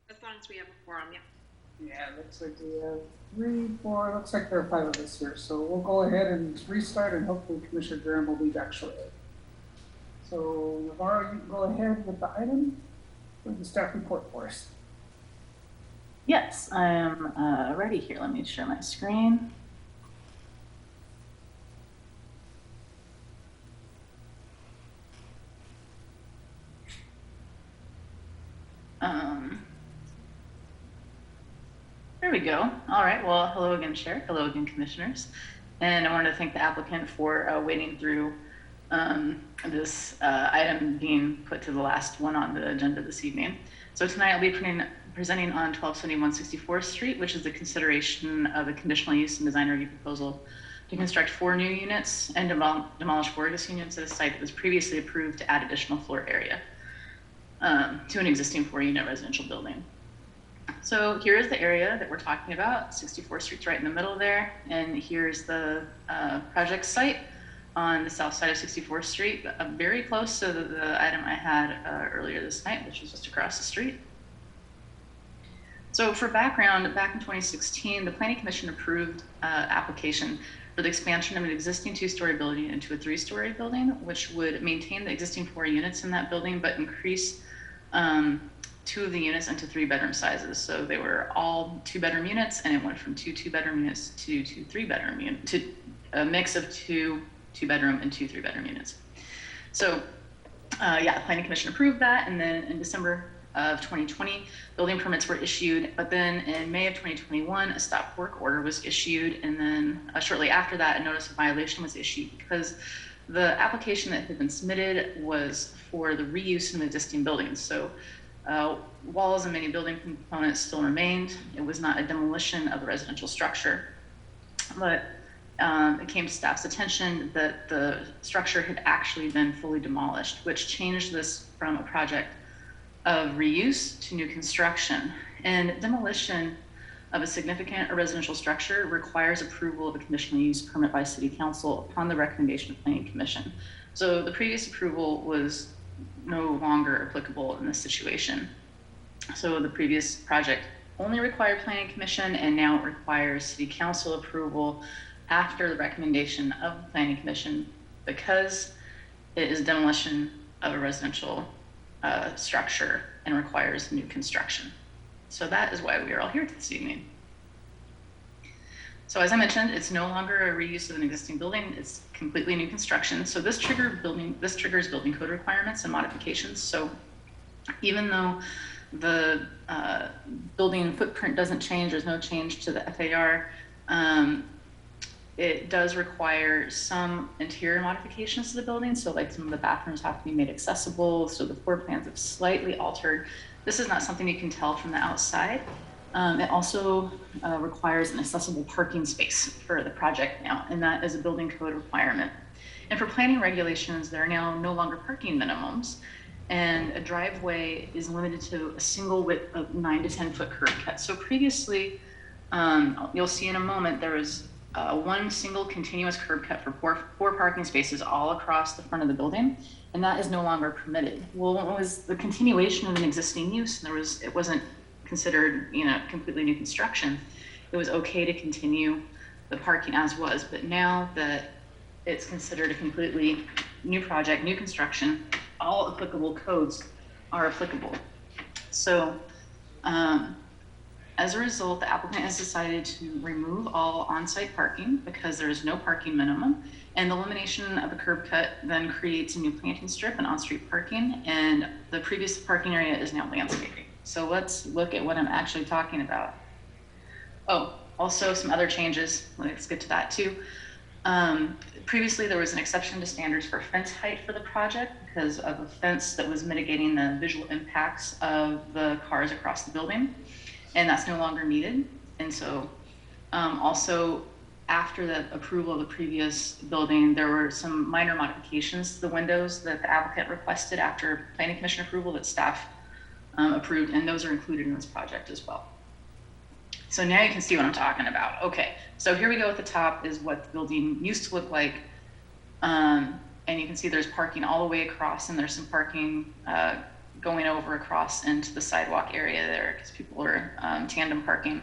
As long as we have a quorum, yeah. Yeah, it looks like we have 3, 4, looks like there are 5 of us here. So we'll go ahead and restart and hopefully Commissioner Graham will be back shortly. So Navarro, you can go ahead with the item with the staff report for us. Yes, I am ready here. Let me share my screen. There we go. All right. Well, hello again, Chair. Hello again, Commissioners. And I wanted to thank the applicant for wading through this item being put to the last one on the agenda this evening. So tonight I'll be presenting on 1271 64th Street, which is the consideration of a conditional use and design review proposal to construct 4 new units and demolish 4 existing units at a site that was previously approved to add additional floor area to an existing 4-unit residential building. So here's the area that we're talking about. 64th Street's right in the middle there, and here's the project site on the south side of 64th Street, very close to the item I had earlier this night, which was just across the street. So for background, back in 2016, the Planning Commission approved application for the expansion of an existing 2-story building into a 3-story building, which would maintain the existing 4 units in that building, but increase 2 of the units into 3-bedroom sizes. So they were all 2-bedroom units, and it went from 2 2-bedroom units to 2 3-bedroom units, to a mix of 2 2-bedroom and 2 3-bedroom units. So yeah, the Planning Commission approved that, and then in December of 2020, building permits were issued, but then in May of 2021, a stop work order was issued, and then shortly after that, a notice of violation was issued because the application that had been submitted was for the reuse of existing buildings. So walls and many building components still remained. It was not a demolition of a residential structure, but it came to staff's attention that the structure had actually been fully demolished, which changed this from a project of reuse to new construction. And demolition of a significant residential structure requires approval of a conditional use permit by City Council upon the recommendation of Planning Commission. So the previous approval was no longer applicable in this situation. So the previous project only required Planning Commission, and now it requires City Council approval after the recommendation of the Planning Commission because it is demolition of a residential structure and requires new construction. So that is why we are all here this evening. So as I mentioned, it's no longer a reuse of an existing building, it's completely new construction. So this triggers building code requirements and modifications. So even though the building footprint doesn't change, there's no change to the FAR, it does require some interior modifications to the building. So like some of the bathrooms have to be made accessible. So the floor plans have slightly altered. This is not something you can tell from the outside. It also requires an accessible parking space for the project now, and that is a building code requirement. And for planning regulations, there are now no longer parking minimums, and a driveway is limited to a single width of 9 to 10 foot curb cut. So previously, you'll see in a moment, there was one single continuous curb cut for four parking spaces all across the front of the building, and that is no longer permitted. Well, it was the continuation of an existing use, and it wasn't considered, completely new construction. It was okay to continue the parking as was, but now that it's considered a completely new project, new construction, all applicable codes are applicable. So as a result, the applicant has decided to remove all on-site parking because there is no parking minimum, and the elimination of a curb cut then creates a new planting strip and on-street parking, and the previous parking area is now landscaping. So let's look at what I'm actually talking about. Oh, also some other changes. Let's get to that too. Previously, there was an exception to standards for fence height for the project because of a fence that was mitigating the visual impacts of the cars across the building, and that's no longer needed. And so also after the approval of the previous building, there were some minor modifications to the windows that the applicant requested after Planning Commission approval that staff approved, and those are included in this project as well. So now you can see what I'm talking about. Okay, so here we go at the top is what the building used to look like. And you can see there's parking all the way across, and there's some parking going over across into the sidewalk area there because people are tandem parking.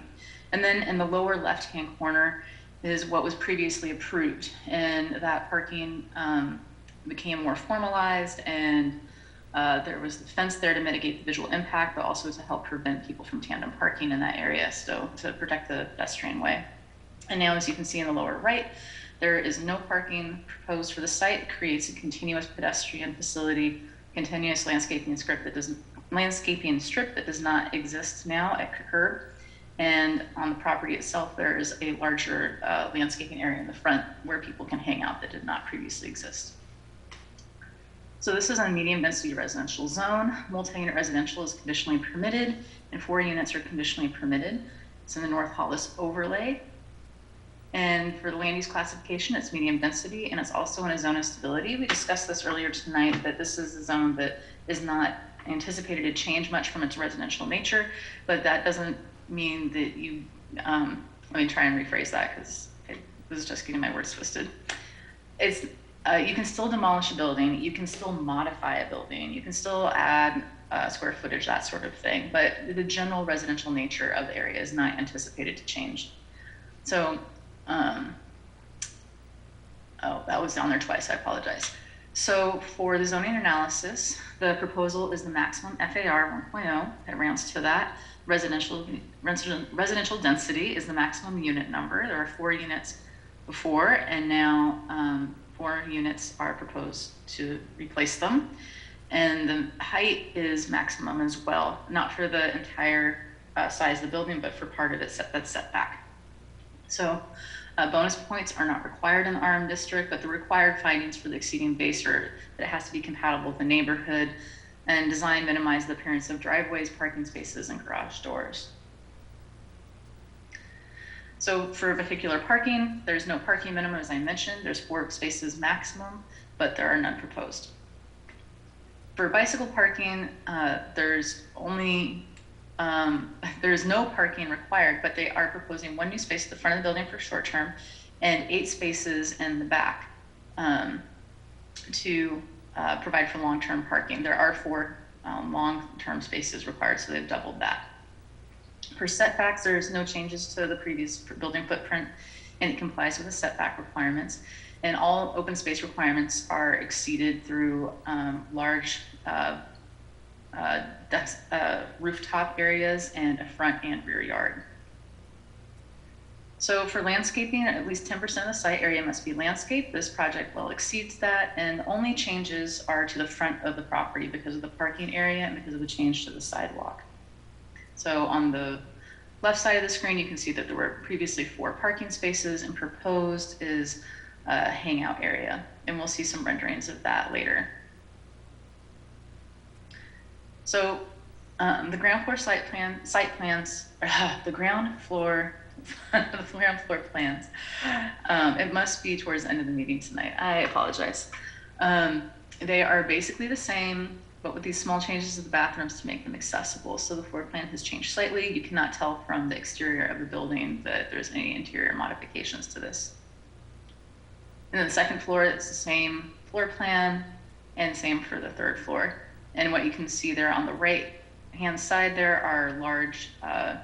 And then in the lower left-hand corner is what was previously approved. And that parking became more formalized, and there was the fence there to mitigate the visual impact, but also to help prevent people from tandem parking in that area, so to protect the pedestrian way. And now, as you can see in the lower right, there is no parking proposed for the site. It creates a continuous pedestrian facility, continuous landscaping strip that does not exist now at curb. And on the property itself, there is a larger landscaping area in the front where people can hang out that did not previously exist. So this is a medium density residential zone. Multi-unit residential is conditionally permitted and 4 units are conditionally permitted. It's in the North Hollis overlay. And for the land use classification, it's medium density and it's also in a zone of stability. We discussed this earlier tonight, that this is a zone that is not anticipated to change much from its residential nature, but that doesn't mean that you, let me try and rephrase that because this is just getting my words twisted. It's, you can still demolish a building, you can still modify a building, you can still add square footage, that sort of thing, but the general residential nature of the area is not anticipated to change. So, oh, that was down there twice, I apologize. So for the zoning analysis, the proposal is the maximum FAR 1.0, it rounds to that. Residential density is the maximum unit number. There are 4 units before, and now 4 units are proposed to replace them. And the height is maximum as well, not for the entire size of the building, but for part of it that's set back. So bonus points are not required in the RM district, but the required findings for the exceeding base are that it has to be compatible with the neighborhood and design minimize the appearance of driveways, parking spaces, and garage doors. So for vehicular parking, there's no parking minimum, as I mentioned. There's 4 spaces maximum, but there are none proposed. For bicycle parking, there's no parking required, but they are proposing 1 new space at the front of the building for short term and 8 spaces in the back to provide for long-term parking. There are 4 long-term spaces required, so they've doubled that. For setbacks, there's no changes to the previous building footprint, and it complies with the setback requirements. And all open space requirements are exceeded through large rooftop areas and a front and rear yard. So for landscaping, at least 10% of the site area must be landscaped. This project well exceeds that, and the only changes are to the front of the property because of the parking area and because of the change to the sidewalk. So on the left side of the screen, you can see that there were previously 4 parking spaces, and proposed is a hangout area, and we'll see some renderings of that later. So the ground floor plans, the ground floor plans. It must be towards the end of the meeting tonight. I apologize. They are basically the same, but with these small changes to the bathrooms to make them accessible. So the floor plan has changed slightly. You cannot tell from the exterior of the building that there's any interior modifications to this. And then the second floor, it's the same floor plan, and same for the 3rd floor. And what you can see there on the right hand side, there are large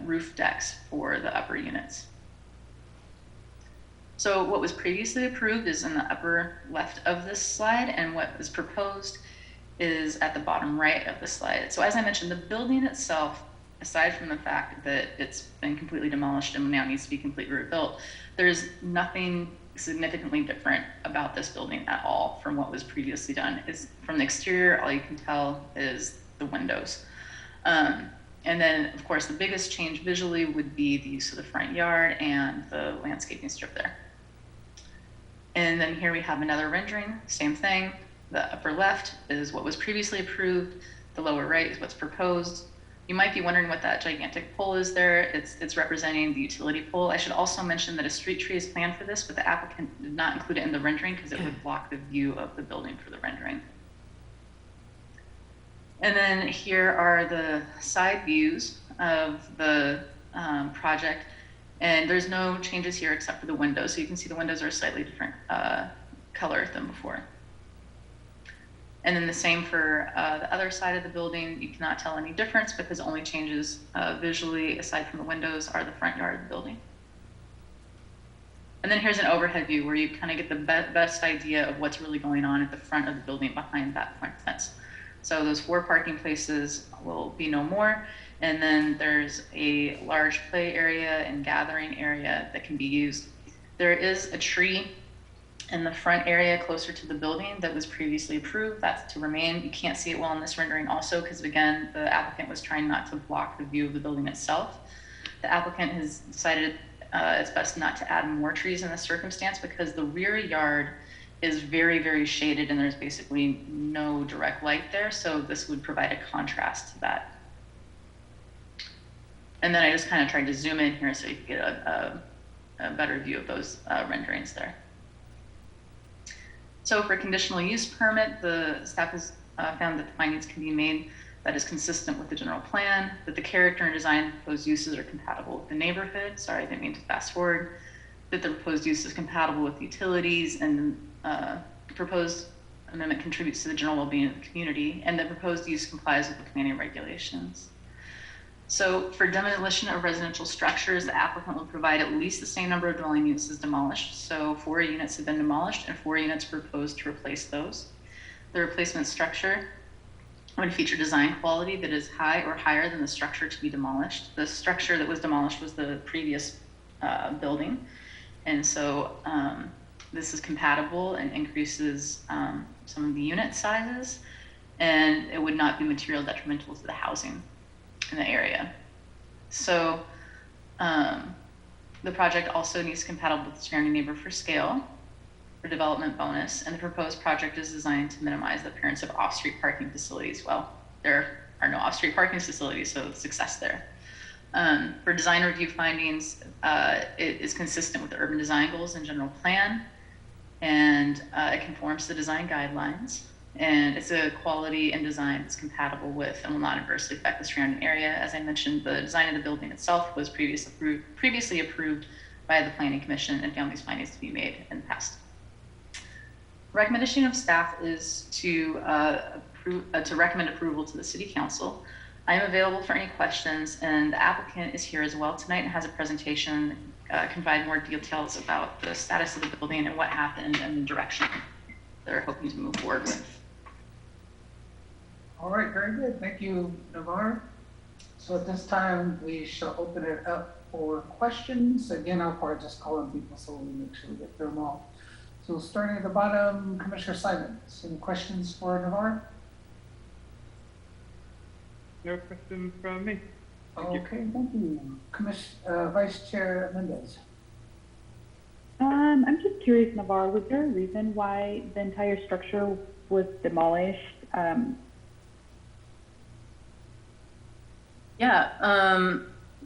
roof decks for the upper units. So what was previously approved is in the upper left of this slide, and what is proposed is at the bottom right of the slide. So as I mentioned, the building itself, aside from the fact that it's been completely demolished and now needs to be completely rebuilt, there's nothing significantly different about this building at all from what was previously done. It's from the exterior, all you can tell is the windows. And then of course the biggest change visually would be the use of the front yard and the landscaping strip there. And then here we have another rendering, same thing. The upper left is what was previously approved, the lower right is what's proposed. You might be wondering what that gigantic pole is there. It's representing the utility pole. I should also mention that a street tree is planned for this, but the applicant did not include it in the rendering because it would block the view of the building for the rendering. And then here are the side views of the project. And there's no changes here except for the windows. So you can see the windows are a slightly different color than before. And then the same for the other side of the building. You cannot tell any difference because the only changes visually, aside from the windows, are the front yard of the building. And then here's an overhead view where you kind of get the best idea of what's really going on at the front of the building behind that front fence. So those 4 parking places will be no more. And then there's a large play area and gathering area that can be used. There is a tree in the front area closer to the building that was previously approved. That's to remain. You can't see it well in this rendering also because again, the applicant was trying not to block the view of the building itself. The applicant has decided it's best not to add more trees in this circumstance because the rear yard is very, very shaded and there's basically no direct light there. So this would provide a contrast to that. And then I just kind of tried to zoom in here so you could get a better view of those renderings there. So for conditional use permit, the staff has found that the findings can be made that is consistent with the general plan, that the character and design of proposed uses are compatible with the neighborhood. Sorry, I didn't mean to fast forward. That the proposed use is compatible with utilities, and the proposed amendment contributes to the general well-being of the community, and the proposed use complies with the planning regulations. So for demolition of residential structures, the applicant will provide at least the same number of dwelling units as demolished. So 4 units have been demolished and 4 units proposed to replace those. The replacement structure would feature design quality that is high or higher than the structure to be demolished. The structure that was demolished was the previous building. And so this is compatible and increases some of the unit sizes, and it would not be material detrimental to the housing in the area. So the project also needs to be compatible with the surrounding neighbor for scale, for development bonus, and the proposed project is designed to minimize the appearance of off-street parking facilities. Well, there are no off-street parking facilities, so success there. For design review findings, it is consistent with the urban design goals and general plan, and it conforms to design guidelines, and it's a quality and design that's compatible with and will not adversely affect the surrounding area. As I mentioned, the design of the building itself was previously approved by the Planning Commission and found these findings to be made in the past. Recommendation of staff is to recommend approval to the City Council. I am available for any questions, and the applicant is here as well tonight and has a presentation, can provide more details about the status of the building and what happened and the direction they're hoping to move forward with. All right, very good. Thank you, Navarre. So at this time, we shall open it up for questions. Again, I'll probably just call on people so we make sure we get through them all. So starting at the bottom, Commissioner Simons, any questions for Navarre? No questions from me. Okay, thank you. Vice Chair Mendez. I'm just curious, Navarre, was there a reason why the entire structure was demolished?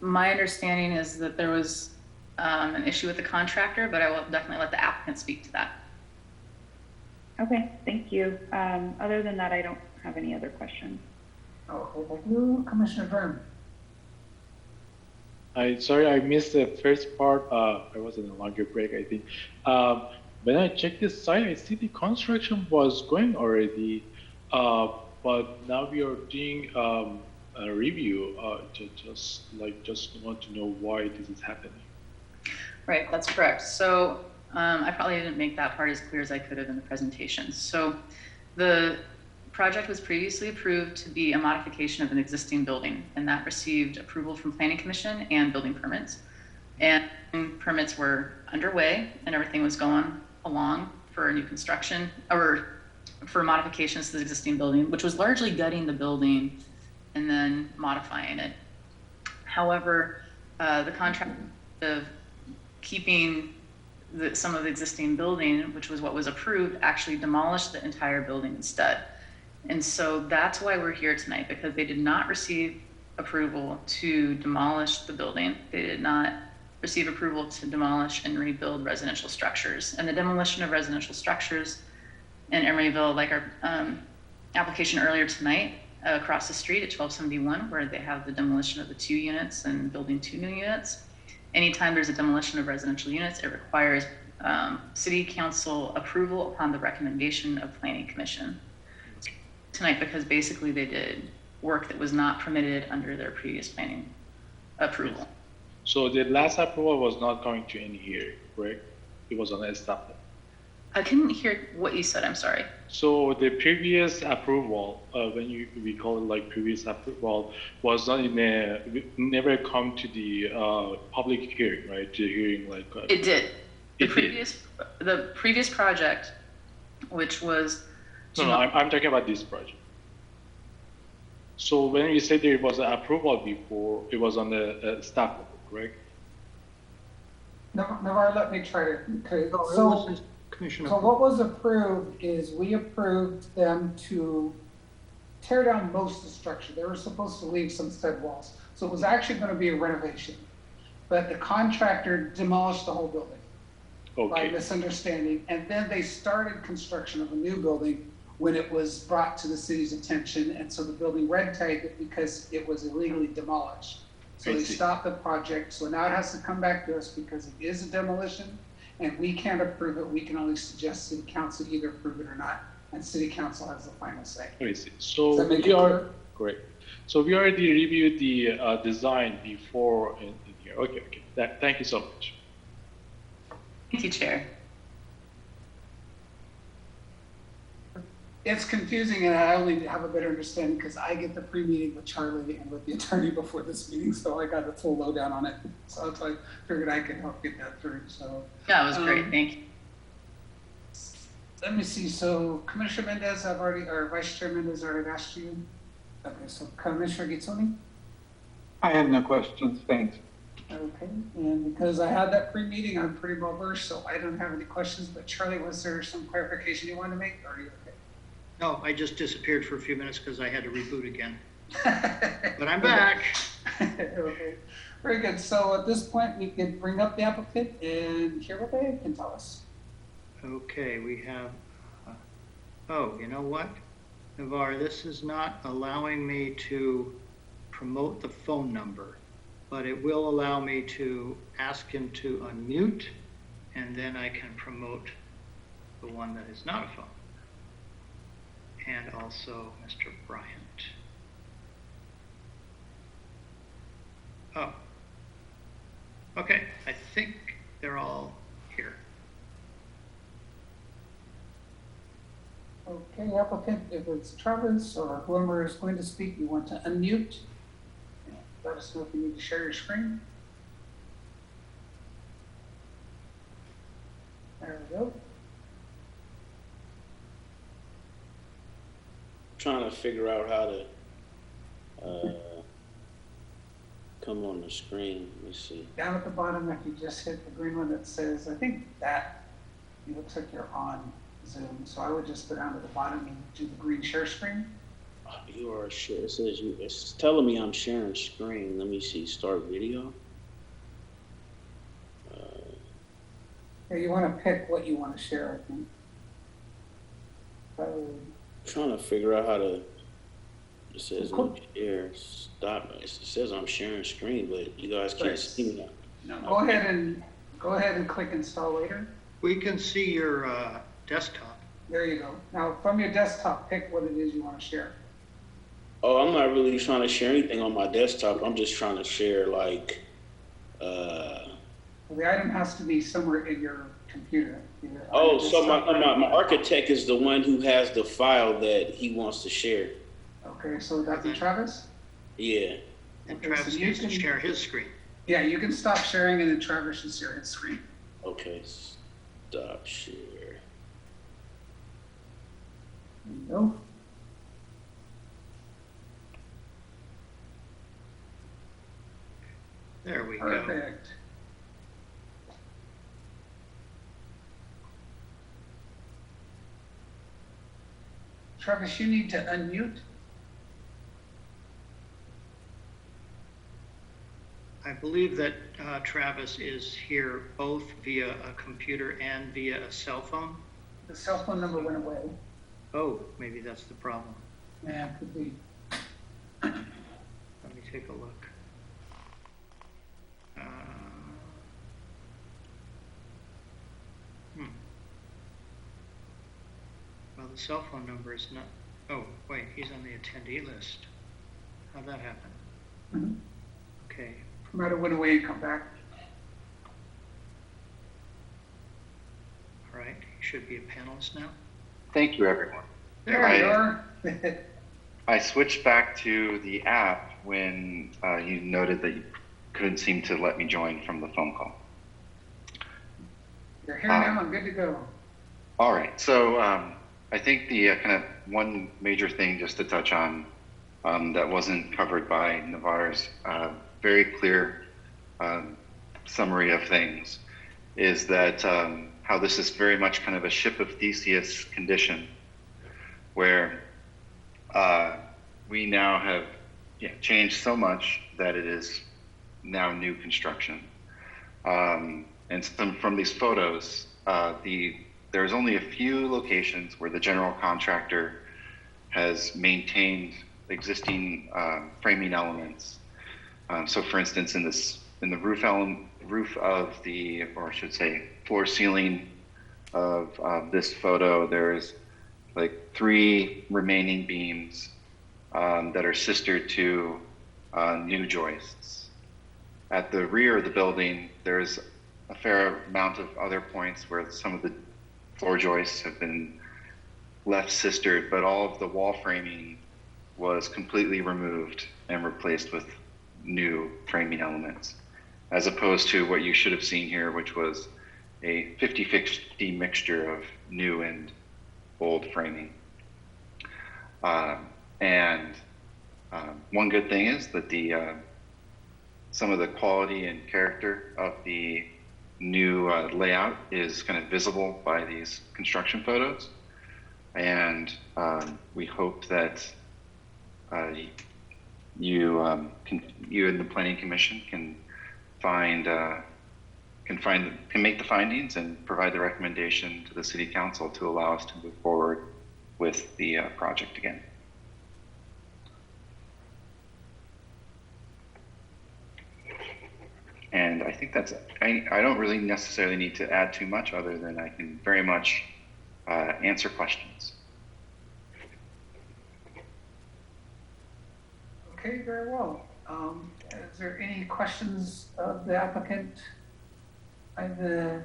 My understanding is that there was an issue with the contractor, but I will definitely let the applicant speak to that. Okay, thank you. Other than that, I don't have any other questions. Okay, thank you. Commissioner Vernon. Sorry, I missed the first part. I was in a longer break, I think. When I checked this site, I see the construction was going already, but now we are doing a review. Just want to know why this is happening. Right, that's correct. So I probably didn't make that part as clear as I could have in the presentation. So the project was previously approved to be a modification of an existing building, and that received approval from Planning Commission and building permits. And permits were underway and everything was going along for a new construction or for modifications to the existing building, which was largely gutting the building and then modifying it. However, the contract of keeping some of the existing building, which was what was approved, actually demolished the entire building instead. And so that's why we're here tonight, because they did not receive approval to demolish the building. They did not receive approval to demolish and rebuild residential structures. And the demolition of residential structures in Emeryville, like our application earlier tonight, across the street at 1271, where they have the demolition of the 2 units and building 2 new units. Anytime there's a demolition of residential units, it requires City Council approval upon the recommendation of Planning Commission tonight, because basically they did work that was not permitted under their previous planning approval. So the last approval was not going to end here, correct? It was on a stop. I couldn't hear what you said, I'm sorry. So the previous approval, we call it like previous approval, was not never come to the public hearing, right? To hearing like. It did. The previous project, which was. No, I'm talking about this project. So when you said there was an approval before, it was on the staff level, correct? Navarre, let me try to. Okay, No, so it was Commissioner. So what was approved is we approved them to tear down most of the structure. They were supposed to leave some stud walls. So it was actually going to be a renovation, but the contractor demolished the whole building by misunderstanding. And then they started construction of a new building when it was brought to the city's attention. And so the building red tagged it because it was illegally demolished. So they stopped the project. So now it has to come back to us because it is a demolition and we can't approve it. We can only suggest city council either approve it or not. And city council has the final say. I see. So we are, great. So we already reviewed the design before in here. Okay. Thank you so much. Thank you, Chair. It's confusing, and I only have a better understanding because I get the pre-meeting with Charlie and with the attorney before this meeting, so I got the full lowdown on it. So I figured I could help get that through. So yeah, it was great. Thank you. Let me see. So Commissioner Mendez, or Vice Chair Mendez already asked you. Okay, so Commissioner Gitzoni? I have no questions, thanks. Okay, and because I had that pre-meeting, I'm pretty well versed, so I don't have any questions. But Charlie, was there some clarification you wanted to make, or are you okay? No, I just disappeared for a few minutes because I had to reboot again. But I'm back. Okay, very good. So at this point, we can bring up the applicant and hear what they can tell us. Okay, we have, oh, you know what? Navar, this is not allowing me to promote the phone number, but it will allow me to ask him to unmute, and then I can promote the one that is not a phone. And also Mr. Bryant. Oh. Okay, I think they're all here. Okay, applicant, if it's Travis or whoever is going to speak, you want to unmute. Let us know if you need to share your screen. There we go. Trying to figure out how to come on the screen. Let me see. Down at the bottom, if you just hit the green one that says, I think that it looks like you're on Zoom. So I would just go down to the bottom and do the green share screen. You are sure. It says it's telling me I'm sharing screen. Let me see. Start video. Yeah, you want to pick what you want to share, I think. Trying to figure out how to. It says share. Stop. It says I'm sharing screen, but you guys can't see me. No, go ahead and click install later. We can see your desktop. There you go. Now from your desktop, pick what it is you want to share. Oh, I'm not really trying to share anything on my desktop. I'm just trying to share like. Well, the item has to be somewhere in your computer. Oh, so my architect is the one who has the file that he wants to share. Okay, so would that be Travis? Yeah. And Travis needs to share his screen. Yeah, you can stop sharing and then Travis should share his screen. Okay, stop share. There you go. There we go. Perfect. Travis, you need to unmute. I believe that Travis is here both via a computer and via a cell phone. The cell phone number went away. Oh, maybe that's the problem. Yeah, could be. Let me take a look. Well, the cell phone number is not. Oh, wait, he's on the attendee list. How'd that happen? Mm-hmm. Okay. Might have went away and come back. All right, he should be a panelist now. Thank you, everyone. There you are. I switched back to the app when you noted that you couldn't seem to let me join from the phone call. You're here now, I'm good to go. All right, so I think the kind of one major thing just to touch on that wasn't covered by Navar's very clear summary of things is that how this is very much kind of a ship of Theseus condition, where we now have changed so much that it is now new construction. And from these photos, there's only a few locations where the general contractor has maintained existing framing elements. So for instance, in the roof of the, or I should say, floor ceiling of this photo, there's like 3 remaining beams that are sistered to new joists. At the rear of the building, there's a fair amount of other points where some of the floor joists have been left sistered, but all of the wall framing was completely removed and replaced with new framing elements, as opposed to what you should have seen here, which was a 50-50 mixture of new and old framing. One good thing is that some of the quality and character of the new layout is kind of visible by these construction photos. And we hope that you and the Planning Commission can make the findings and provide the recommendation to the City Council to allow us to move forward with the project again. And I think that's it. I don't really necessarily need to add too much, other than I can very much answer questions. Okay, very well. Is there any questions of the applicant by the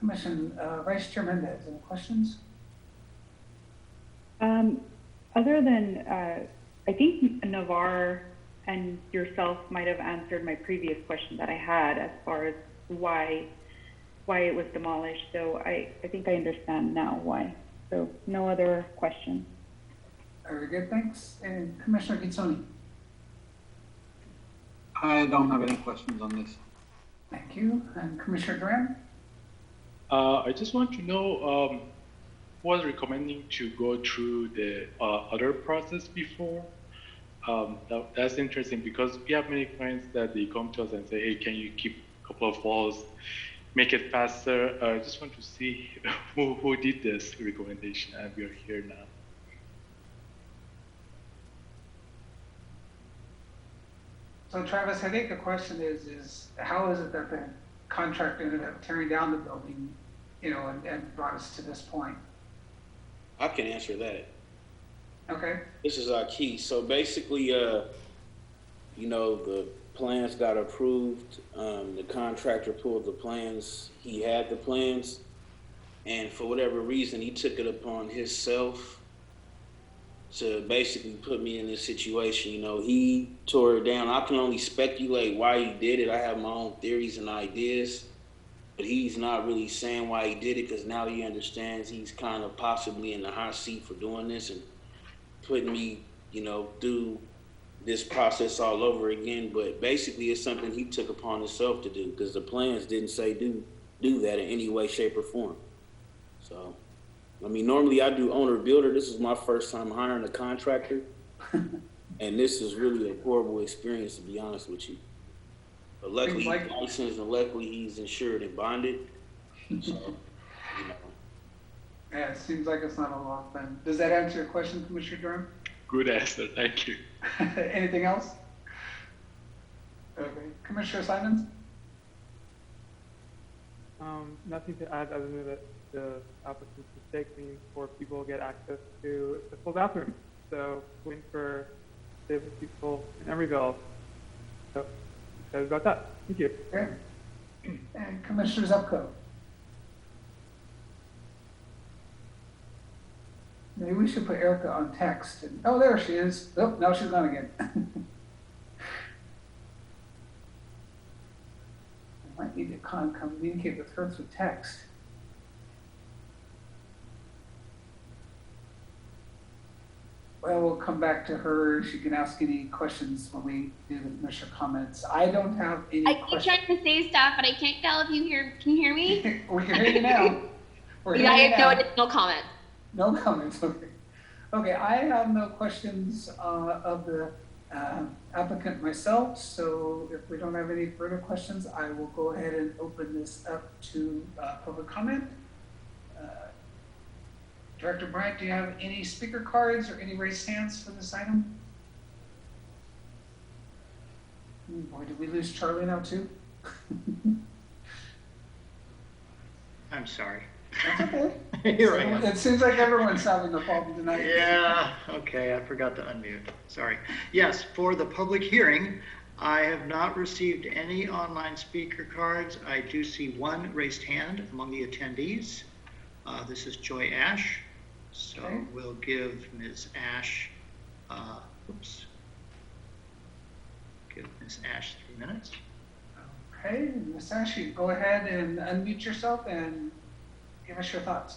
commission? Vice Chair Mendez, any questions? Other than, I think Navarre and yourself might have answered my previous question that I had as far as why it was demolished. So I think I understand now why. So no other questions. Very good, thanks. And Commissioner Gizzoni. I don't have any questions on this. Thank you. And Commissioner Duran? I just want to know, was recommending to go through the other process before? That's interesting, because we have many clients that they come to us and say, hey, can you keep a couple of walls, make it faster? I just want to see who did this recommendation, and we are here now. So Travis, I think the question is how is it that the contractor ended up tearing down the building, and brought us to this point? I can answer that. Okay. This is our key. So basically, the plans got approved. The contractor pulled the plans. He had the plans, and for whatever reason, he took it upon himself to basically put me in this situation. He tore it down. I can only speculate why he did it. I have my own theories and ideas, but he's not really saying why he did it, because now he understands he's kind of possibly in the hot seat for doing this and putting me, through this process all over again. But basically, it's something he took upon himself to do, because the plans didn't say do that in any way, shape, or form. So, normally I do owner builder. This is my first time hiring a contractor, and this is really a horrible experience, to be honest with you. But luckily he's licensed, and luckily he's insured and bonded. So, Yeah, it seems like it's not a lot then. Does that answer your question, Commissioner Durham? Good answer, thank you. Anything else? Okay, Commissioner Simons? Nothing to add other than that the applicant's mistakenly for people to get access to the full bathroom. So waiting for the people in Emeryville. So excited about that. Thank you. Okay. And Commissioner Zupko? Maybe we should put Erica on text. Oh, there she is. Oh, now she's gone again. I might need to communicate with her through text. Well, we'll come back to her. She can ask any questions when we do the commissioner comments. I don't have any I keep questions. trying to say stuff, but I can't tell if you can you hear me? We can hear you now. Yeah, I have no additional comment. No comments, okay. Okay, I have no questions of the applicant myself, so if we don't have any further questions, I will go ahead and open this up to public comment. Director Bryant, do you have any speaker cards or any raised hands for this item? Oh boy, did we lose Charlie now too? I'm sorry. That's okay. Here I am. It seems like everyone's having a problem tonight. Yeah, okay, I forgot to unmute. Sorry. Yes, for the public hearing, I have not received any online speaker cards. I do see one raised hand among the attendees. This is Joy Ash. So okay. We'll give Ms. Ash, give Ms. Ash 3 minutes. Okay, Ms. Ash, you go ahead and unmute yourself and give us your thoughts.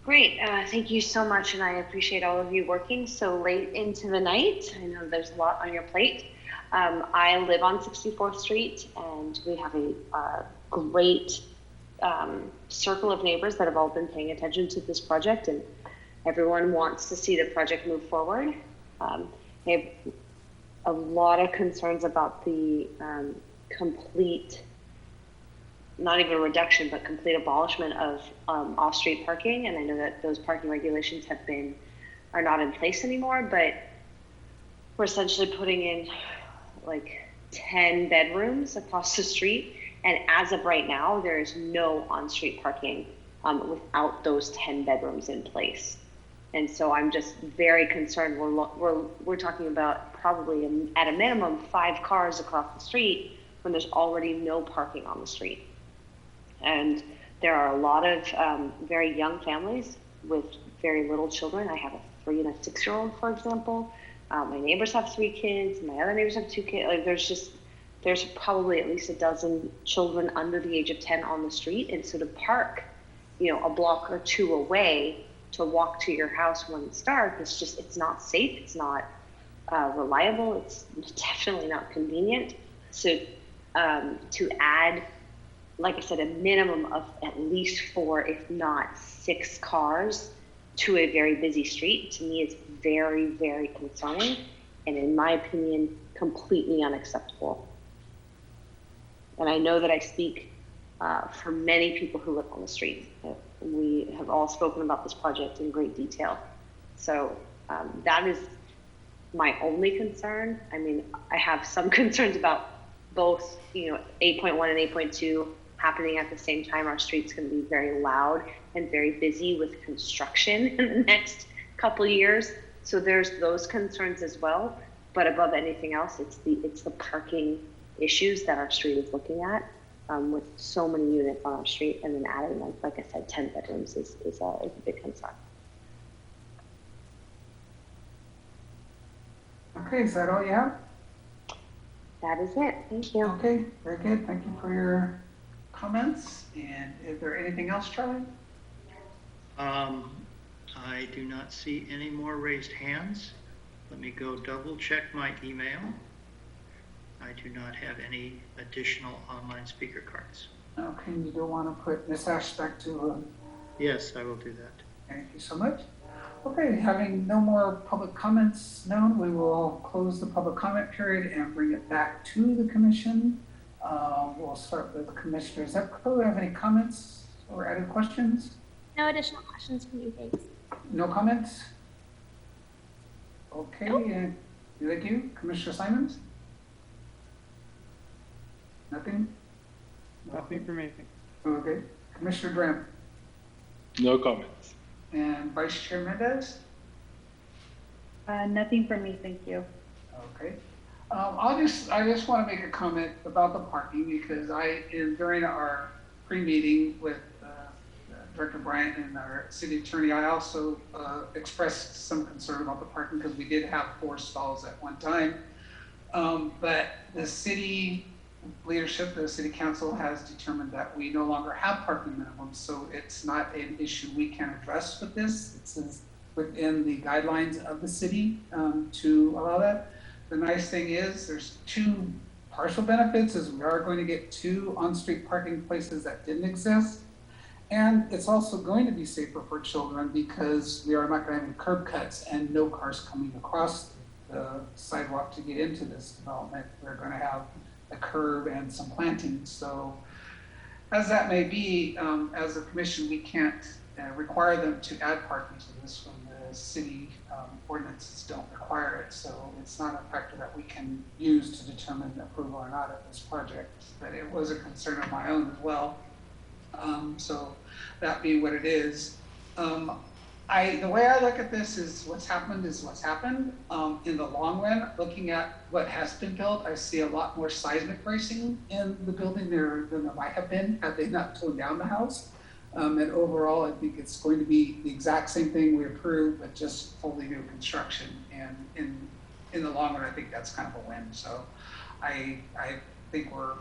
Great, thank you so much, and I appreciate all of you working so late into the night. I know there's a lot on your plate. I live on 64th Street, and we have a great circle of neighbors that have all been paying attention to this project, and everyone wants to see the project move forward. I have a lot of concerns about the complete, not even a reduction, but complete abolishment of off-street parking. And I know that those parking regulations are not in place anymore, but we're essentially putting in like 10 bedrooms across the street. And as of right now, there is no on-street parking without those 10 bedrooms in place. And so I'm just very concerned. We're talking about probably at a minimum 5 cars across the street when there's already no parking on the street. And there are a lot of very young families with very little children. I have a 3 and a 6-year-old, for example. My neighbors have 3 kids. My other neighbors have 2 kids. Like there's probably at least a dozen children under the age of 10 on the street. And so to park, a block or 2 away to walk to your house when it's dark, it's not safe. It's not reliable. It's definitely not convenient. So to add, like I said, a minimum of at least 4, if not 6 cars to a very busy street, to me is very, very concerning. And in my opinion, completely unacceptable. And I know that I speak for many people who live on the street. We have all spoken about this project in great detail. So that is my only concern. I mean, I have some concerns about both, 8.1 and 8.2 happening at the same time. Our street's going to be very loud and very busy with construction in the next couple of years. So there's those concerns as well. But above anything else, it's the parking issues that our street is looking at, with so many units on our street, and then adding, like I said, 10 bedrooms is a big concern. Okay, is that all you have? That is it. Thank you. Okay, very good. Thank you for your comments. And is there anything else, Charlie? I do not see any more raised hands. Let me go double check my email. I do not have any additional online speaker cards. Okay, you don't want to put Ms. Ash back to... Yes, I will do that. Thank you so much. Okay, having no more public comments known, we will close the public comment period and bring it back to the commission. We'll start with Commissioner Zepko. Do you have any comments or added questions? No additional questions from you, thanks. No comments? Okay, nope. Thank you. Commissioner Simons? Nothing? Nothing for me. Okay. Commissioner Graham? No comments. And Vice Chair Mendez? Nothing for me, thank you. Okay. I just want to make a comment about the parking, because during our pre-meeting with Director Bryant and our city attorney, I also expressed some concern about the parking, because we did have 4 stalls at one time. But the city leadership, the city council has determined that we no longer have parking minimums, so it's not an issue we can address with this. within the guidelines of the city to allow that. The nice thing is there's two partial benefits is we are going to get 2 on-street parking places that didn't exist. And it's also going to be safer for children because we are not going to have any curb cuts and no cars coming across the sidewalk to get into this development. We're going to have a curb and some plantings. So as that may be, as a commission, we can't require them to add parking to this when the city ordinances don't require it. So it's not a factor that we can use to determine approval or not of this project. But it was a concern of my own as well. So that being what it is, the way I look at this is what's happened is what's happened. In the long run, looking at what has been built, I see a lot more seismic bracing in the building there than there might have been had they not torn down the house. And overall, I think it's going to be the exact same thing we approved, but just fully new construction. And in the long run, I think that's kind of a win. So I think we're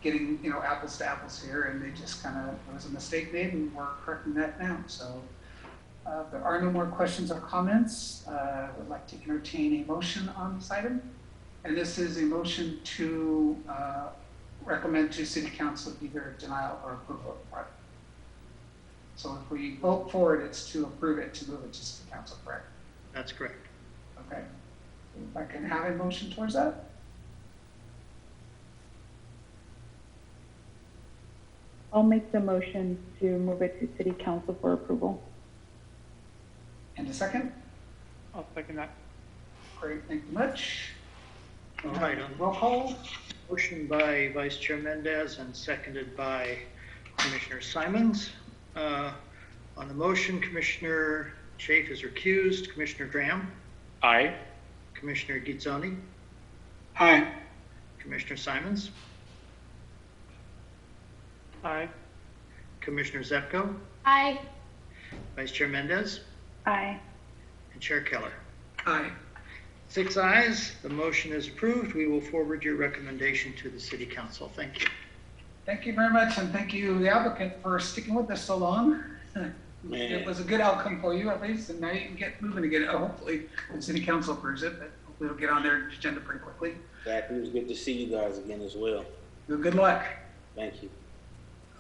getting, apples to apples here, and they just kind of, there was a mistake made and we're correcting that now. So if there are no more questions or comments, I would like to entertain a motion on this item. And this is a motion to recommend to City Council either denial or approval of the project. So if we vote for it, it's to approve it, to move it to City Council, correct? That's correct. Okay. If I can have a motion towards that? I'll make the motion to move it to City Council for approval. And a second? I'll second that. Great, thank you much. All right, Roll call. Motion by Vice Chair Mendez and seconded by Commissioner Simons. On the motion, Commissioner Chafe is recused. Commissioner Graham? Aye. Commissioner Gizzoni? Aye. Commissioner Simons? Aye. Commissioner Zepko? Aye. Vice Chair Mendez? Aye. And Chair Keller? Aye. 6 ayes, the motion is approved. We will forward your recommendation to the City Council. Thank you. Thank you very much, and thank you, the applicant, for sticking with us so long. It was a good outcome for you, at least, and now you can get moving again. Hopefully, the City Council approves it, but hopefully it'll get on their agenda pretty quickly. Exactly. It was good to see you guys again as well. Good luck. Thank you.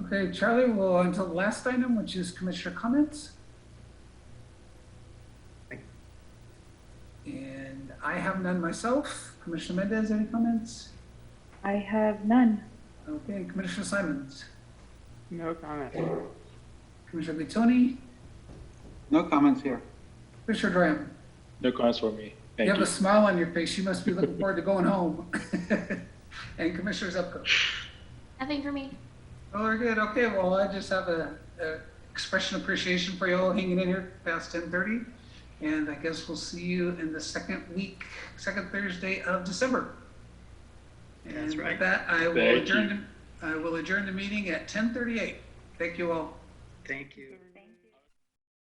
Okay, Charlie, we'll on to the last item, which is commissioner comments. And I have none myself. Commissioner Mendez, any comments? I have none. Okay, Commissioner Simons. No comment. Commissioner Bittoni. No comments here. Commissioner Graham. No comments for me. Thank You you. have a smile on your face. You must be looking forward to going home. And Commissioner Zepko. Nothing for me. Oh, very good. Okay, well, I just have a expression of appreciation for you all hanging in here past 10:30. And I guess we'll see you in the second Thursday of December. And That's right. with that, I will adjourn the meeting at 10:38. Thank you all. Thank you.